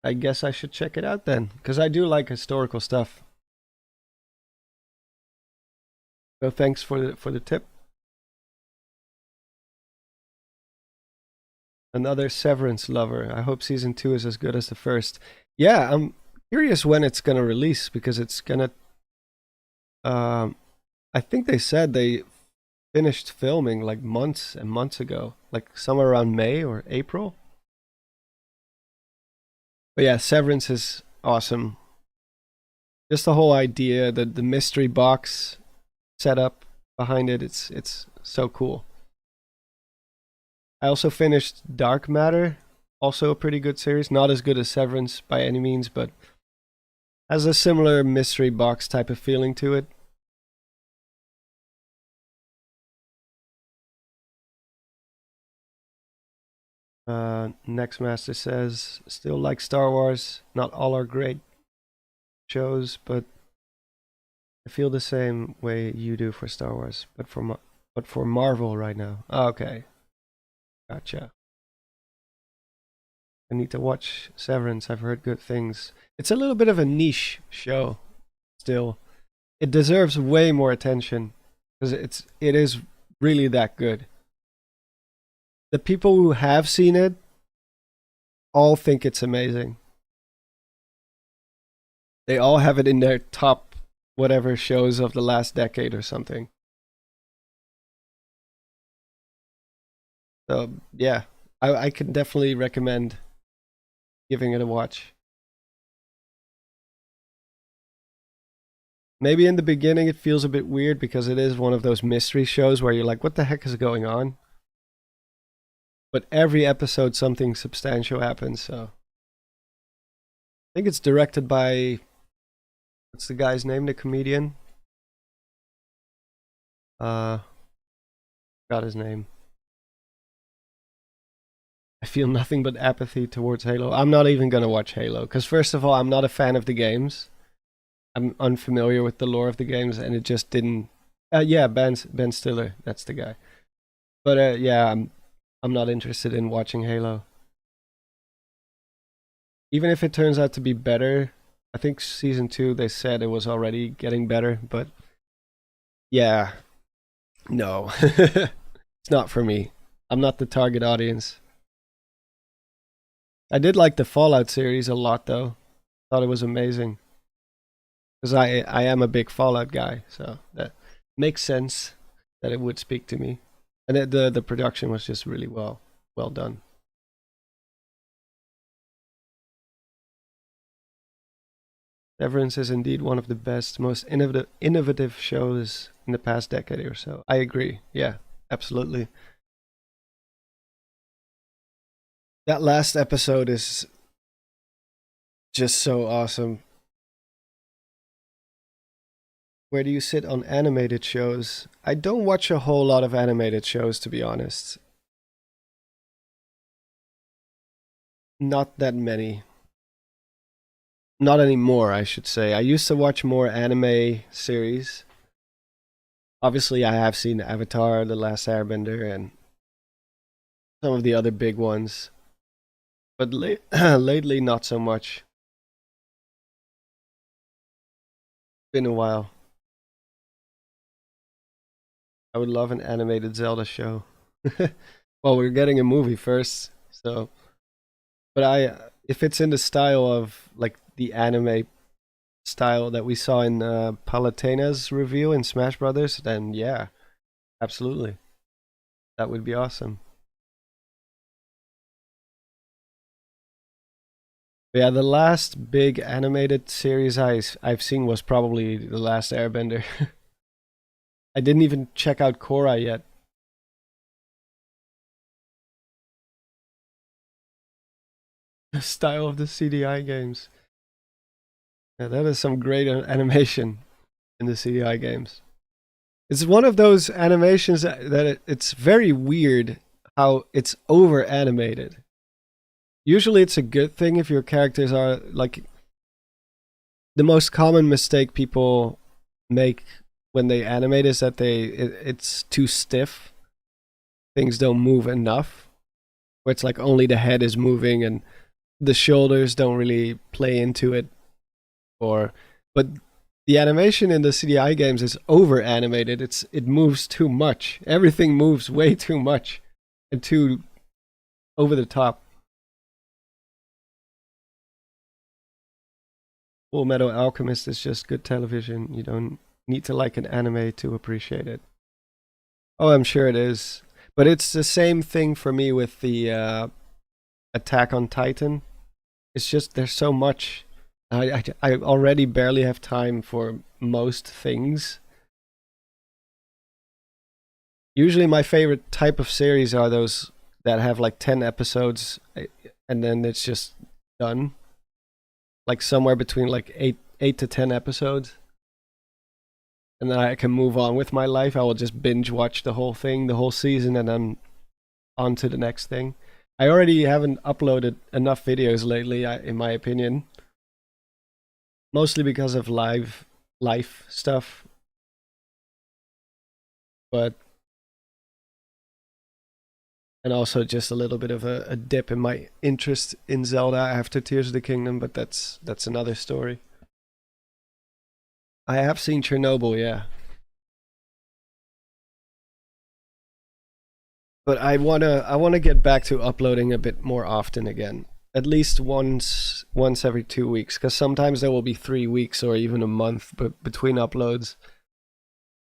I guess I should check it out then, because I do like historical stuff. So thanks for the tip. Another Severance lover. I hope season 2 is as good as the first. Yeah, I'm curious when it's gonna release because it's gonna. I think they said they finished filming like months and months ago, like somewhere around May or April. But yeah, Severance is awesome. Just the whole idea, the mystery box setup behind it, it's so cool. I also finished Dark Matter, also a pretty good series. Not as good as Severance by any means, but has a similar mystery box type of feeling to it. Next Master says, still like Star Wars. Not all are great shows, but I feel the same way you do for Star Wars, but for Marvel right now. Okay, gotcha. I need to watch Severance. I've heard good things. It's a little bit of a niche show, still. It deserves way more attention because it is really that good. The people who have seen it all think it's amazing. They all have it in their top whatever shows of the last decade or something. So yeah, I can definitely recommend giving it a watch. Maybe in the beginning it feels a bit weird because it is one of those mystery shows where you're like, what the heck is going on? But every episode something substantial happens, so I think it's directed by, what's the guy's name, the comedian? Got his name. I feel nothing but apathy towards Halo. I'm not even gonna watch Halo because first of all, I'm not a fan of the games. I'm unfamiliar with the lore of the games, and it just didn't. Yeah, Ben Stiller, that's the guy. But yeah, I'm not interested in watching Halo. Even if it turns out to be better, I think season 2 they said it was already getting better, but yeah, no, it's not for me. I'm not the target audience. I did like the Fallout series a lot, though. Thought it was amazing because I am a big Fallout guy, so that makes sense that it would speak to me. And the production was just really well done. Severance is indeed one of the best, most innovative shows in the past decade or so. I agree. Yeah, absolutely. That last episode is just so awesome. Where do you sit on animated shows? I don't watch a whole lot of animated shows, to be honest. Not that many. Not anymore, I should say. I used to watch more anime series. Obviously, I have seen Avatar, The Last Airbender, and some of the other big ones. But lately, not so much. Been a while. I would love an animated Zelda show. Well, we're getting a movie first, so. But if it's in the style of like the anime style that we saw in Palatena's review in Smash Brothers, then yeah, absolutely, that would be awesome. But yeah, the last big animated series I've seen was probably The Last Airbender. I didn't even check out Korra yet. The style of the CDI games. Yeah, that is some great animation in the CDI games. It's one of those animations that it's very weird how it's over animated. Usually it's a good thing if your characters are like, the most common mistake people make when they animate is that it's too stiff. Things don't move enough. Where it's like only the head is moving and the shoulders don't really play into it. Or but the animation in the CDI games is over animated. It moves too much. Everything moves way too much and too over the top. Full Metal Alchemist is just good television. You don't need to like an anime to appreciate it. Oh, I'm sure it is. But it's the same thing for me with the Attack on Titan. It's just there's so much. I already barely have time for most things. Usually my favorite type of series are those that have like 10 episodes and then it's just done. Like somewhere between like 8 to 10 episodes. And then I can move on with my life. I will just binge watch the whole thing, the whole season, and then on to the next thing. I already haven't uploaded enough videos lately, in my opinion. Mostly because of life stuff. But and also just a little bit of a dip in my interest in Zelda after Tears of the Kingdom, but that's another story. I have seen Chernobyl, yeah. But I wanna get back to uploading a bit more often again. at least once every 2 weeks, because sometimes there will be 3 weeks or even a month between uploads,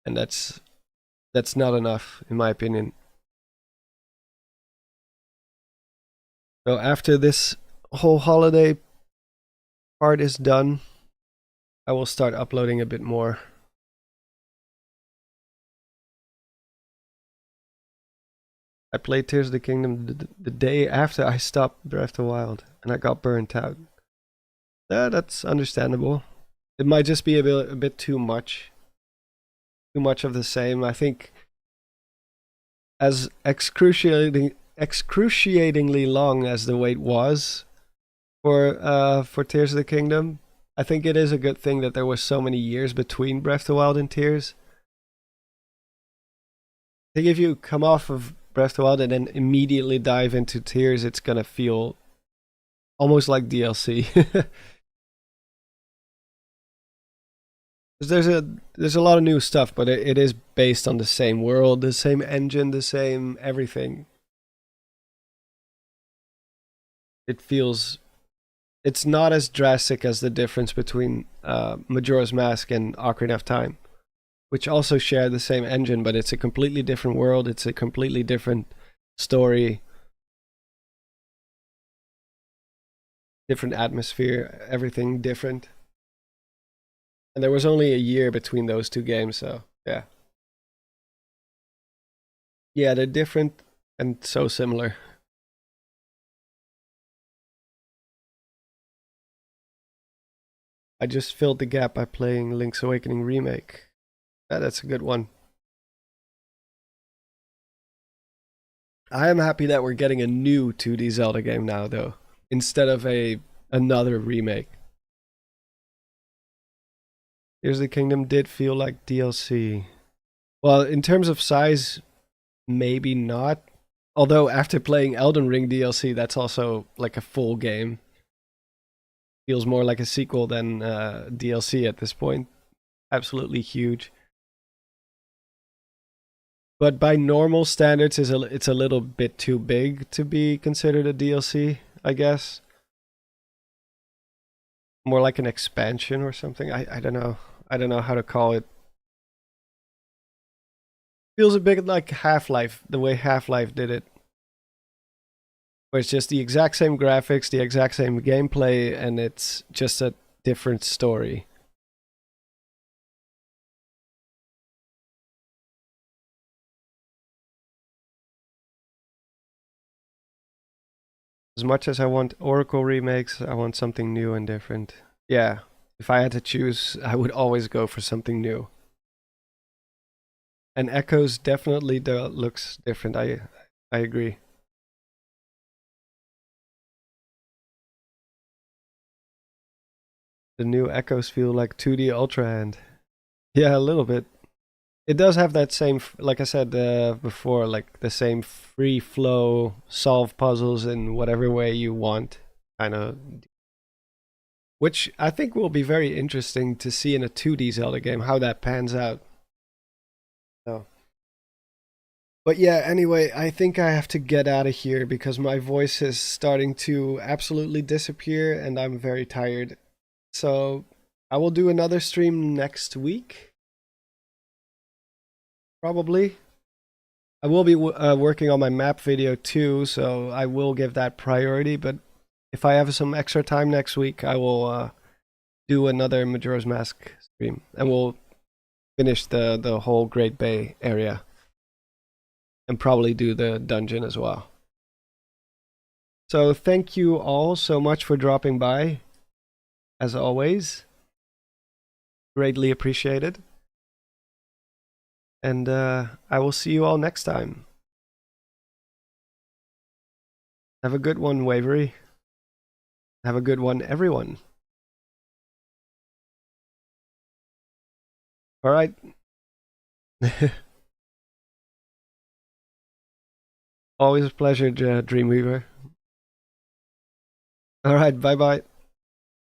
and that's not enough in my opinion. So after this whole holiday part is done, I will start uploading a bit more. I played Tears of the Kingdom the day after I stopped Breath of the Wild, and I got burnt out. Yeah, that's understandable. It might just be a bit too much of the same. I think as excruciatingly long as the wait was for Tears of the Kingdom, I think it is a good thing that there was so many years between Breath of the Wild and Tears. I think if you come off of Breath of the Wild and then immediately dive into Tears, it's gonna feel almost like DLC. There's a lot of new stuff, but it is based on the same world, the same engine, the same everything. It's not as drastic as the difference between Majora's Mask and Ocarina of Time, which also share the same engine, but it's a completely different world. It's a completely different story, different atmosphere, everything different. And there was only a year between those two games, so yeah. Yeah, they're different and so similar. I just filled the gap by playing Link's Awakening Remake. Yeah, that's a good one. I am happy that we're getting a new 2D Zelda game now, though, instead of another remake. Tears of the Kingdom did feel like DLC. Well, in terms of size, maybe not. Although after playing Elden Ring DLC, that's also like a full game. Feels more like a sequel than DLC at this point. Absolutely huge. But by normal standards, it's a little bit too big to be considered a DLC, I guess. More like an expansion or something. I don't know. I don't know how to call it. Feels a bit like Half-Life, the way Half-Life did it. Where it's just the exact same graphics, the exact same gameplay, and it's just a different story. As much as I want Oracle remakes, I want something new and different. Yeah, if I had to choose, I would always go for something new. And Echoes definitely looks different. I agree. The new Echoes feel like 2D Ultra Hand. Yeah, a little bit. It does have that same, like I said before, like the same free flow, solve puzzles in whatever way you want, kind of. Which I think will be very interesting to see in a 2D Zelda game, how that pans out. So. But yeah, anyway, I think I have to get out of here because my voice is starting to absolutely disappear and I'm very tired. So I will do another stream next week. Probably. I will be working on my map video too, so I will give that priority. But if I have some extra time next week, I will do another Majora's Mask stream, and we'll finish the whole Great Bay area, and probably do the dungeon as well. So thank you all so much for dropping by, as always. Greatly appreciated. And I will see you all next time. Have a good one, Wavery. Have a good one, everyone. All right. Always a pleasure, Dreamweaver. All right, bye-bye.